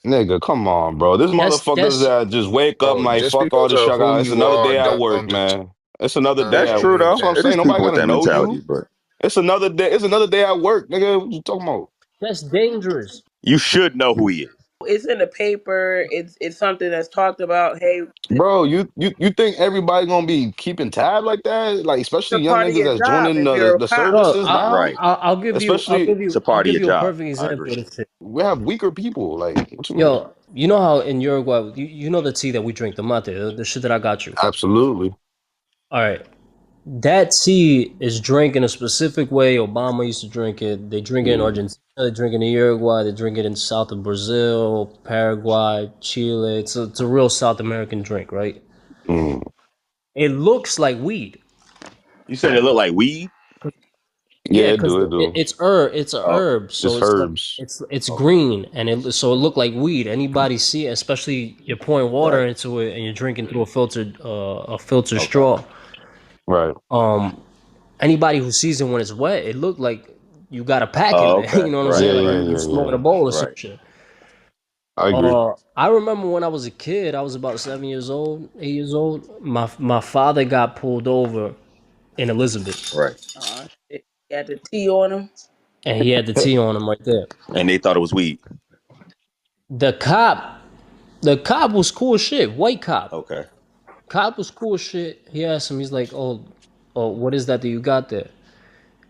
nigga, come on, bro. This motherfuckers That's that just wake up and bro, like, just fuck all because this of shit. who It's you another are day at don't work, man. It's another day That's at true work. mean That's though. what I'm that. It saying. is Nobody people with gotta that know mentality, you. but It's another day. It's another day at work, nigga. What you talking about? that's dangerous. you should know who he is. It's in the paper. It's something that's talked about. Hey, it's Bro, you think everybody gonna be keeping tab like that? Like, a especially young part of niggas your that's job joining if you're a the cop. Look, services now? Right. Especially, It's a I'll part of give your you a job. perfect I example agree. of this shit. we have weaker people. Like, what you mean? Yo, you know how in Uruguay, you know the tea that we drink, the mate, the shit that I got you. Absolutely. All right, that tea is drank in a specific way. Obama used to drink it. They drink it in Mm, Argentina. They drink it in Uruguay. They drink it in south of Brazil, Paraguay, Chile. It's a real South American drink, right? mm. It looks like weed. You said it looked like weed? Yeah, Yeah, it because do, it do. it's a Okay. herb, so It's it's like herbs. it's Okay. green, and it looked like weed. Anybody see it, especially you're pouring water Right. into it and you're drinking through a filtered Okay. straw. Right. Um, Anybody who sees it when it's wet, it looked like you got a pack in Oh, there. okay. You know what I'm Right, Yeah, saying? Like yeah, right, you yeah, smoking a yeah. bowl or some right. shit. I agree. I remember when I was a kid, I was about 7 years old, 8 years old. My father got pulled over in Elizabeth, Right. Shit. Got the T on them. and he had the T on him right there. And they thought it was weed. The cop, the cop was cool as shit. White cop. Okay. Cop was cool as shit. He asked him, he's like, oh, what is that you got there?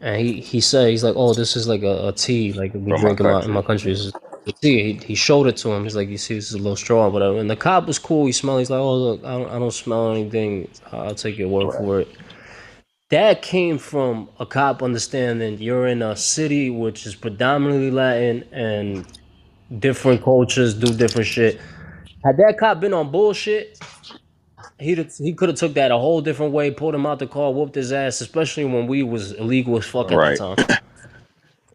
And he said, he's like, oh, this is like a tea, like we From my drink in my country. country. This is a tea. He showed it to him. He's like, you see, this is a little straw, or whatever. And the cop was cool. He smelled. He's like, oh, look, I don't smell anything. I'll take your word Right. for it. That came from a cop understanding you're in a city which is predominantly Latin and different cultures do different shit. Had that cop been on bullshit, he could have took that a whole different way, pulled him out the car, whooped his ass, especially when we was illegal as fuck at that Right. time.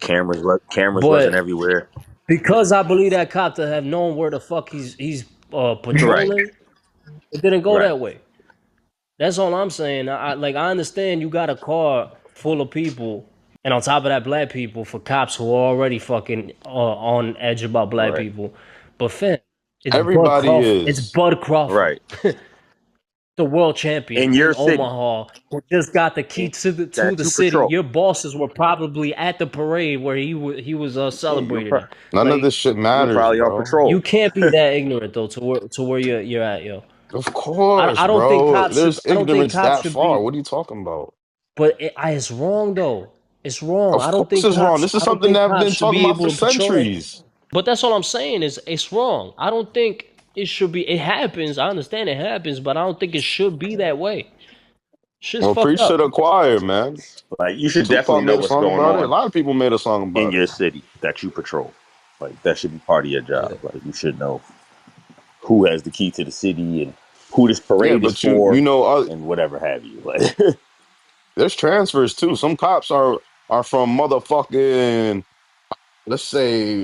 Cameras wasn't But everywhere. because I believe that cop to have known where the fuck he's Right. patrolling, it didn't go Right. that way. That's all I'm saying. I understand you got a car full of people, and on top of that, black people for cops who are already fucking on edge about black Right. people. But fam, it's Bud Everybody Crawford. It's is. Bud Crawford, Right. the world champion In in your city. Omaha, who just got the key In, to the that you city. patrol. Your bosses were probably at the parade where he was Yeah, celebrating it. None of Like this shit you were matters, probably on bro. you patrol. can't be that ignorant though to where you're at, yo. Of course, I don't think bro. cops should. There's I don't think ignorance cops that should far. be. What are you talking about? But it's wrong though. It's wrong. Of course it's wrong. This is I don't something think that I've cops been should talking be about for able to patrol. centuries. But that's all I'm saying is it's wrong. I don't think it should be. It happens. I understand it happens, but I don't think it should be that way. Shit's Well, fucked preach to up. the choir, man. Like you should Tupac definitely know made a what's song going about it. A on lot of people made a song in about your it. city that you patrol. Like that should be part of your Yeah, job. Like you should know who has the key to the city and who this yeah, parade is but you for know, and whatever have you. Like there's transfers too. Some cops are from motherfucking, let's say,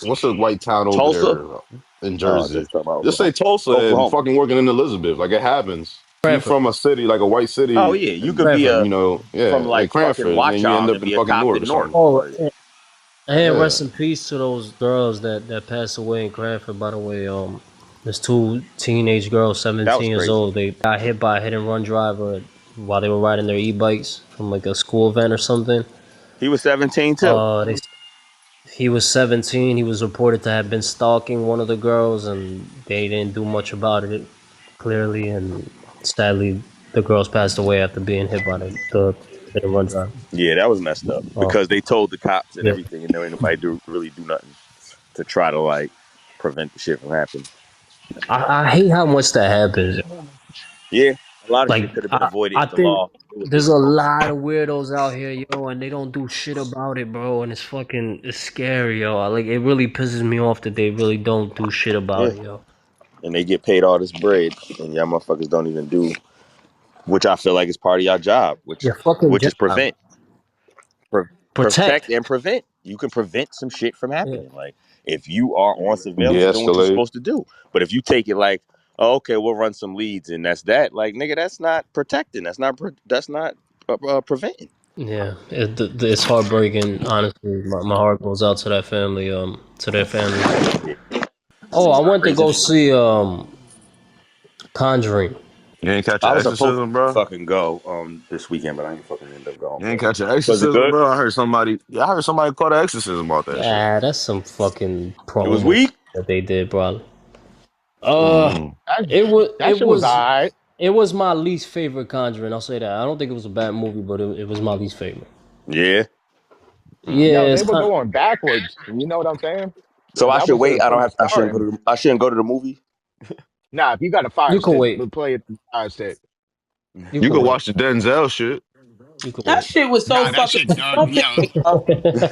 what's the white town over Tulsa, there in Jersey? just talking about Just say Oklahoma. Tulsa and Oklahoma. fucking working in Elizabeth. Like it happens. You Cranford. from a city like a white Oh city, yeah, you could be Cranford. and a you know, from yeah, in like fucking Cranford, and then you end Watchung up and in be a fucking cop Newark in or North. something. Oh, Like and Yeah, rest in peace to those girls that passed away in Cranford. By the way, there's two teenage girls, that was 17 years crazy. old. They got hit by a hit and run driver while they were riding their e-bikes from like a school event or something. He was 17 too. They He was 17. He was reported to have been stalking one of the girls, and they didn't do much about it, clearly. And sadly, the girls passed away after being hit by the hit and run driver. Yeah, that was messed up because they told the cops and Yeah. everything, and there ain't nobody really do nothing to try to like prevent the shit from happening. I hate how much that happens. Yeah, a lot of Like, shit could have been avoided I if the think law it was there's a difficult. lot of weirdos out here, yo, and they don't do shit about it, bro. And it's scary, yo. Like, it really pisses me off that they really don't do shit about Yeah, it, yo. and they get paid all this bread, and y'all motherfuckers don't even do, which I feel like is part of your job, which Your fucking which is job. prevent. Protect Protect. and prevent. You can prevent some shit from Yeah. happening. Like if you are on surveillance, you're doing what you're de-escalate. supposed to do. But if you take it like, oh, okay, we'll run some leads and that's that. Like nigga, that's not protecting. That's not preventing. Yeah, it's heartbreaking. Honestly, my heart goes out to that family. To their families. Yeah, Oh, I went to crazy go shit. see Conjuring. You ain't catch I an was supposed exorcism, to bro. fucking go this weekend, but I ain't fucking end up going. You ain't But catch an was it exorcism, good? bro. I heard somebody. Yeah, I heard somebody call the exorcism about that shit. Ah, that's some fucking It was promo weak. that they did, bro. Uh, Mm. That, it was that shit was alright. my least favorite Conjuring. I'll say that. I don't think it was a bad movie, but it was my least favorite. Yeah. Yo, Yeah, they it's were kind. going backwards. You know what I'm saying? So I That should was wait. the I don't first have. I shouldn't go starting. to. I shouldn't go to the movie. Nah, if you got a fire You could stick, wait. we'll play it the fire stick. You You could could wait. watch the Denzel shit. You could That wait. shit was so Nah, that fucking. shit done. Don't piss Yo, me off.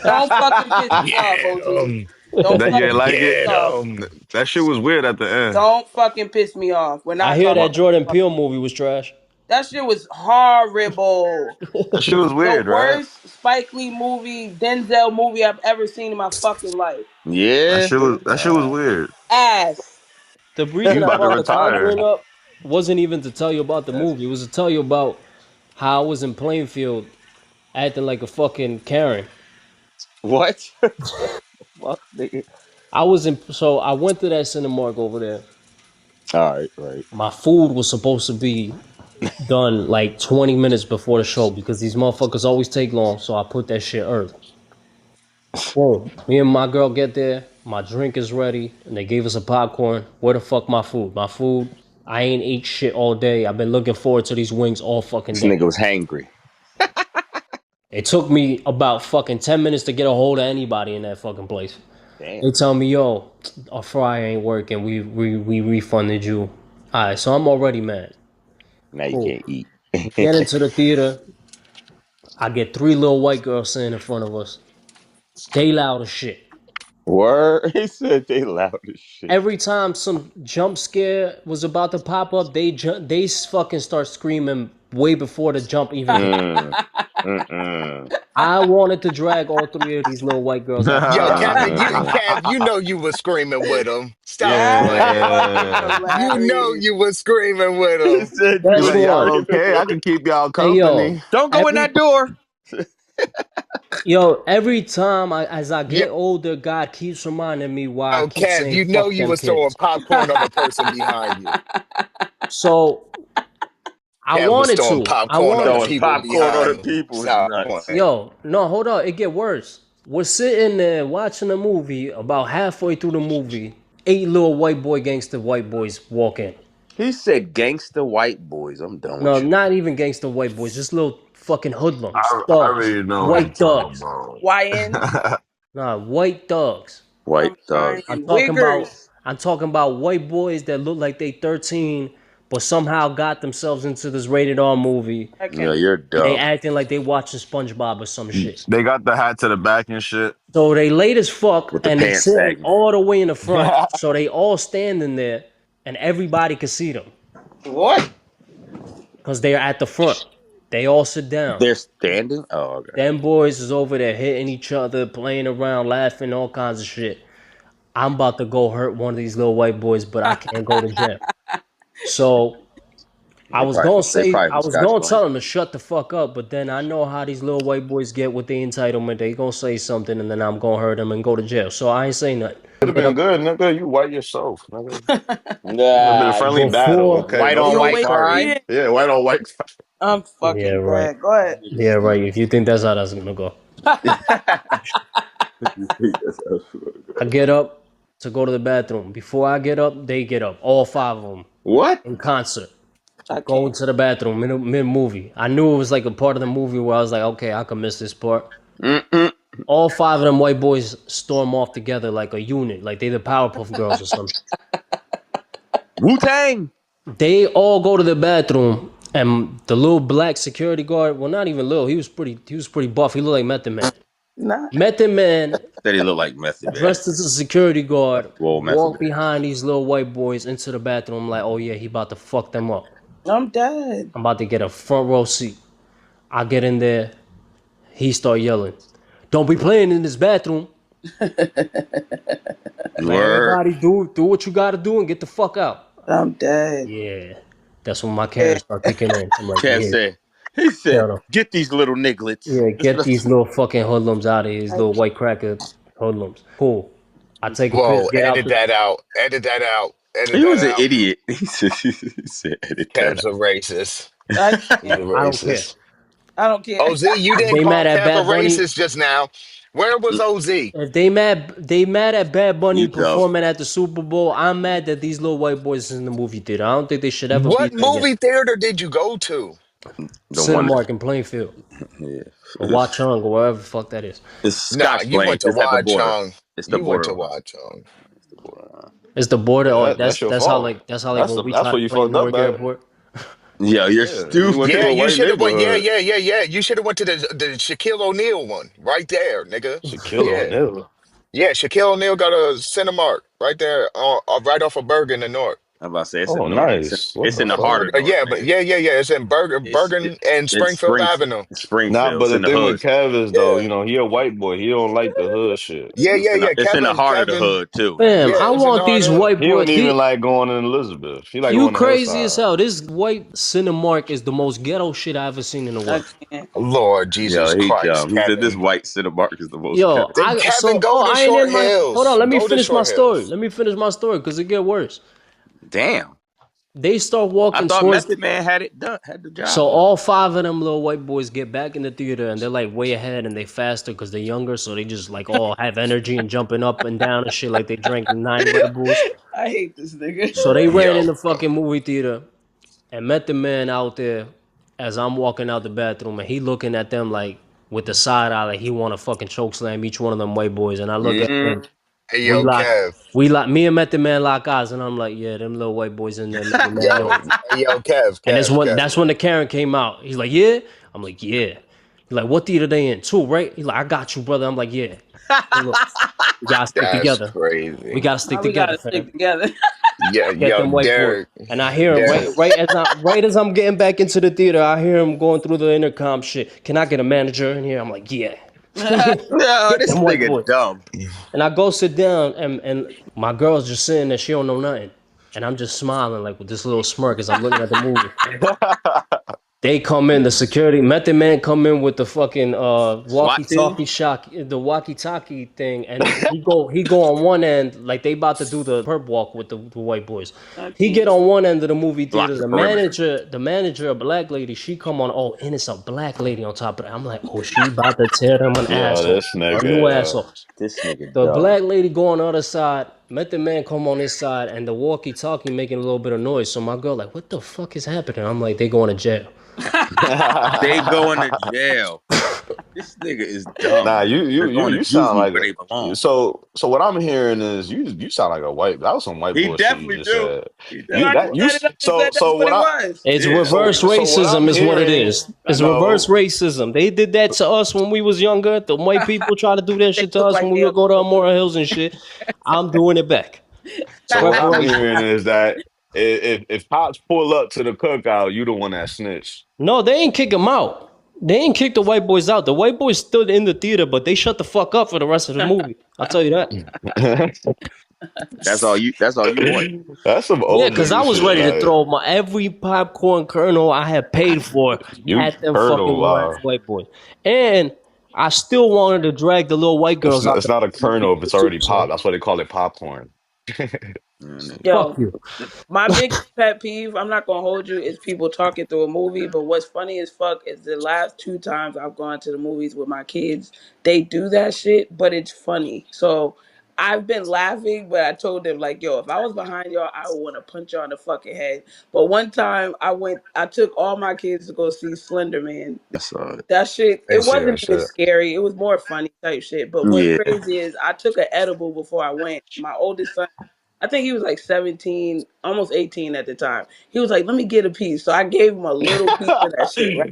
Don't fucking piss me off, get OG. 'em. Don't That you ain't fucking piss like it? me Get off. 'em. That shit was weird at the end. Don't fucking piss me off. We're I not hear talking. that My, Jordan Peele movie was trash. That shit was horrible. that shit was The weird, right? worst Spike Lee movie, Denzel movie I've ever seen in my fucking life. Yeah. That shit was weird. Ass. The You reason I about to brought The retire? Conjuring up wasn't even to tell you about the movie. It was to tell you about how I was in Plainfield acting like a fucking Karen. What? Fuck, nigga. So I went to that Cinemark over there. All right. Right. My food was supposed to be done like 20 minutes before the show because these motherfuckers always take long. So I put that shit early. Whoa. Me and my girl get there. My drink is ready, and they gave us a popcorn. Where the fuck my food? My food. I ain't ate shit all day. I've been looking forward to these wings all fucking This day. nigga was hangry. It took me about fucking 10 minutes to get a hold of anybody in that fucking place. Damn. They tell me, yo, our fryer ain't working. We refunded you. All right, so I'm already mad. Now you Cool. can't eat. Get into the theater. I get three little white girls sitting in front of us. They loud as shit. Word. He said they loud as shit. Every time some jump scare was about to pop up, they fucking start screaming way before the jump even hit. Mm. Mm-mm. I wanted to drag all three of these little white girls out the Yo, theater. Kevin, Mm-mm. You know you was screaming with him. Stop That is playing. fucking Yeah. You know hilarious. you was screaming with He him. said you Be Guess like, was y'all what? screaming okay? I with can him. keep y'all Hey company. Don't go in that door. every time as I Yo, get older, God keeps reminding me why I keep Kev, saying you know fuck you them was throwing kids. popcorn on the person behind you. So I Kev was wanted throwing to. I popcorn on the wanted Throwing to. people popcorn on the behind him. people is Stop nuts. playing. Yo, no, hold on. It get worse. We're sitting there watching a movie. About halfway through the movie, eight little white boys walk in. He said gangster white boys. I'm done No, with you. not even gangster white boys. Just little fucking hoodlums, I thugs, already know what you're white talking thugs. about. YNs. Nah, white thugs. White I'm thugs. I'm crying. talking about. Wiggers. I'm talking about white boys that look like they 13, but somehow got themselves into this rated R movie. I Yeah, can't. you're And they dumb. acting like they watching SpongeBob or some shit. They got the hat to the back and shit. So they late as fuck With the and they pants sitting sagging. all the way in the front. So they all standing there and everybody can see them What? because they're at the front. They all sit down. They're standing? Oh, okay. Them boys is over there hitting each other, playing around, laughing, all kinds of shit. I'm about to go hurt one of these little white boys, but I can't go to jail. So They probably I from was Scotch gonna Plain. tell them to shut the fuck up, but then I know how these little white boys get with the entitlement. They gonna say something, and then I'm gonna hurt them and go to jail. So I ain't saying nothing. Could have Get been up good, nigga. You white yourself, nigga. Could have been a Nah, friendly battle, before. okay? white No on You shots white wait. fired. crime. Yeah. Yeah, white on white. I'm Yeah, fucking right. dead. Go ahead. Yeah, Nigga right. stupid. If you think that's how that's gonna go, That's how it's gonna I go. get up to go to the bathroom. Before I get up, they get up. All five of them What? in concert. I Go can't. into the bathroom mid movie. I knew it was like a part of the movie where I was like, okay, I can miss this part. Mm-mm. All five of them white boys storm off together like a unit, like they the Powerpuff Girls or something. Wu-Tang. They all go to the bathroom, and the little black security guard, well, not even little, he was pretty buff. He looked like Method Man. Nah. Method Man, Said he looked like Method Man. dressed as a security A guard, swole Method walked Man. behind these little white boys into the bathroom. Like, oh yeah, he about to fuck them up. I'm dead. I'm about to get a front row seat. I get in there. He start yelling, "Don't be playing in this bathroom." Like, Word. everybody do what you gotta do and get the fuck out. I'm dead. Yeah, that's when my Yeah. Karen start kicking in. I'm like, Kev yeah, said, he said, tell them. get these little nigglets. Yeah, get these little fucking hoodlums out of here. These I little white cracker hoodlums. Cool. I take a piss, Whoa, get out edit the. that out. Edit that out. Edit He that was an out. idiot. He said edit that Kev's a racist. I He's a can't. I don't care. racist. I don't care. OZ, you If didn't they mad call at Kev a Bad Bunny, racist just now. Where was OZ? if they mad at Bad Bunny You dumb. performing at the Super Bowl, I'm mad that these little white boys is in the movie theater. I don't think they should ever be What there again. movie theater did you go to? The one Cinemark in Plainfield yeah. or Watchung or wherever the fuck that is. It's Nah, Scotch you Plain. went to It's at the border. Watchung. It's the You went border to line. Watchung. It's the border line. It's the border. Yeah, Oh, that's your that's how fault. like when we That's try to where you play fucked up Newark at. Airport. Yo, you're Yeah, you went to Yeah, a stupid. you white should have went. Yeah, neighborhood. yeah, yeah, yeah. You should have went to the Shaquille O'Neal one right there, nigga. Shaquille Yeah, O'Neal. yeah. Shaquille O'Neal got a Cinemark right there, right off of Bergen and North. I'm about to say it's Oh, in North. nice. What It's the in the heart fuck? of North, Yeah, but nigga. yeah. It's in It's it, Bergen and it's Springfield Avenue. Nah, Springfield. but It's the in the thing hood. with Kev is though, Yeah, you know, he a white boy. He don't like the hood shit. yeah. It's in the heart of the Kevin. hood too. Fam, Yeah, I it's in the want heart these of. white He boys. don't even like going in Elizabeth. He like You going to crazy as Hillside. hell. This white Cinemark is the most ghetto shit I ever seen in the I world. can't. Lord Yo, Jesus he Christ, dumb. He said this Kevin. white Cinemark is the most Yo, ghetto. Then Kevin, go to I ain't Short in my. Hold on, Hills. let me Go to finish my Short story. Hills. Let me finish my story because it get worse. Damn. They start I walking thought towards. Method Man had it done, had the So job done. all five of them little white boys get back in the theater and they're like way ahead and they faster because they're younger. So they just like all have energy and jumping up and down and shit like they drank 9 Red Bulls. I hate this nigga. So they ran in Yo, the fucking movie theater and met the man out there as I'm walking out the bathroom and he looking at them like with the side eye like he want to fucking choke slam each one of them white boys and I look at Mm-mm. him. hey, We yo, lock, Kev. me and Method Man lock eyes and I'm like, yeah, them little white boys in there making mad Yo, noise. hey, yo, Kev, And Kev, Kev. that's when the Karen came out. He's like, yeah. I'm like, yeah. He's like, what theater they in? Two, right? He's like, I got you, brother. I'm like, yeah. So look, we gotta stick That's together. We crazy. gotta stick Now we together, gotta fam. stick together. Yeah, Get yo, them white boys. Derek, And I hear him Derek. right as I'm getting back into the theater, I hear him going through the intercom shit. Can I get a manager in here? I'm like, yeah. No, Get this them white nigga boys. dumb. And I go sit down and my girl's just sitting there, she don't know nothing. And I'm just smiling like with this little smirk as I'm looking at the movie. They come in, the security Method Man come in with the fucking SWAT team? the walkie-talkie thing, and he go on one end like they about to do the perp walk with the white boys. I He can't. get on one end of the movie Block theater. the perimeter. The manager, a black lady, she come on. Oh, and it's a black lady on top of that. I'm like, oh, she about to tear them an Yo, asshole, this a new nigga. asshole. This nigga The dumb. black lady go on the other side. Method Man come on this side, and the walkie-talkie making a little bit of noise. So my girl like, what the fuck is happening? I'm like, they going to jail. They going to jail. This nigga is dumb. Nah, They're going to you sound juvie like where they belong. so what I'm hearing is you sound like a white. That was some white He boy shit you definitely just do. said. He You, You I definitely that just do. you set it up and so said that's so what what it I was. It's yeah reverse so what I'm racism, is what it hearing, is. I It's know. reverse racism. They did that to us when we was younger. The white people try to do that They shit to look us like when we they would go to Amora Hills and shit. I'm doing it back. It's so what I'm reparations. hearing is that if pops pull up to the cookout, you the one that snitched. No, they ain't kick him out. They ain't kick the white boys out. The white boys stood in the theater, but they shut the fuck up for the rest of the movie. I'll tell you that. That's all you want. That's some Yeah, old because I nigga was shit. ready to Like throw my every popcorn kernel I had paid for you at them fucking colonel, little ass white boys. And I still wanted to drag the little white girls out it's the not a fucking kernel if theater it's too. already popped. So That's why they call it popcorn. Nigga. fuck Yo, you. my biggest pet peeve, I'm not gonna hold you, is people talking through a movie. But what's funny as fuck is the last two times I've gone to the movies with my kids, they do that shit, but it's funny. So I've been laughing, but I told them like, yo, if I was behind y'all, I would want to punch y'all in the fucking head. But one time I took all my kids to go see Slender Man. That's That shit, I it see wasn't that even shit. scary. It was more funny type shit. But what's yeah. crazy is I took an edible before I went. My oldest son, I think he was like 17, almost 18 at the time. He was like, let me get a piece. So I gave him a little piece of that shit, right?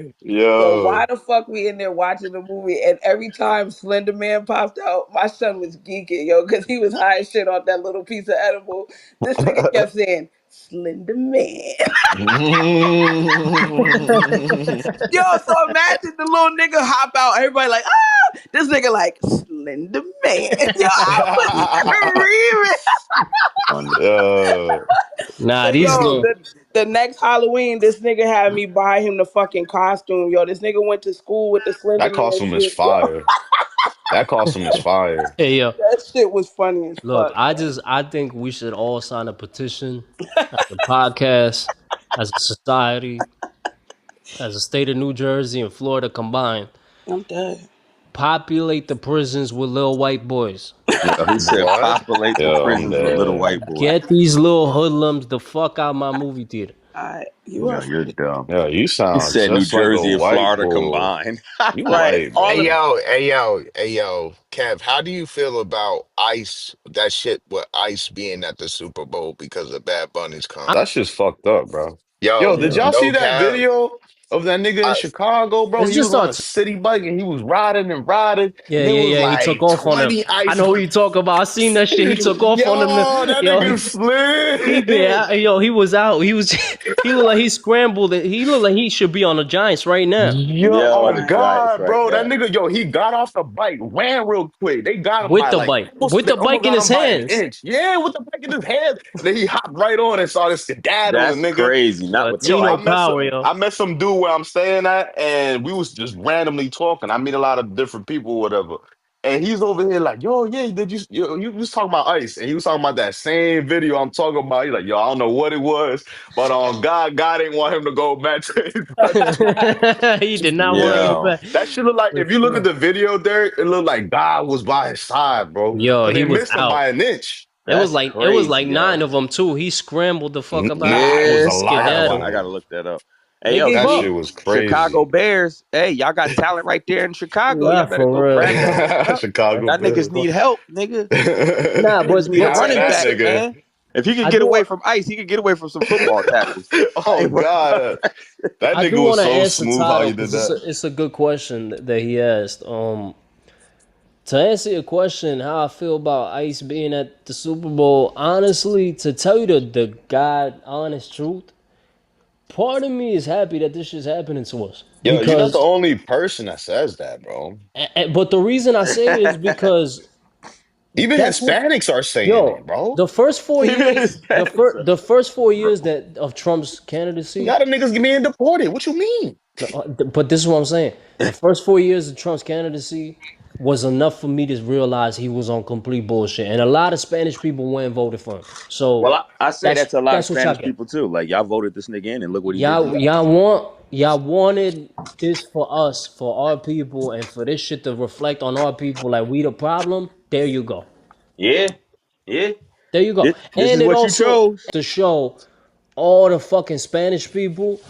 Yo, Yo. why the fuck we in there watching the movie? And every time Slender Man popped out, my son was geeking, yo, because he was high as shit off that little piece of edible. This nigga kept saying, Slender Man. Yo, so imagine the little nigga hop out, everybody like, ah! This nigga like, Slender Man. Yo, I was screaming. Funny. Yo. Nah, But these yo, little the next Halloween, this nigga had me buy him the fucking costume. Yo, this nigga went to school with the Slender That Man costume is shit. Yo, fire. That costume is fire. hey yo. that shit was funny as Look, fuck. I think we should all sign a petition as a podcast, as a society, as a state of New Jersey and Florida combined. I'm dead. Populate the prisons with little white boys. Yo, he said What? populate the Yo, I'm prisons with little dead. white boys. Get these little hoodlums the fuck out my movie theater. You Yo, are you're funny. dumb. Yo, you He sound said New just like a Jersey and white Florida boy. combined. You Right. white, All Hey of bro. yo, hey yo, hey yo, Kev, how do you feel about Ice? That shit with Ice being at the Super Bowl because of Bad Bunny's That concert. shit's fucked up, bro. Yo, Yo, did Yeah. y'all see no that cap. video of that nigga in I, Chicago, bro? It's He just was on a starts. city bike and he was riding and riding, Yeah, and there yeah, was yeah. He took like off on them. 20 I Ice. know who you talk about. I seen that shit. He took off on them. Yo, that Yo, nigga slid. yo, he was out. He was. He looked like he scrambled. He looked like he should be on the Giants right now Yo, Yeah, on oh the right. Giants God, right bro, that now. nigga, yo, he got off the bike, ran real quick. They got him with by the like bike, almost, with they the almost bike in got his him by an hands. inch. Yeah, with the bike in his hand. And then he hopped right on and saw this skedaddle, the That's nigga. crazy. Not with the Yo, Latino bike in his power, hand. yo. I met some dude where I'm staying at, and we was just randomly talking. I meet a lot of different people, whatever. And he's over here like, yo, yeah, you was talking about Ice, and he was talking about that same video I'm talking about. He's like, yo, I don't know what it was, but God didn't want him to go back to his country. He did not want to go Yo, back. That shit look like For if you look at sure. the video, Derek, it looked like God was by his side, bro. Yo, Cause he they was missed him out. by an inch. that's It was crazy, like nine yo. of them too. He scrambled the fuck up out of Nah, it was Yeah, a lot of skedaddle. I them. gotta look that up. Hey, They yo, gave That see, shit up. was Chicago crazy. Bears. Hey, y'all got talent right there in Chicago. Yeah, Y'all better go for grab real. that shit up. Chicago Y'all niggas Bears. need help, nigga. Nah, Niggas but need a but to Hire running that back, answer, nigga. man. If he could I get do away from ice, he could get away from some football tackles. I Oh ain't worried God. about that. That I do nigga was want to so answer smooth how Tyler he did because that. it's a good question that he asked. To answer your question, how I feel about Ice being at the Super Bowl, honestly, to tell you the God honest truth, part of me is happy that this shit's happening to us Yo, you're not the because, only person that says that, bro. but the reason I say it is because Even that's what, Hispanics are saying yo, it, bro. the first four Even years, Hispanics are the first 4 years bro. that of Trump's A candidacy. lot of niggas being deported. What you mean? But this is what I'm saying. The first 4 years of Trump's candidacy was enough for me to realize he was on complete bullshit, and a lot of Spanish people went and voted for him. Well, So I say that to a lot of that's what y'all Spanish get. people too. Like y'all voted this nigga in, and look what he did to y'all. Y'all wanted this for us, for our people, and for this shit to reflect on our people like we the problem. There you go. Yeah, yeah. There you go. This And is it what you also chose. to show all the fucking Spanish people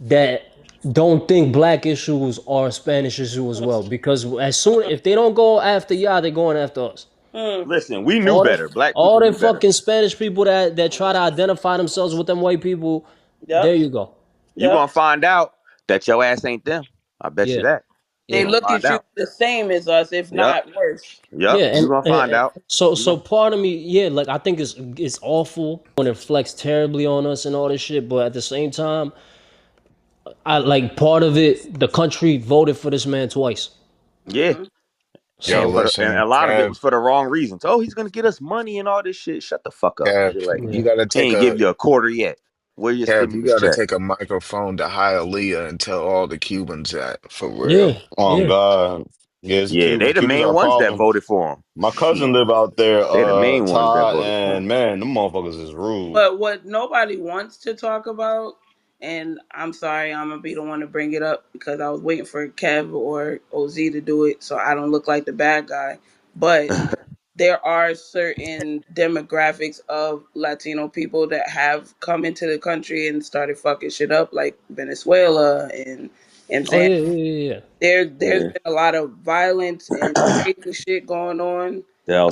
that don't think black issues are Spanish issue as well. Because as soon if they don't go after y'all, they're going after us. Mm, Listen, we knew All the better. Black all people the knew better. fucking Spanish people that try to identify themselves with them white people, there yep. you go. You Yep. gonna find out that your ass ain't them. I bet you Yeah, that. You They yeah, gonna look find at you out. the same as us, if Yep. not worse. Yep. yeah. You gonna find out. You So gonna... part of me, yeah, like I think it's awful when it reflects terribly on us and all this shit. But at the same time, I like part of it. The country voted for this man twice. Yeah. Hmm. Yo, So And listen, a lot of it was for the wrong reasons. Oh, he's gonna get us money and all this shit. Shut the fuck up. Nigga. Like yeah. You gotta he take ain't give you a quarter yet. Where your Kev, you stimulus gotta check? take a microphone to Hialeah and tell all the Cubans that for Yeah, real. Oh yeah. God. Yeah, it's Yeah, they the Cubans main are a ones that problem. voted for him. My Shit. cousin live out there, They the main ones that Todd, voted for him. and man, them motherfuckers is rude. But what nobody wants to talk about, and I'm sorry, I'm gonna be the one to bring it up because I was waiting for Kev or OZ to do it, so I don't look like the bad guy. But there are certain demographics of Latino people that have come into the country and started fucking shit up, like Venezuela, and I'm Oh saying yeah, yeah, yeah, yeah. there's Yeah. been a lot of violence and crazy shit going on. The El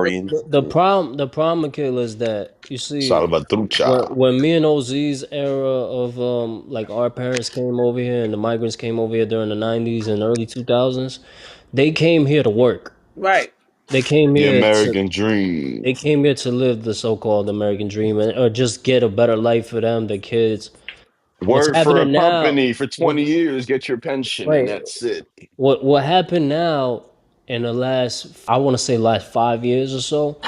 The, Salvadorians. the, the problem, the problem, Michaela, is that you see Salvatrucha. when me and OZ's era of like our parents came over here and the migrants came over here during the '90s and early 2000s, they came here to work. Right. They came The here to American dream. they came here to live the so-called American dream or just get a better life for them, the kids. What's Work for a happening now? company for What 20 years, get your pension, and right? that's it. What happened now in the last I want to say last 5 years or so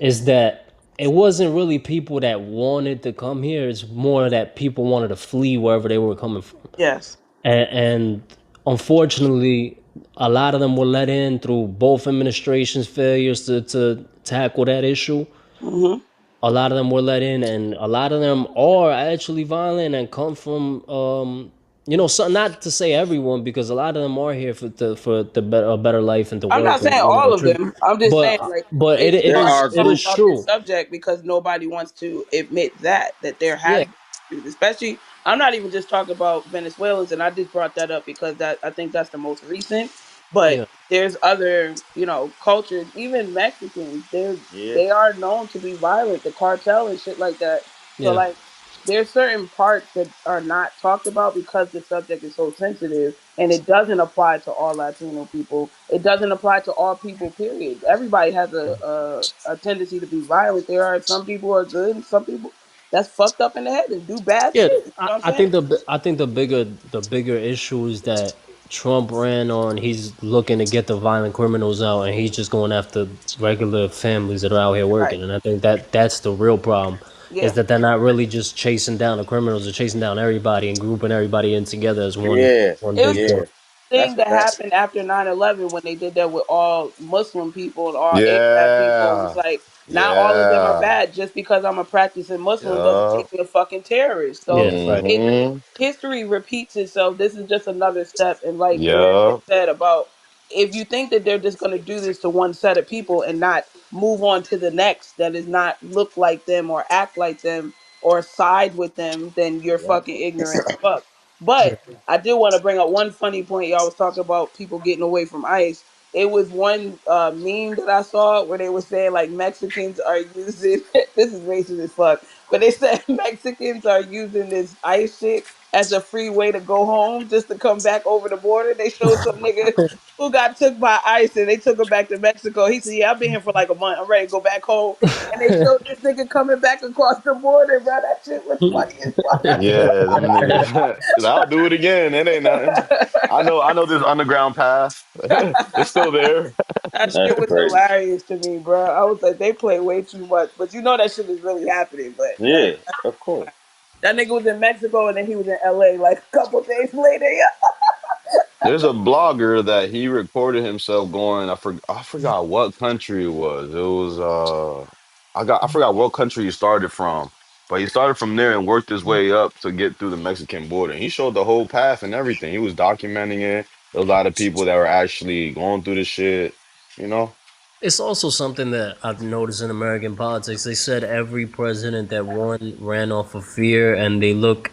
is that it wasn't really people that wanted to come here. It's more that people wanted to flee wherever they were coming from. Yes. And unfortunately, a lot of them were let in through both administrations' failures to tackle that issue. Hmm. A lot of them were let in, and a lot of them are actually violent and come from, so not to say everyone, because a lot of them are here for a better life and to I'm work not and saying all of contribute. them. I'm just saying But like but it's it There hard is to are it talk is groups. about this true. subject because nobody wants to admit that there Yeah, has been issues. Especially, I'm not even just talking about Venezuelans, and I just brought that up because that I think that's the most recent. But yeah, there's other, cultures, even Mexicans. Yeah. They are known to be violent, the cartel and shit like that. So yeah. like, there's certain parts that are not talked about because the subject is so sensitive, and it doesn't apply to all Latino people. It doesn't apply to all people. Period. Everybody has a tendency to be violent. There are some people who are good, and some people that's fucked up in the head and do bad Yeah, shit. You know what I'm saying? I think the bigger issue is that Trump ran on he's looking to get the violent criminals out and he's just going after regular families that are out here Right. working, and I think that's the real problem is Yeah. that they're not really just chasing down the criminals, they're chasing down everybody and grouping everybody in together as Yeah. one It was big the thing. Yeah. That's thing a that fact. happened after 9/11 when they did that with all Muslim people and all APAC people. It was Yeah. like, not all of them are Yeah. bad. Just because I'm a practicing Muslim doesn't Yeah. make me a fucking terrorist. So Yeah, right. it Mm-hmm. history repeats itself. This is just another step. And like Derek had Yeah. said about, if you think that they're just going to do this to one set of people and not move on to the next that is not look like them or act like them or side with them, then you're Yep. fucking ignorant as fuck. But I did want to bring up one funny point. Y'all was talking about people getting away from ICE. It was one meme that I saw where they were saying like Mexicans are using this is racist as fuck, but they said Mexicans are using this ICE shit as a free way to go home just to come back over the border. They showed some nigga who got took by ICE and they took him back to Mexico. He said, "Yeah, I've been here for like a month. I'm ready to go back home." And they showed this nigga coming back across the border, bro. That shit was funny as Yeah, them fuck. niggas. I'll do it again. It ain't nothing. I know this underground path. It's still there. That shit That's was crazy. hilarious to me, bro. I was like, they play way too much, but you know that shit is really happening. But Yeah, of course. that nigga was in Mexico and then he was in LA like a couple days later. Yeah. There's a blogger that he recorded himself going. I forgot what country it was. It was I forgot what country he started from, but he started from there and worked his way up to get through the Mexican border. He showed the whole path and everything. He was documenting it. There was a lot of people that were actually going through the shit. You know. It's also something that I've noticed in American politics. They said every president that won ran off of fear, and they look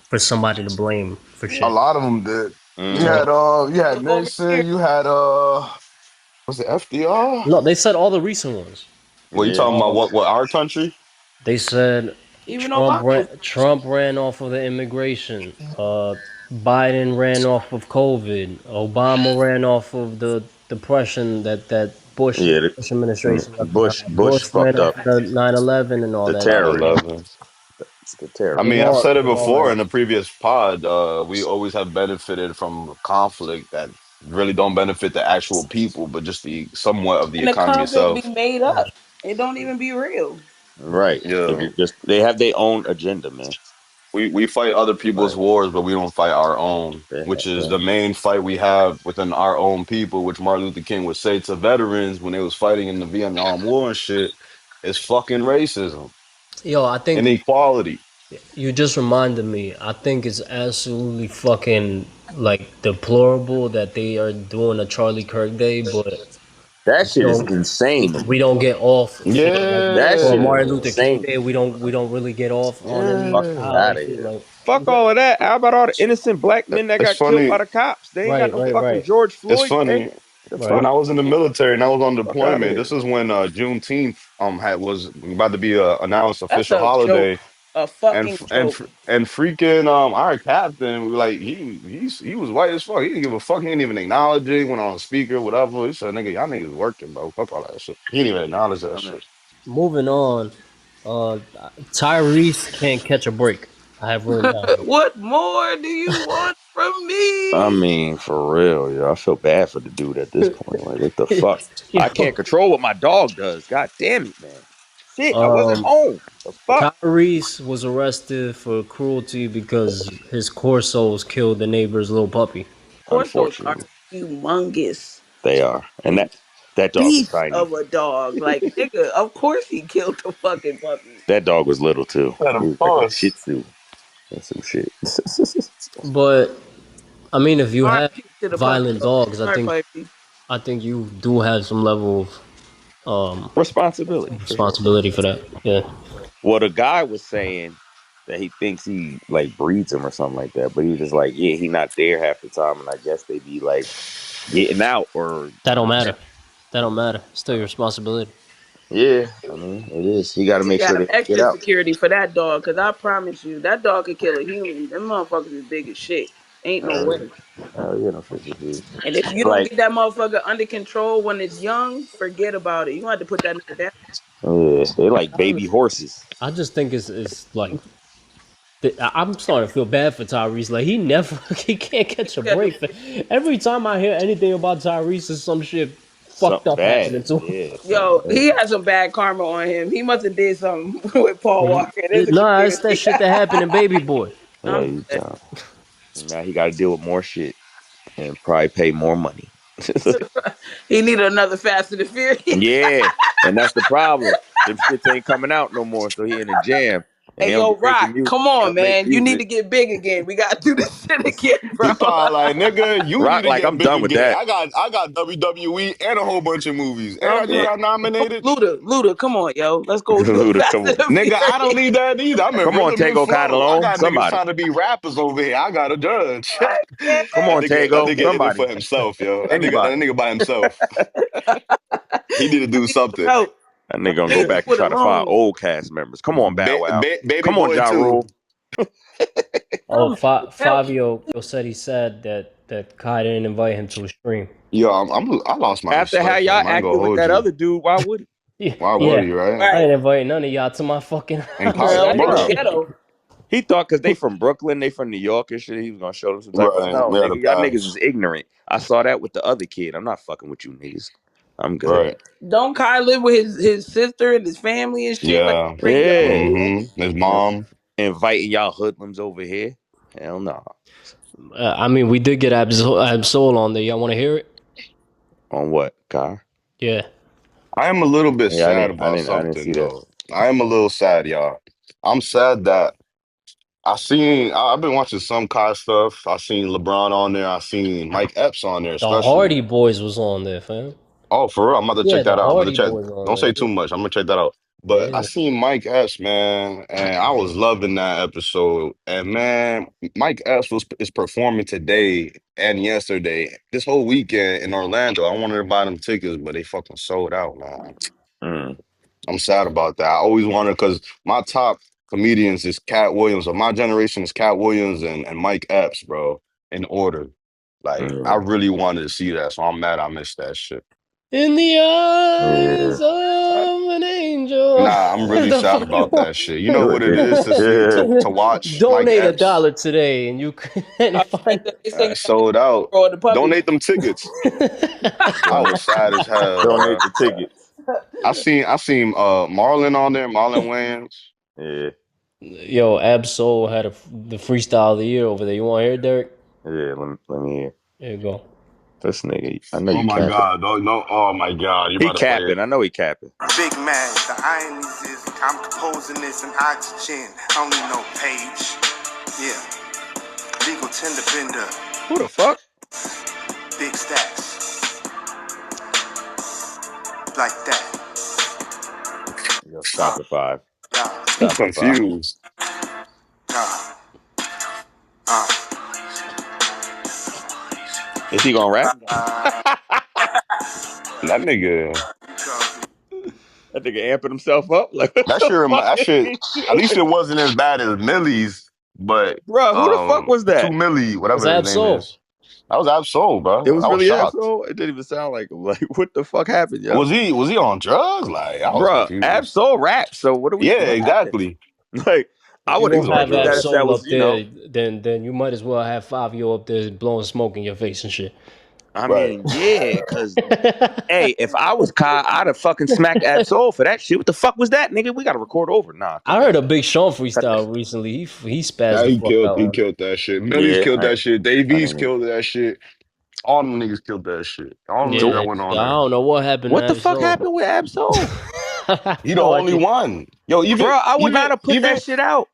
for somebody to blame for A shit. lot of them did. Mm-hmm. You had Look over here. Nixon, you had was it FDR? No, they said all the recent ones. Well, you Yeah. talking about what our country? They said Even Obama was Trump ran off of the immigration. Biden ran off of COVID. Obama ran off of the depression that Yeah. Bush administration left behind. Bush Bush ran fucked off up of the 9/11 and all the that shit. 9/11. terrorism. 11. The I They've mean, terrorism. I've all said it they've all before ran in off. the previous pod. We always have benefited from conflict that really don't benefit the actual people, but just the somewhat of the and the economy conflict be itself. made up. It don't even be real. Right. Yeah. They have their own agenda, man. We fight other people's Like wars, but we don't fight our own, which is the yeah. main fight we have within our own people, which Martin Luther King would say to veterans when they was fighting in the Vietnam War and shit, is fucking racism, Yo, I think inequality. you just reminded me. I think it's absolutely fucking like deplorable that they are doing a Charlie Kirk Day, but That we shit is don't insane to we me. don't get off for like That for shit is Martin Yeah. Luther King insane. Day. We don't really get off on any Fuck Yeah. out holiday of shit. here. Like Fuck all of that. How about all the innocent black men that It's got killed by funny. the cops? They ain't got right, no right, fucking right, George It's Floyd Day. funny. The right. When fuck? I was in the military and I was on Fuck out of deployment, here. this is when Juneteenth was about to be a announced That's official a holiday, joke. A and fucking joke. freaking our captain, like he was white as fuck. He didn't give a fuck. He didn't even acknowledge it. Went on speaker, whatever. He said, "Nigga, y'all niggas working, bro. Fuck all that shit." He didn't even acknowledge that I mean, shit. Moving on. Uh, Tyrese can't catch a break. I have written down here. What more do you want from I me? mean, for real, yo. I feel bad for the dude at this point. Like, what the fuck? I can't Yo, control what my dog does. God damn it, man. Shit, I wasn't um, home. The fuck? Tyrese was arrested for cruelty because his corsos killed the neighbor's little puppy. Corsos are Unfortunately, humongous. they are. And that dog was Beast tiny. of a dog. Like, nigga, of course he killed the fucking puppy. That dog was little too. And He of was like a Shih course, Tzu or some shit. But I mean, if you have R.I.P. to the puppy. violent Though. dogs, Sorry, puppy. I think you do have some level of Responsibility for sure. responsibility for that. Yeah, Well, the guy was saying that he thinks he like breeds him or something like that, but he was just like, yeah, he not there half the time, and I guess they be like getting out or that don't matter. That don't matter. It's still your responsibility. yeah. I mean, it is. He got to You make sure got they get extra out. security for that dog, because I promise you, that dog could kill a human. Them motherfuckers is big as shit. Ain't no Uh, way. yeah, no shit is huge. And if you don't Like, get that motherfucker under control when it's young, forget about it. You gonna have to put that nigga down. they like baby horses. I just think it's like I'm starting to feel bad for Tyrese. Like he never, he can't catch a Schedule. break. Every time I hear anything about Tyrese, is some shit fucked Something up bad. happening to him. Yeah, something Yo, bad. he has some bad karma on him. He must have did something with Paul Walker. There's a Nah, it's that conspiracy. shit that happened in Baby Boy. Yeah, I'm you dead. now he got to deal with more shit and probably pay more money. He needed another Fast and the Furious. Yeah, and that's the problem. Them shits ain't coming out no more, so he in a jam, and Hey, he don't yo, be making Rock, music. come He on, don't make man. You need music. to get big again. We gotta do this shit again, bro. he probably like, nigga, you need Rock to like get I'm big done with again. that. I got WWE and a whole bunch of movies, and I just Yeah. got nominated. Luda, come on, yo. Let's go do a Luda, Fast come and on, the Nigga, I don't Furious. need that either. I'm in come on, rhythm and Tego flow. I Catalone, got niggas somebody. trying to be rappers over here. I got a judge. Come on, That Tego, nigga in it somebody, for himself, yo. That anybody. nigga by himself. He need to I do need some something. help. That I nigga gonna go can't do back and it try to find alone. old cast members. Come on, Bow Wow. Baby Come on, boy Ja too. Rule. Oh, Need help. Fabio said he said that Kai didn't invite him to a stream. Yo, I lost my After how respect for y'all him. I ain't gonna acted with hold that you. other dude, why would he? Yeah, Why would yeah. he, right? I Right. ain't invite none of y'all to my fucking In house. Girl, Kyle, that nigga bro. ghetto. He thought because they from Brooklyn, they from New York and shit, he was gonna show them some type of Right. no, We had a nigga. Y'all niggas pass. is ignorant. I saw that with the other kid. I'm not fucking with you niggas. I'm good. Right. Don't Kai live with his sister and his family and shit? Like, Yeah. bring y'all over Yeah. here. His mom. Inviting y'all hoodlums over here. Hell no. I mean, we did get Absol on there. Y'all want to hear it? On what, car? Yeah. I am a little bit Yeah, sad about I didn't see something that. though. I am a little sad, y'all. I'm sad that I've been watching some Kai stuff. I seen LeBron on there. I seen Mike Epps on there, The especially. Hardy Boys was on there, fam. Oh, for real? I'm about to Yeah, check the that out. I'm about to Hardy check. Boys on Don't say there. too much. I'm gonna check that out. But I Yeah. seen Mike Epps, man, and I was loving that episode. And man, Mike Epps is performing today and yesterday, this whole weekend in Orlando. I wanted to buy them tickets, but they fucking sold out, man. Mm, I'm sad about that. I always wanted because my top comedians is Cat Williams. Of my generation is Cat Williams and Mike Epps, bro, in order. Like I yeah, really wanted to see that, so I'm mad I missed that shit. In the yeah. eyes of an angel. Nah, I'm What really the sad fuck you about that shit. You know You what it did. is to see Yeah. to watch Mike Donate Epps $1 today and you can Oh, find they say you got sold out. control the puppy. Donate them tickets. I Donate, was sad as hell, donate bro. the tickets. I seen Marlon on there, Marlon Wayans. Yeah, Yo, Absol had the freestyle of the year over there. You want to hear, Derek? yeah. Let me hear. There you go. This nigga, I know Oh you my capping. God, no, oh my God, you He about to play capping. it. I know he capping. Big man, the ironies is I'm composing this in oxygen. I don't need no page. Yeah, legal tender bender, Who the fuck? big stacks, like that. Yo, stop at five. Yeah, I'm Stop at five. confused. yeah, uh. Is he gonna rap? That nigga, That nigga amping himself up. Like what that the shit, fuck that is shit. he At least doing? it wasn't as bad as Millie's, but Bro, who the fuck was Two that? Millie, It's whatever his name Absol. is. That was Absol, It bro. was I was really shocked. Absol. It didn't even sound like him. Like what the fuck happened, yo? Was he on drugs? Like I was Bro, confused. Absol rap. So Yeah, what happened? exactly. Like I If you're would He was gonna on have expected that if drugs. that Absol was, up there, then you might as well have Fabio up there blowing smoke in your face and shit. I Right. mean, yeah, cause hey, if I was Kai, I'd have fucking smacked Absol for that shit. What the fuck was that, nigga? We gotta record over. Nah, I cut heard that a shit. Big Sean Cut that freestyle shit. recently. He spazzed Now the fuck out he on it. killed that shit. Millie's Yeah, killed that shit. I Davies didn't. killed that shit. All them niggas killed that shit. All them niggas Yeah, that went on I there. don't know what happened to What the fuck Absol. happened with Absol? I have He the no only idea. one. Yo, Bro, I would not have put that even shit out.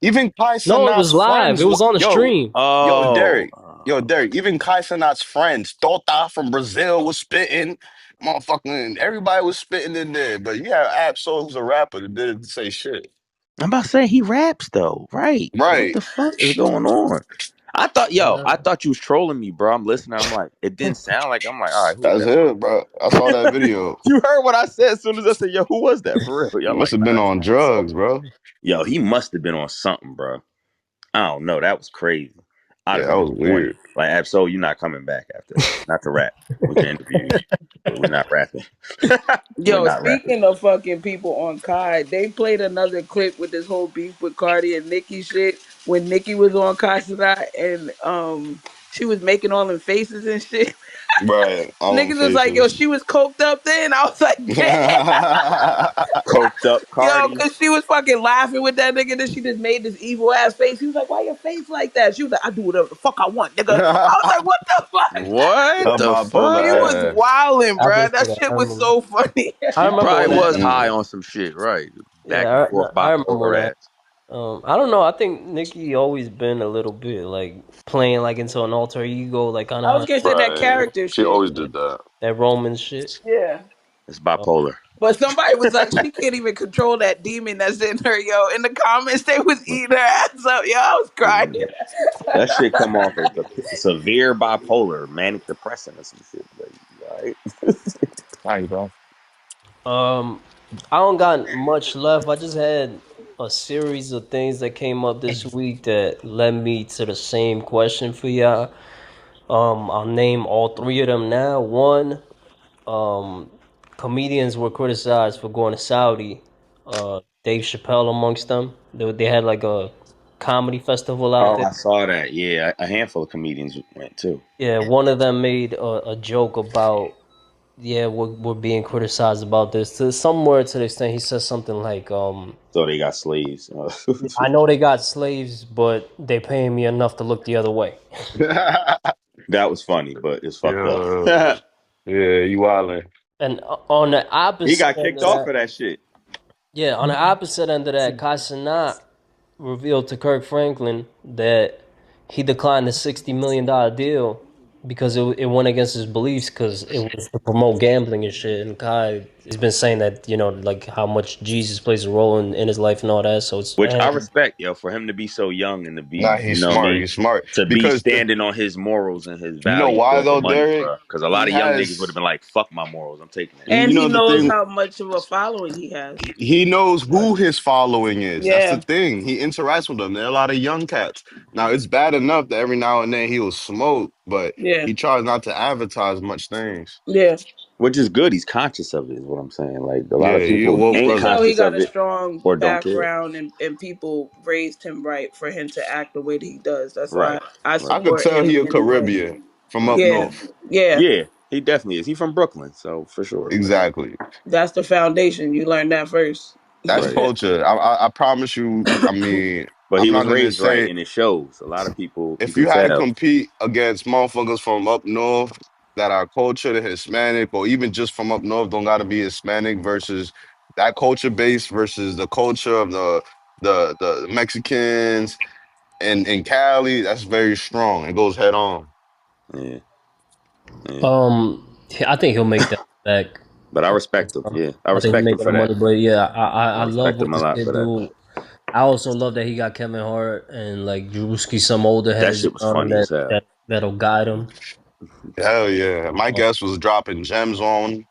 even Kai No, it Cenat's was live. It friends. was on the stream. Oh, Yo, Derek. Even Kai Cenat's friends, Tota from Brazil was spitting. Motherfucking everybody was spitting in there. But you have Absol, who's a rapper, that didn't say shit. I'm about to say he raps though, right? What Right. the fuck is going on? I thought you was trolling me, bro. I'm listening. I'm like, it didn't sound like. I'm like, all right, who is That's that for it, bro. I saw that real? video. You heard what I said as soon as I said, yo, who was that for real? He Y'all must like, have nah, been it's on Absol. drugs, bro. Yo, he must have been on something, bro. I don't know. That was crazy. I'd Yeah, have that been was disappointed. weird. Like, Absol, you're not coming back after that. Not to rap. We can interview you, but we're not rapping. We're Yo, not rapping. speaking of fucking people on Kai, they played another clip with this whole beef with Cardi and Nicki shit when Nicki was on Kai Cenat and she was making all them faces and shit. Right. All them Niggas was like, yo, faces. she was coked up then. I was like, damn. Coked up Yo, Cardi. cause she was fucking laughing with that nigga. Then she just made this evil ass face. He was like, "Why your face like that?" She was like, "I do whatever the fuck I want, nigga." I was like, "What the fuck?" What A the bipolar He fuck? was ass. wilding, I bruh. did see That that. shit I was remember. so funny. I She remember probably when that was happened. high Mm-mm. on some shit, right? Back and Yeah, forth I remember bipolar when that. ass. I don't know. I think Nicki always been a little bit like playing like into an alter ego, like kind of I was gonna say that Right. character She shit. always did that. that Roman shit. Yeah. It's Uh, bipolar. But somebody was like, she can't even control that demon that's in her, yo. In the comments, they was eating her ass up, yo. I was crying. Yeah. That shit come off as a severe bipolar, manic depressing or some shit. Like, all right. Hi, bro. Um, I don't got much left. I just had a series of things that came up this week that led me to the same question for y'all. I'll name all three of them now. One, um, comedians were criticized for going to Saudi. Dave Chappelle amongst them. They had like a comedy festival out Oh, there. I saw that. Yeah, a handful of comedians went too. Yeah, one of them made a joke about, yeah, we're being criticized about this. To somewhere to the extent he says something like, So they got slaves. I know they got slaves, but they paying me enough to look the other way. That was funny, but it's fucked up. Yeah. Yeah, you wildin'. And on the He opposite got end kicked of off that, for that shit. yeah, on the opposite end of that, Kai Cenat revealed to Kirk Franklin that he declined a $60 million deal because it went against his beliefs because it was to promote gambling and shit. And Kai has been saying that like how much Jesus plays a role in his life and all that. So it's Which I and respect, yo, for him to be so young and to Nah, be, he's smart. He's smart to be because standing on his morals and his you know values why over though, money, Derek? bro. Because a lot He of young niggas would have has been like, "Fuck my morals, I'm taking that." And you he know the knows thing. how much of a following he has. He knows who his following is. That's the Yeah, thing. He interacts with them. There are a lot of young cats. Now it's bad enough that every now and then he'll smoke, but yeah, he tries not to advertise much things. yeah. Which is good. He's conscious of it, is what I'm saying. Like a lot Yeah, of you a people woke You ain't can brother. tell he conscious got of a it strong or don't care. background, and people raised him right for him to act the way that he does. That's why Right, I I right. could support tell him he a in any way. Caribbean from up Hmm. Yeah, north. yeah. Yeah, he definitely is. He from Brooklyn, so for sure. Exactly. That's the foundation. You learn that first. That's Right. culture. I promise you. I mean, But he I'm was not gonna raised right, say and it shows. A lot of people, you if can you had to tell. compete against motherfuckers from up north that are cultured and Hispanic, or even just from up north, don't gotta be Hispanic versus that culture base versus the culture of the Mexicans in Cali, that's very strong. It goes head on. Yeah, yeah. I think he'll make that back. But I respect him. Yeah, I I think he's respect him making for the that. money, but yeah, I I love respect what him a this lot for kid that. do. I also love that he got Kevin Hart and like Drewski, some older That heads shit was around him funny as hell. that'll guide him. Hell yeah. My guess was dropping gems on.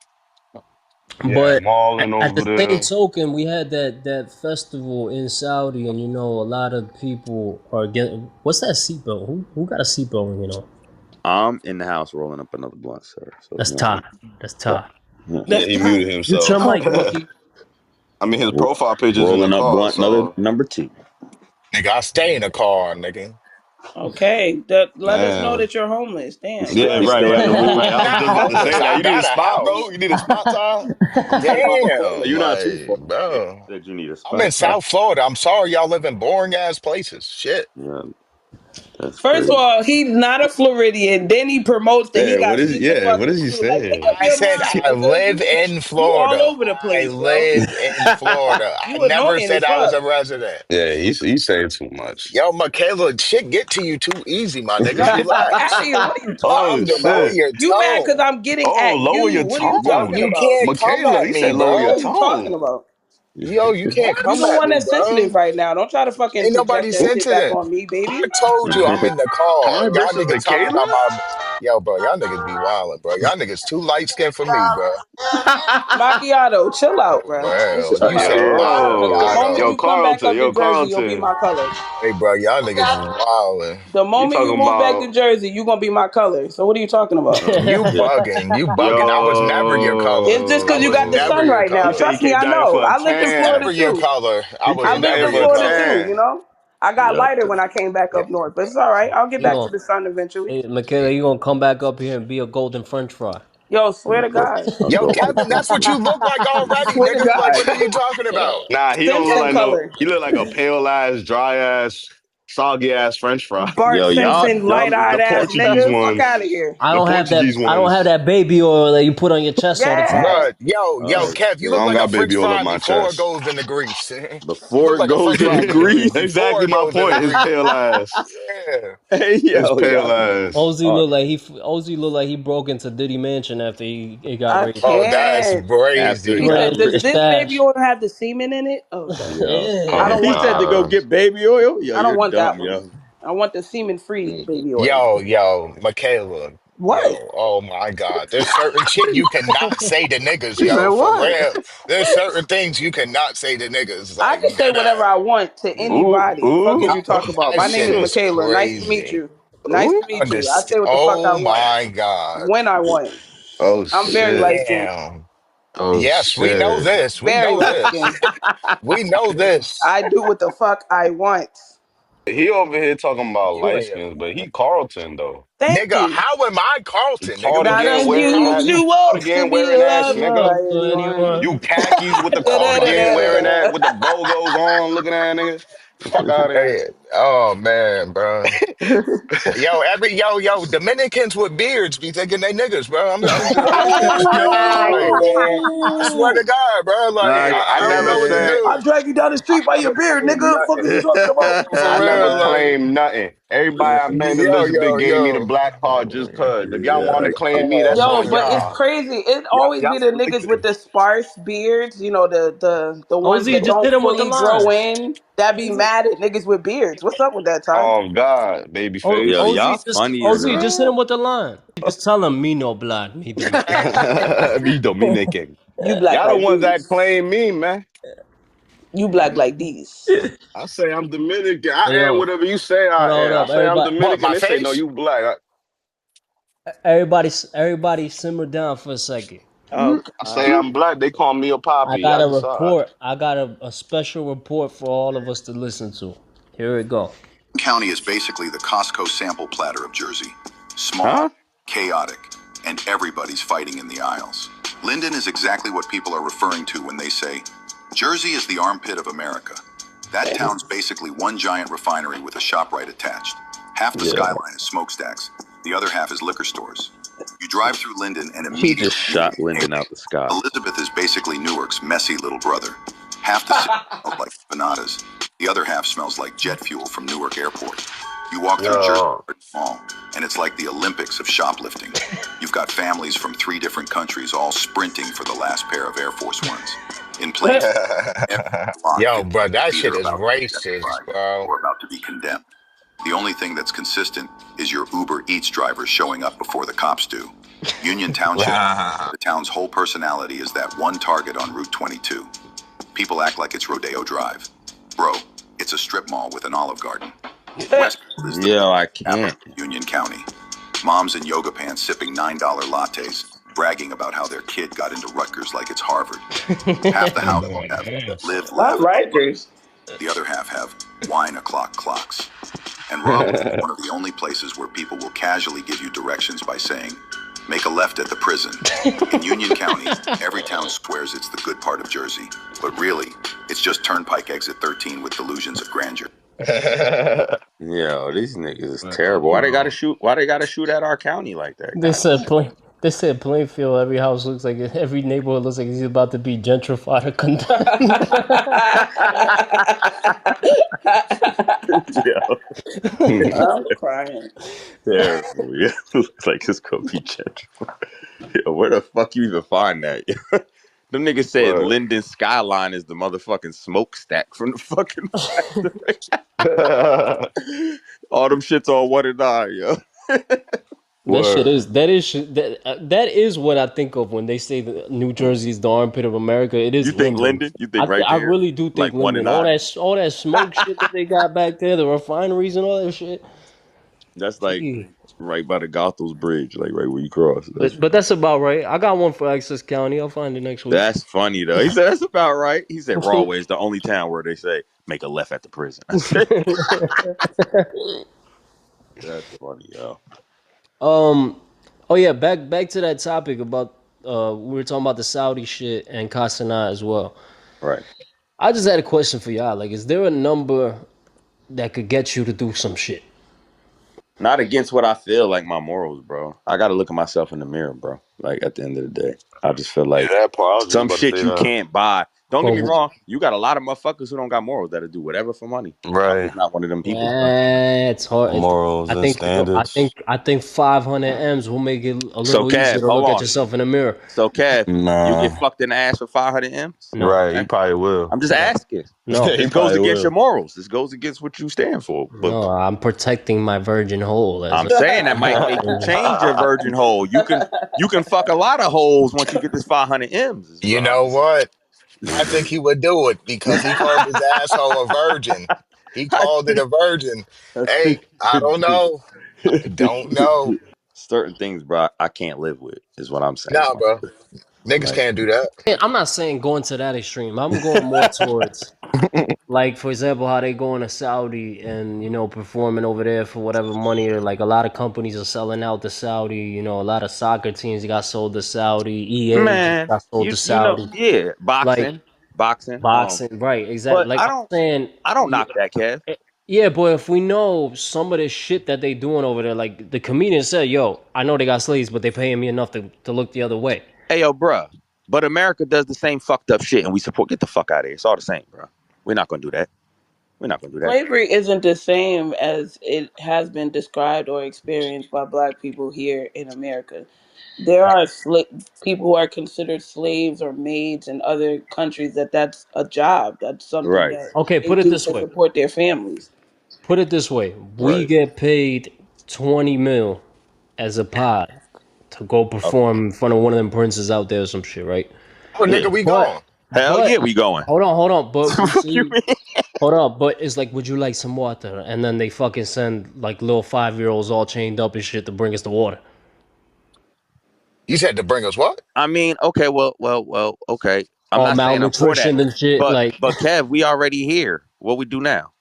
Yeah, But Marlon at over the same there. token, we had that festival in Saudi, and a lot of people are getting. What's that seatbelt? Who got a seatbelt? I'm in the house rolling up another blunt, sir. So That's Ty. That's Ty. yeah. Yeah, That's he tough. muted Mute your himself. mic, rookie. I mean, his profile picture's in the Rolling up car, blunt, another so number two. Nigga, I stay in the car, nigga. Okay, let us know damn. that you're homeless. Damn. Yeah, You right, stay right. on the Like roof. I was Not just about to say homeless. that. I You need a got a spot, bro? house. You need a spot, Ty? Well, Damn, you're not too like, far. bro. Said you need a I'm in spot. South Florida. I'm sorry y'all live in boring ass places. Shit. Yeah, that's First of crazy. all, he's not a Floridian. Then he promotes that he got season What is fucking he two. Like, make up saying? I your said mind, I nigga. live You in you all Florida. over the I place, bro. live in Florida. I You never annoying said as I was fuck. a resident. Yeah, he's saying too much. Yo, Michaela, shit get to you too easy, my nigga. No, fuck out of Relax. here. What are you Oh talking Lower about? shit. your You mad because tone. I'm getting Oh, at lower you? your What are you Yo, talking tone. you about? can't come Michaela, at he me, said lower What your are bro. you talking tone. about? Yo, you can't You come the at one me, that's bro. sensitive right now. Don't try to fucking Ain't project nobody that shit back sensitive. on me, I baby. told you I'm in the car. Huh, Y'all this is niggas talking Michaela? about my yo, bro. Y'all niggas be wildin', bro. Y'all niggas too light skinned for me, bro. Macchiato, chill out, bro. Just Well, chill you out. say Cause the moment Yo, macchiato. you come back Carlton, up to yo, Jersey, you'll be Carlton. my color. Hey, bro, y'all niggas is wildin'. The You moment you talking move back to about Jersey, you gonna be my color. So what are you talking about? You Yeah. bugging. You bugging. I was never your color. It's just I cause you was got the never sun yo. your right now. He said color. he Trust me, came I down here know. for a I lived in tan. Florida Never your too. color. I He was I came down lived here in never for a your Florida color. too, tan. I got Yep. lighter when I came back up north. But it's all right. I'll get You back to gonna, the sun eventually. hey, Michaela, you gonna come back up here and be a golden French fry? Yo, swear A to God. Yo, golden Kevin, French that's what fry. you look like already, Swear to nigga. Like, God. what are you talking about? Nah, he don't look Simpson like no. color. He look like a pale ass, dry ass, soggy ass French fry. Bart Yo, Simpson, light eyed The ass Portuguese nigga. Fuck ones. out of here. I The don't have that. Portuguese I don't have ones. that baby oil that you put on your chest all the time. Yeah. Bruh, yo, Oh Kev, you I look shit. don't like a got French baby all up fry my before it chest. goes in the grease. You Before look it like a goes French in the fry nigga grease. before Exactly it my goes in the point. His grease. pale ass. Yeah. Hey His yo, pale y'all niggas. ass. Ozzy Oh, looked like he broke into Diddy Mansion after he got I raided. Oh, that's can't. after He he crazy. got said, Ran to does the raped. this baby stash. oil have the semen in it? Oh, okay. Yo. I Yeah. don't Oh He want said that to one. go God. get baby oil. Yo, I you're don't want dumb, that one. yo. I want the semen free baby oil. Yo, Michaela. What? Yo, oh my God. There's certain shit you cannot say to niggas, He said, yo, for what? real. There's certain things you cannot say to niggas, I like can say dead whatever ass. I want to Ooh, anybody. Fuck is ooh, you talking about? That My name shit is ooh, is Michaela. Nice to meet crazy. you. Nice ooh. to meet you. I Understand? say what the fuck I Oh want my God. when I want. Oh I'm very shit. light skinned. Damn. Oh Yes, we know shit. this. We Very know light this. skinned. We know this. I do what the fuck I want. He over here talking about light Swear. skins, but he Carlton though. Thank Nigga, you. how am I You Carlton, nigga? Cardigan Not Because you wearing told that. me. You unusual to cardigan be wearing ass loved nigga. by To anyone. You khakis with the cardigan wearing that with the bogos on, looking at that nigga. Fuck out of Hey, here. Oh man, bro. Yo, Dominicans with beards be thinking they niggas, bro. Like, I swear Oh, to God, bro. Like, Nah, I I don't never know what to said I do. drag you down the I street by your never beard, claimed nigga. Fuck is you nothing. talking about? For I never real, like, claimed nothing. Everybody I met yo, Elizabeth yo, gave me the yo. black card just cause. If y'all want Yeah, to claim me, that's Oh Yo, on but it's y'all. crazy. It always Y'all be the really niggas with can. the sparse beards, you know, the ones OZ, that just don't hit him with the fully grow line. in. That be OZ, mad at niggas with beards. What's up with that, Ty? Oh God, yo, babyface. y'all funny as OZ, hell. just hit him with the line. Just tell him me no blood, me Dominican. Be Dominican. You black Y'all the like ones that these. claim me, man. You black like these. I say I'm Dominican. I Hey, am yo, whatever you say hold I on, hold am. I up, say I'm everybody. What, Dominican. my They say no, face? you black. Everybody, simmer down for a second. Oh I God. say I'm black. They call me a I poppy. got I a decide. report. I got a special report for all of us to listen to. Here it go. County is basically the Costco sample platter of Jersey. Small, Huh? chaotic, and everybody's fighting in the aisles. Linden is exactly what people are referring to when they say, Jersey is the armpit of America. That town's basically one giant refinery with a ShopRite attached. Half the Yeah. skyline is smokestacks, the other half is liquor stores. You drive through Linden and He just immediately you shot get Lyndon out the sky. Elizabeth is basically Newark's messy little brother. Half the city smells like empanadas. The other half smells like jet fuel from Newark Airport. You walk through Jersey Yo. Mall, and it's like the Olympics of shoplifting. You've got families from 3 different countries all sprinting for the last pair of Air Force Ones. In places, every block Yo, feels bro, like that it's shit either is about to be racist, gentrified bro. or about to be condemned. The only thing that's consistent is your Uber Eats driver showing up before the cops do. Union Township, the town's whole personality is that one target on Route 22. People act like it's Rodeo Drive. Bro, it's a strip mall with an Olive Garden. Westfield is the Yo, I capital can't. of Union County. Moms in yoga pants sipping $9 lattes, bragging about how their kid got into Rutgers like it's Harvard. Half the household have live, Not laugh, love. Rikers. The other half have wine o'clock clocks. And Rahway is one of the only places where people will casually give you directions by saying, make a left at the prison. In Union County, every town swears it's the good part of Jersey, but really, it's just Turnpike Exit 13 with delusions of grandeur. Yo, these niggas is Right. terrible. Why they gotta shoot? Why they gotta shoot at our county like that? They God said damn. They said Plainfield. Every house looks like every neighborhood looks like it's about to be gentrified or condemned. Yo, I'm crying. terrible. Yeah, looks like it's gonna be gentrified. Yo, where the fuck you even find that? Them niggas said What? Linden Skyline is the motherfucking smokestack from the fucking factory. All them shits on 1 and 9, yo. That shit Word. is that is what I think of when they say that New Jersey is the armpit of America. It You is think Linden. Linden? You think right I there, really do like think one and Linden. All nine? that smoke shit that they got back there, the refineries and all that shit. That's like Gee. right by the Goethals Bridge, like right where you cross. But that's about right. I got one for Access County. I'll find it next week. That's funny though. He said that's about right. He said Rahway is the only town where they say make a left at the prison. I said that's funny, yo. um. Oh yeah, back to that topic about we were talking about the Saudi shit and Kasana as well. Right. I just had a question for y'all. Like, is there a number that could get you to do some shit? Not against what I feel like my morals, bro. I got to look at myself in the mirror, bro. Like at the end of the day, I just feel Yeah, like that part. I was just some about to shit say you that. can't buy. Don't get me Well, wrong. You got a lot of motherfuckers who don't got morals that'll do whatever for money. I'm Right. just not one of them people, bro. it's hard. Morals I and think standards. I think 500 M's will make it a So little easier Kev, to hold look at on. yourself in the mirror. So Kev, you get Nah. fucked in the ass for 500 M's? No, Right. He probably will. I'm just no, asking. no, He This goes probably against your will. morals. This goes against what you stand for. But no. I'm protecting my virgin hole, as I'm saying that might make you a change your virgin hole. You can fuck a lot of holes once you get this 500 M's. Is You what I'm know just. what? I think he would do it because he called his asshole a virgin. He I called it think a virgin. I think Hey, he I would don't do know. it. I I think don't he would know. do it. Certain things, bro, I can't live with. Is what I'm saying. Nah, bro. Niggas Like, can't do that. I'm not saying going to that extreme. I'm going more towards, like, for example, how they going to Saudi and performing over there for whatever money. Or like a lot of companies are selling out to Saudi. A lot of soccer teams got sold to Saudi. EA just man, got sold to you know, Saudi. yeah, Like boxing. boxing, right? Exactly. But Like I'm saying, I don't knock that, Kev. Yeah, but if we know some of the shit that they doing over there, like the comedian said, yo, I know they got slaves, but they paying me enough to look the other way. Hey, yo, bruh. But America does the same fucked up shit, and we support. Get the fuck out of here. It's all the same, bro. We're not gonna do that. We're not gonna do that. Slavery isn't the same as it has been described or experienced by black people here in America. There are people who are considered slaves or maids in other countries that's a job. That's something Right, that Okay, they put it do this to way. support their families. Put it this way. We right. get paid 20 mil as a pod to go perform in front of one of them princes out there or some shit, right? Oh, Yeah. nigga, we But gone. Hell yeah, but we going. hold on. But we What you see, mean? hold on. But it's like, would you like some water? And then they fucking send like little 5-year-olds all chained up and shit to bring us the water. You said to bring us what? I mean, okay, well, okay. I'm All not saying I'm for that, malnutrition and shit. but Like, Kev, we already here. What we do now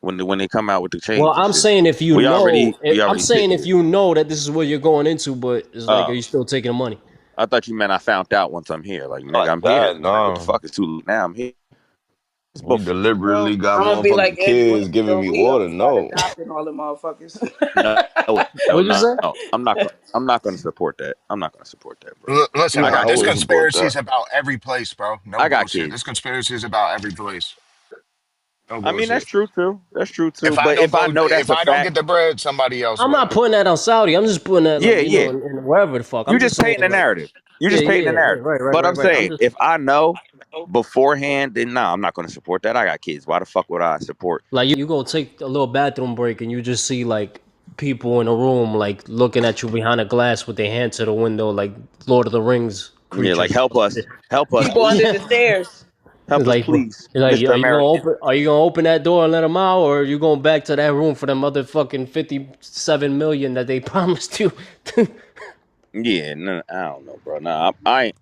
when they come out with the well, chains and I'm shit? saying if you We know, already we I'm already saying sitting if here. you know that this is what you're going into, but it's like, are Oh, you still taking the money? I thought you meant I found out once I'm here. Like nigga, Like I'm that, here. Like what the no. fuck? It's too late now. I'm here. It's You before. deliberately got I'm gonna be like motherfucking Angelina kids giving me Jolie. I'm water. gonna start No. adopting all the motherfuckers. No, What'd you no. say? I'm not. I'm not going to support that. I'm not going to support that, bro. Listen, I Nah, bro, got I this wouldn't kids. support conspiracy that. is about every place, bro. No I got bullshit. This kids. conspiracy is about every place. No I mean, that's bullshit. true too. That's true too. If I But don't if I go, know that's if a I don't fact, get the bread, somebody else I'm not will. putting that on Saudi. I'm just putting that like yeah, yeah. in wherever the fuck. You I'm just just saying painting the like, narrative. You yeah, just yeah, painting the yeah, narrative. But I'm right. I'm saying, just if I know beforehand, then nah, I'm not going to support that. I got kids. Why the fuck would I support? like you go take a little bathroom break and you just see like people in a room like looking at you behind a glass with their hand to the window like Lord of the Rings Yeah, like creatures. help us, People under please, the stairs. help us, Like, please, like, Mister American. are you gonna open that door and let them out, or are you going back to that room for them other fucking 57 million that they promised you? Yeah, no, I don't know, bro. Nah, I ain't.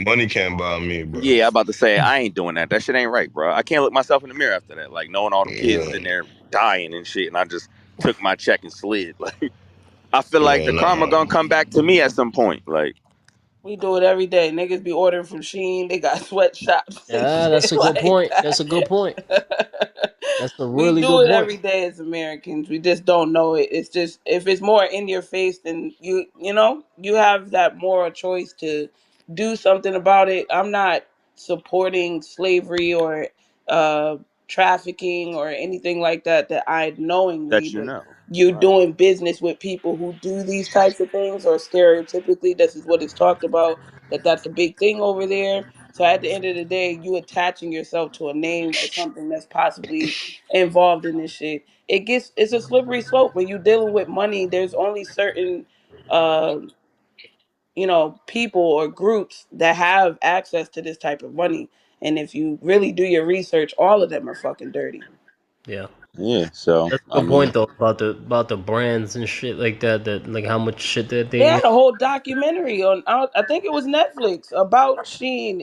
Money can't buy me, bro. Yeah, I about to say I ain't doing that. That shit ain't right, bro. I can't look myself in the mirror after that. Like knowing all them kids is Yeah, in there dying and shit, and I just took my check and slid. Like I feel like yeah, the karma nah. gonna come back to me at some point. Like We do it every day. Niggas be ordering from Shein. They got sweatshops and Yeah, that's shit a good like point. That's a good point. that. That's a We really do good it point. every day as Americans. We just don't know it. It's just if it's more in your face, then you have that moral choice to do something about it. I'm not supporting slavery or uh, trafficking or anything like that. That I knowingly, that you but know, you're right? doing business with people who do these types of things, or stereotypically, this is what is talked about. That's a big thing over there. So at the end of the day, you attaching yourself to a name or something that's possibly involved in this shit. It's a slippery slope when you're dealing with money. There's only certain uh people or groups that have access to this type of money. And if you really do your research, all of them are fucking dirty. Yeah, Yeah. So that's a I good mean, point though about the brands and shit like that. That like how much shit that They they had a whole documentary on I think it was Netflix about Sheen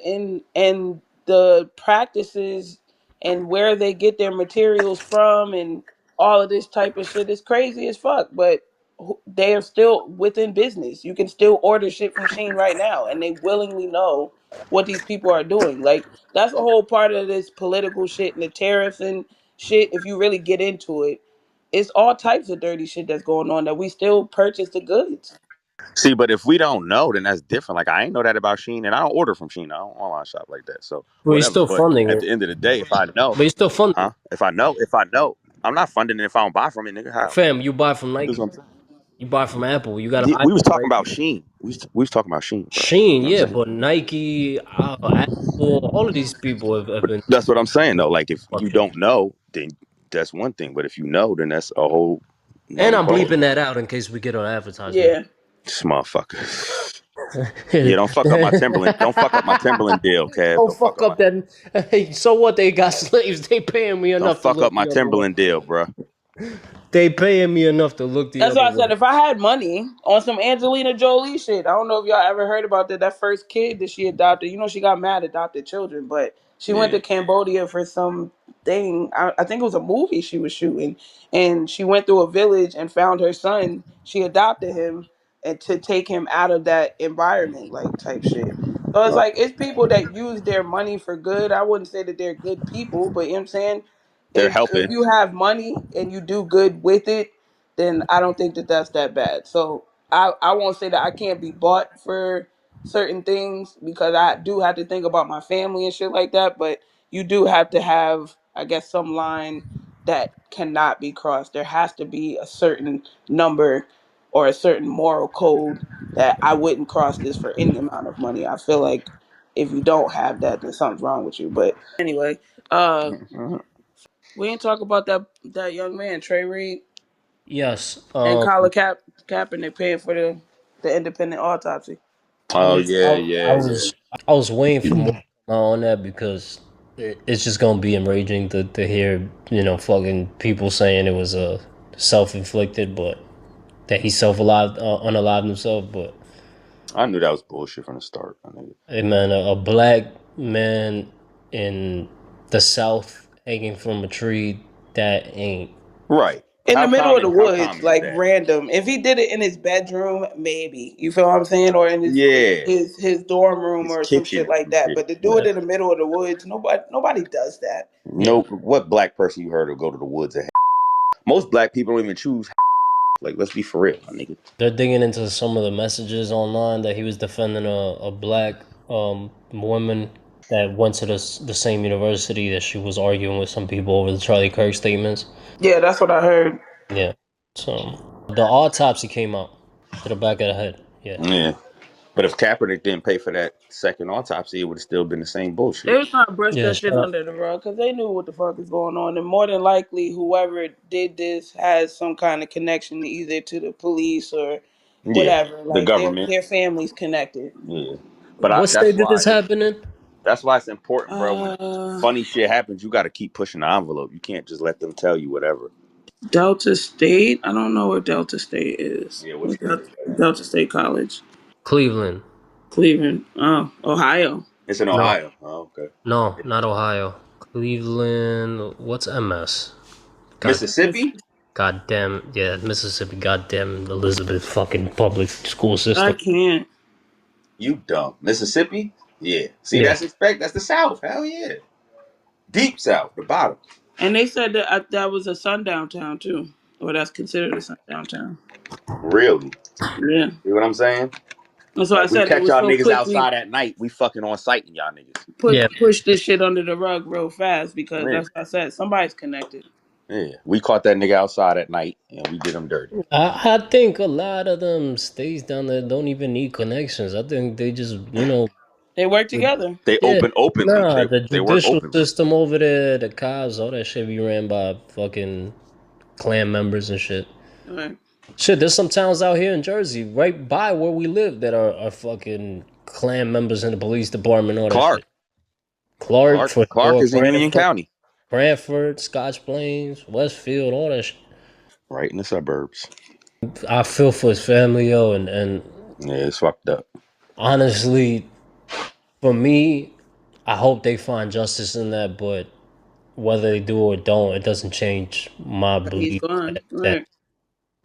and the practices and where they get their materials from and all of this type of shit. It's crazy as fuck, but they are still within business. You can still order shit from Sheen right now, and they willingly know what these people are doing. Like that's a whole part of this political shit and the tariffs and shit. If you really get into it, it's all types of dirty shit that's going on that we still purchase the goods. see, but if we don't know, then that's different. Like I ain't know that about Sheen, and I don't order from Sheen. I don't online shop like that. So well, you're whatever. still But funding at it, the end of the day, if I know, but you're still funding huh? it. If I know, I'm not funding it if I don't buy from it, nigga. How? Fam, you buy from That's Nike, what I'm saying. you buy from Apple. You got an Yeah, we was iPhone, talking right? about Sheen. We was talking about Sheen, bro. Sheen, You know what yeah, I'm saying? but Nike, Apple, all of these people have been That's what I'm saying though. Like if you fucking. don't know, then that's one thing. But if you know, then that's a whole And nother I'm ball. bleeping that out in case we get an advertisement. Yeah. This motherfucker. Yeah, don't fuck up my Timberland. Don't fuck up my Timberland deal, Kev. Don't Don't fuck fuck up my. up that. Hey, so what? They got slaves. They paying me Don't enough to fuck up look my the other way. Timberland deal, bro. They paying me enough to look the That's other why I said way. if I had money on some Angelina Jolie shit, I don't know if y'all ever heard about that. That first kid that she adopted, she got mad adopted children, but she went Yeah. to Cambodia for some thing. I think it was a movie she was shooting, and she went through a village and found her son. She adopted him and to take him out of that environment, like type shit. So it's Right. like it's people that use their money for good. I wouldn't say that they're good people, but you know what I'm saying They're if helping. you have money and you do good with it, then I don't think that that's that bad. So I won't say that I can't be bought for certain things because I do have to think about my family and shit like that. But you do have to have, I guess, some line that cannot be crossed. There has to be a certain number or a certain moral code that I wouldn't cross this for any amount of money. I feel like if you don't have that, then something's wrong with you. But anyway, Mhm. we ain't talk about that young man, Trey Reed Yes. and Colin Kaepernick paying for the independent autopsy. I Oh was yeah, I yeah, yeah. was I was waiting for more on that because it's just gonna be enraging to hear fucking people saying it was a self inflicted, but that he unalived himself. But I knew that was bullshit from the start. My nigga. hey man, a black man in the South hanging from a tree, that ain't. Right. In the middle of the How woods, common is like that? random. If he did it in his bedroom, maybe. You feel what I'm saying? Or in Yeah. his dorm room His or some shit kitchen like and that. shit. But to do it Yeah, in the middle of the woods, nobody does that. yeah. No, what black person you heard of go to the woods? Most black people don't even choose. Like, let's be for real, my nigga. They're digging into some of the messages online that he was defending a black woman that went to the same university that she was arguing with some people over the Charlie Kirk statements. Yeah, that's what I heard. Yeah. So the autopsy came out to the back of the head. Yeah. Yeah. But if Kaepernick didn't pay for that second autopsy, it would have still been the same They bullshit. was trying to brush Yeah. that Shout shit out. under the rug because they knew what the fuck is going on, and more than likely, whoever did this has some kind of connection either to the police or Yeah. whatever. The Like government. their families connected. Yeah. But What that's state did this why happen in? it's important, bro. When Uh, funny shit happens, you got to keep pushing the envelope. You can't just let them tell you whatever. Delta State. I don't know where Delta State is. Yeah, what What's state is that? Delta State College, Cleveland. Cleveland. Oh, Ohio. It's in No. Ohio. Oh, okay. No, not Ohio. Cleveland. What's MS? God, Mississippi? goddamn. Yeah, Mississippi. Goddamn Elizabeth fucking public school I system. can't. You dumb. Mississippi? Yeah. See, Yeah. that's the South. Hell yeah. Deep South, the bottom. And they said that that was a sundown town too, or that's considered a sundown town. Really. Yeah. See what I'm saying? That's why I Like we said they catch was y'all so niggas quickly outside at night, we fucking on site and y'all niggas. Yeah. push this shit under the rug real fast because Yeah. that's what I said. Somebody's connected. Yeah. We caught that nigga outside at night and we did him dirty. I think a lot of them states down there don't even need connections. I think they just, They work together. They yeah, openly. nah, the They work judicial openly. system over there, the cops, all that shit be ran by fucking clan members and shit. All right. Shit, there's some towns out here in Jersey, right by where we live, that are fucking clan members in the police department, all that Clark. shit. Clark, for Clark sure, is in Union Branford, County. Scotch Plains, Westfield, all that shit. Right in the suburbs. I feel for his family, yo, and Yeah, it's fucked up. honestly, for me, I hope they find justice in that, but whether they do or don't, it doesn't change my He's belief gone. that, All that right.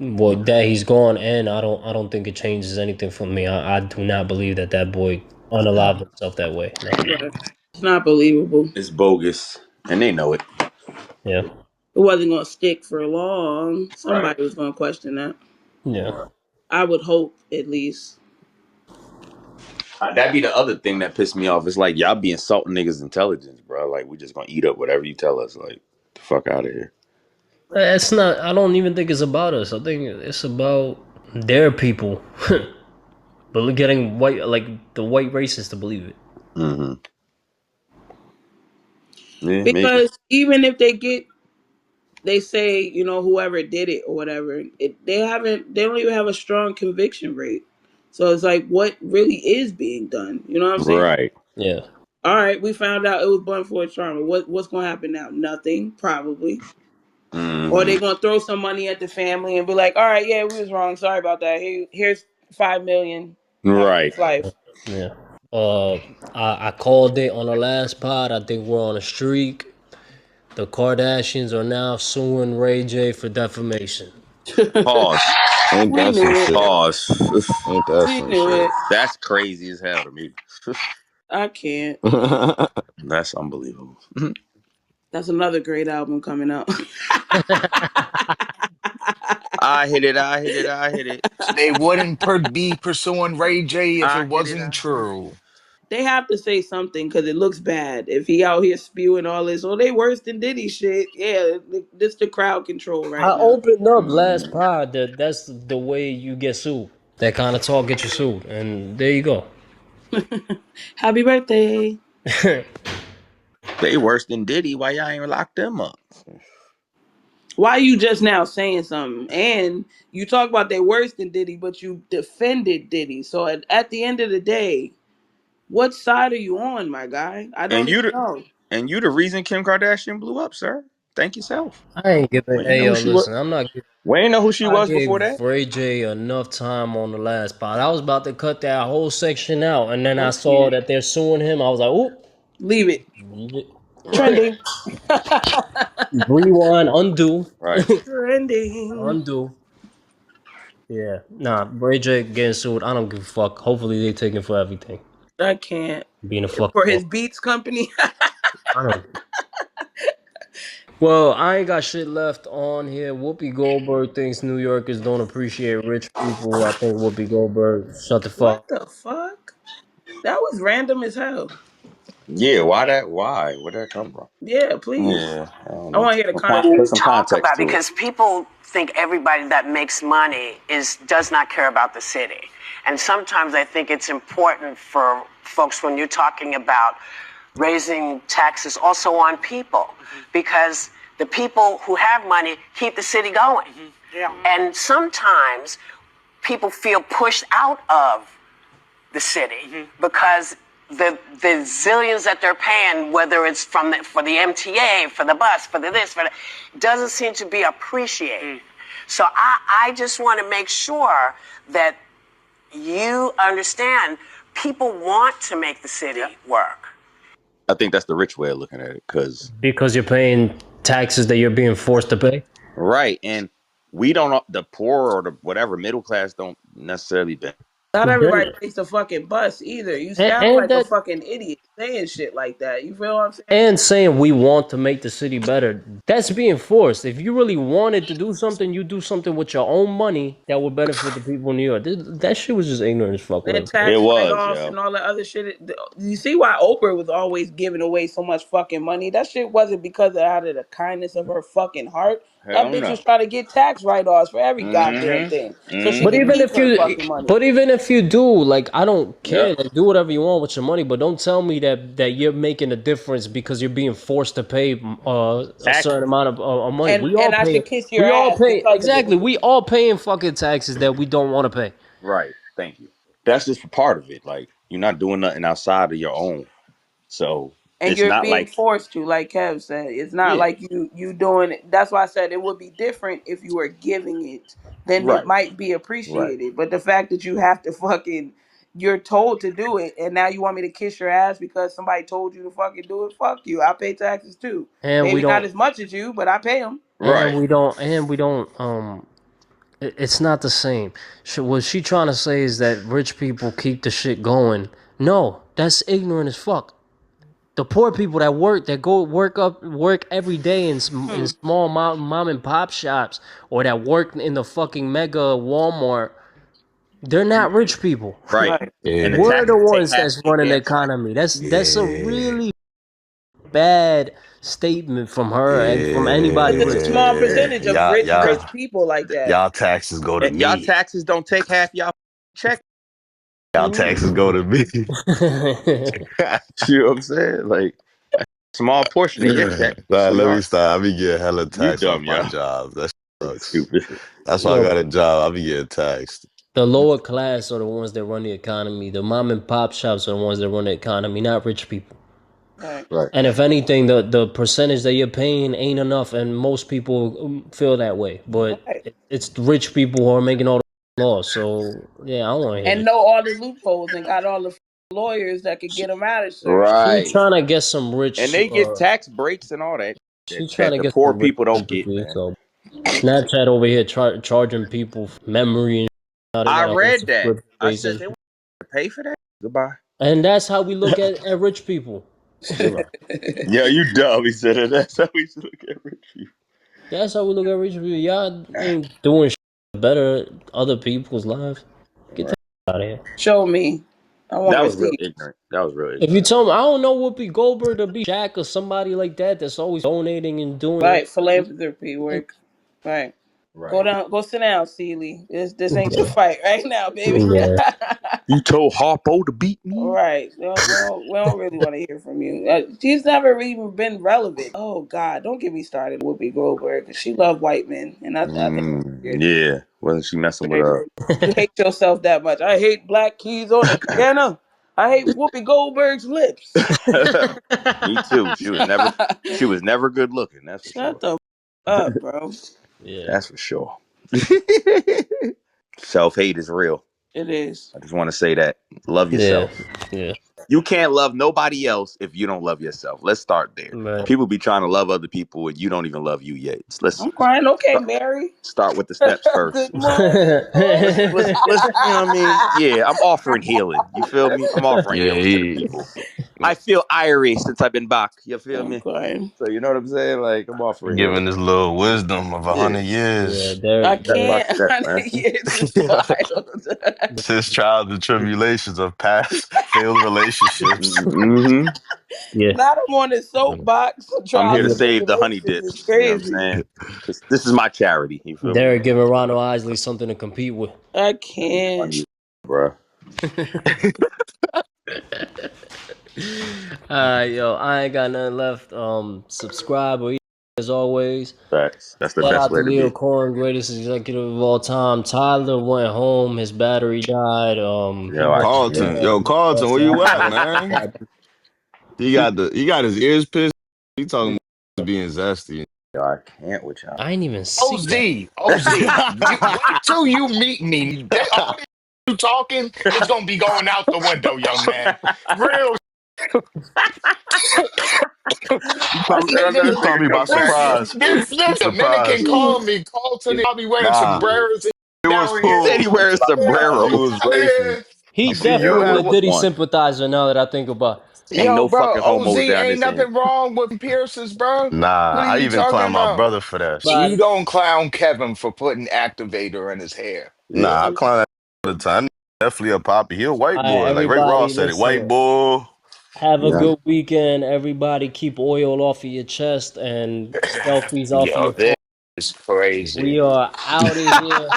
well, that he's gone, and I don't think it changes anything for me. I do not believe that boy unalived himself that way. No. Right. It's not believable. It's bogus. And they know it. Yeah. It wasn't gonna stick for long. Right. Somebody was gonna question that. Yeah. I would hope at least. That'd be the other thing that pissed me off. It's like y'all be insulting niggas' intelligence, bro. Like we just gonna eat up whatever you tell us. Like the fuck out of here. It's not. I don't even think it's about us. I think it's about their people, but getting white, like the white racists, to believe it. Mm-hmm. Yeah, maybe. Because even if they say, whoever did it or whatever, they don't even have a strong conviction rate. So it's like, what really is being done? You know what I'm saying? Right. Yeah. All right, we found out it was blunt force trauma. What's gonna happen now? Nothing, probably. Or Mm-hmm. they gonna throw some money at the family and be like, all right, yeah, we was wrong. Sorry about that. Here's 5 million. Have a Right. nice life. Yeah. Uh, I called it on the last pod. I think we're on a streak. The Kardashians are now suing Ray J for defamation. Pause. Ain't We that some knew it. shit? Pause. Ain't that We some knew shit? it. That's crazy as hell to me. I can't. That's unbelievable. That's another great album coming out. I hit it. I hit it. I hit it. They wouldn't be pursuing Ray J if it I hit it. wasn't I hit it. true. They have to say something because it looks bad. If he out here spewing all this, oh, they worse than Diddy shit. Yeah, this the crowd control I right now. opened up last pod that that's the way you get sued. That kind of talk get you sued, and there you go. Happy birthday. They worse than Diddy. Why y'all ain't locked them up? Why you just now saying something? And you talk about they worse than Diddy, but you defended Diddy. So at the end of the day, what side are you on, my guy? I And don't you even the know. and you the reason Kim Kardashian blew up, sir. Thank yourself. I ain't giving. We ain't Hey know who yo, she was. listen, I'm not. We ain't know who she I was before gave that. Ray J enough time on the last pod. I was about to cut that whole section out, and then I Oh saw shit. that they're suing him. I was like, "Oop, Leave it. Right. Trending. rewind, undo, Right. Trending. undo." Yeah, nah, Ray J getting sued. I don't give a fuck. Hopefully they take him for everything. I can't. Being a fucking. For his Beats company. I don't. Well, I ain't got shit left on here. Whoopi Goldberg thinks New Yorkers don't appreciate rich people. I think Whoopi Goldberg shut the fuck. What the fuck? That was random as hell. Yeah. Why that? Why? Where'd that come from? Yeah, please. Yeah. I don't I know. want to hear the Put context. some Talk context about to it. because people think everybody that makes money does not care about the city. And sometimes I think it's important for folks when you're talking about raising taxes also on people because the people who have money keep the city going. Yeah. And sometimes people feel pushed out of the city because the zillions that they're paying, whether it's for the MTA, for the bus, for the this, for the, doesn't seem to be appreciated. So I just want to make sure that you understand people want to make the city work. I think that's the rich way of looking at it, because Because you're paying taxes that you're being forced to pay. right, and we don't. The poor or the whatever middle class don't necessarily benefit. Not everybody Then- takes the fucking bus either. You And, sound and like a that fucking idiot saying shit like that. You feel what I'm saying? and saying we want to make the city better, that's being forced. If you really wanted to do something, you do something with your own money that would benefit the people in New York. That shit was just ignorant as fuck. And Whatever. It tax was, write-offs yo. and all that other shit. You see why Oprah was always giving away so much fucking money? That shit wasn't because of out of the kindness of her fucking heart. That Hell bitch was no. trying to get tax write-offs for every goddamn thing, Mm-hmm. so she But could Mm-hmm. even keep if her you, fucking money. but even if you do, like, I don't care. Yep. Like, do whatever you want with your money, but don't tell me that you're making a difference because you're being forced to pay a certain Taxes. amount of money. And I should kiss your We all ass pay because of it. exactly. We all paying fucking taxes that we don't want to pay. Right. Thank you. That's just part of it. Like, you're not doing nothing outside of your own. So And it's you're not being like, forced to, like Kev said. It's not yeah. like you doing it. That's why I said it would be different if you were giving it. Then it Right. might be Right. appreciated. But the fact that you have to fucking you're told to do it, and now you want me to kiss your ass because somebody told you to fucking do it. Fuck you. I pay taxes too. And we Maybe not don't. as much as you, but I pay them. And Right. we don't. And we don't. It's not the same. What she trying to say is that rich people keep the shit going. No, that's ignorant as fuck. The poor people that go work every day in Hmm. small mom and pop shops, or that work in the fucking mega Walmart, they're not rich people. Right. Right. And the Yeah, We're the taxes take ones half that's of their running the damn salary. economy. That's a yeah, really bad statement from her and from anybody Because it's a rich. small yeah. percentage of rich Because people like that. Y'all taxes go to y'all me. taxes don't take half y'all check. Y'all Mm. taxes go to me. You know what I'm saying? Like, small portion of your check. Nah, So let y'all, me stop. I be getting hella you tax off dumb, my y'all. job. That Nigga sucks. stupid. That's why I got a Look, job. I be getting taxed. the lower class are the ones that run the economy. The mom and pop shops are the ones that run the economy, not rich people. Right. Right. And if anything, the percentage that you're paying ain't enough, and most people feel that way. But Right. it's the rich people who are making all the laws. So yeah, I don't want to hear And this. know all the loopholes and got all the lawyers that could get them out of certain shit. She Right. trying to get some And rich. they get tax breaks and all that She trying that to the get poor some rich people don't get, sympathy. man. So Snapchat over here charging people for memory and now they I got a whole read that. subscription I base said and they shit. want to pay for that. Goodbye. And that's how we look at rich people. Chill out. Yeah, you dumb. He said it. That's how we should look at rich people. That's how we look at rich people. Y'all ain't doing better other people's lives. Get Right. the out of here. Show me. I want That was real receipts. ignorant. That was real If you ignorant. tell me, I don't know Whoopi Goldberg to be Shaq or somebody like that that's always donating and doing Right, it. philanthropy work. Right. Right. Go sit down, Celie. This ain't your fight right now, baby. Yeah. You told Harpo to beat me? Right. We don't really want to hear from you. She's never even been relevant. Oh God, don't get me started, Whoopi Goldberg, 'cause she loved white men, and I think it's weird. Yeah. Wasn't she messing with Very weird. You hate yourself that much. I hate black keys on the piano. I hate Whoopi Goldberg's lips. Me too. She was never good looking, that's for Shut sure. the up, bro. Yeah. That's for sure. Self hate is real. It is. I just want to say that. Love Yeah. yourself. Yeah. You can't love nobody else if you don't love yourself. Let's start there. Right. People be trying to love other people and you don't even love you yet. Let's I'm crying. Okay, start, Mary. start with the steps first. Good morning, Lord. Let's you know what I mean? Yeah, I'm offering healing. You feel me? I'm offering Yeah, healing to the people. I feel Irish since I've been back. You feel I'm me? crying. So you know what I'm saying? Like I'm offering healing. giving this little wisdom of Yeah, Yeah,100 years. I Derek. step by can't. step, man. 100 years is wild. His trials and tribulations of past failed relationships. Hmm. Yeah. Not I'm on the soapbox. I'm here Trials to and save the honey tribulations is dips. You know what I'm crazy. saying? This is my charity. You feel me? Derek giving Ronald Isley something to compete with. I can't. Funny, bro. Yo, I ain't got nothing left. Subscribe or as always. Facts. That's the Shout best out to way to Leo be. Corn, greatest executive of all time. Tyler went home. His battery died. He Yo, I went to can't. Carlton, yo, Carlton, rest. where So you happy at, for man? him. He got his ears pierced. He talking about being zesty. Yo, I can't with y'all. I didn't even see OZ, that. OZ, you wait till you meet me. All this you talking is gonna be going out the window, young man. Real. You caught me, Yo, you that caught nigga me by come back, yo. surprise. This Dominican Surprise. calling me, Carlton. I'll be wearing Nah, sombreros it was down He here. said he cool. wearing He sombrero. was racing. He I see Yo, you definitely had a what's Diddy one? sympathizer now that I think about it. Ain't Yo, no bro, fucking OZ homos down ain't this end. nothing wrong with piercings, bro. Nah, What are I you even talking clown my about? brother for that shit. But You don't clown Kevin for putting activator in his hair. Yeah. Nah, I clown that all the time. Definitely a poppy. He a white boy. Like Ray everybody, Ross said it. White listen. boy. Have a Yeah. good weekend. Everybody, keep oil off of your chest and selfies off of Yo, your this phone. is We crazy. are out of here.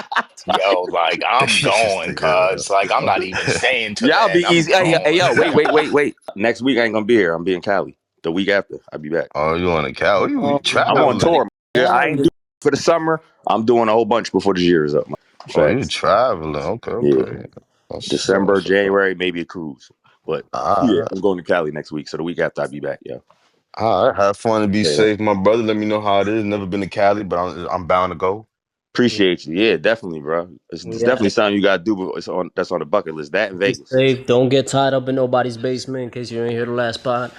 Yo, like I'm This going, nigga, cuz like I'm not even staying to Yeah, the I'll be end. I'm easy. Hey, going. yo, wait. Next week I ain't gonna be here. I'm being Cali. The week after, I'll be back. oh, you on the couch? You I'm on traveling? tour. Yeah, I ain't doing it for the summer. I'm doing a whole bunch before the year is up. Man. Oh, you Facts. traveling? Okay, Yeah. okay. That's December, what's up. January, maybe a cruise. But All yeah, right, I'm going to Cali next week. So the week after I'll be back, yo. all right. Have fun and be Say that. safe, my brother. Let me know how it is. Never been to Cali, but I'm bound to go. Appreciate you. Yeah, definitely, bro. It's We out definitely of something you gotta do. But that's on the bucket list. That in Be Vegas. safe. Don't get tied up in nobody's basement in case you ain't hear the last part.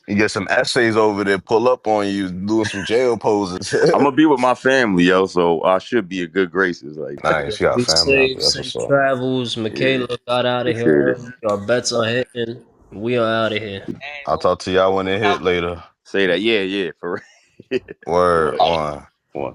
You get some essays over there, pull up on you, doing some jail poses. I'm gonna be with my family, yo. So I should be in good graces. Like, Yeah, Nice, you got be family out safe. there. That's what's Safe up. travels. yeah, Michaela got out of here appreciate it. early. Our bets are hitting. We are out of here. I'll talk to y'all when it hit later. Say that. Yeah, for real. Word One, on. one.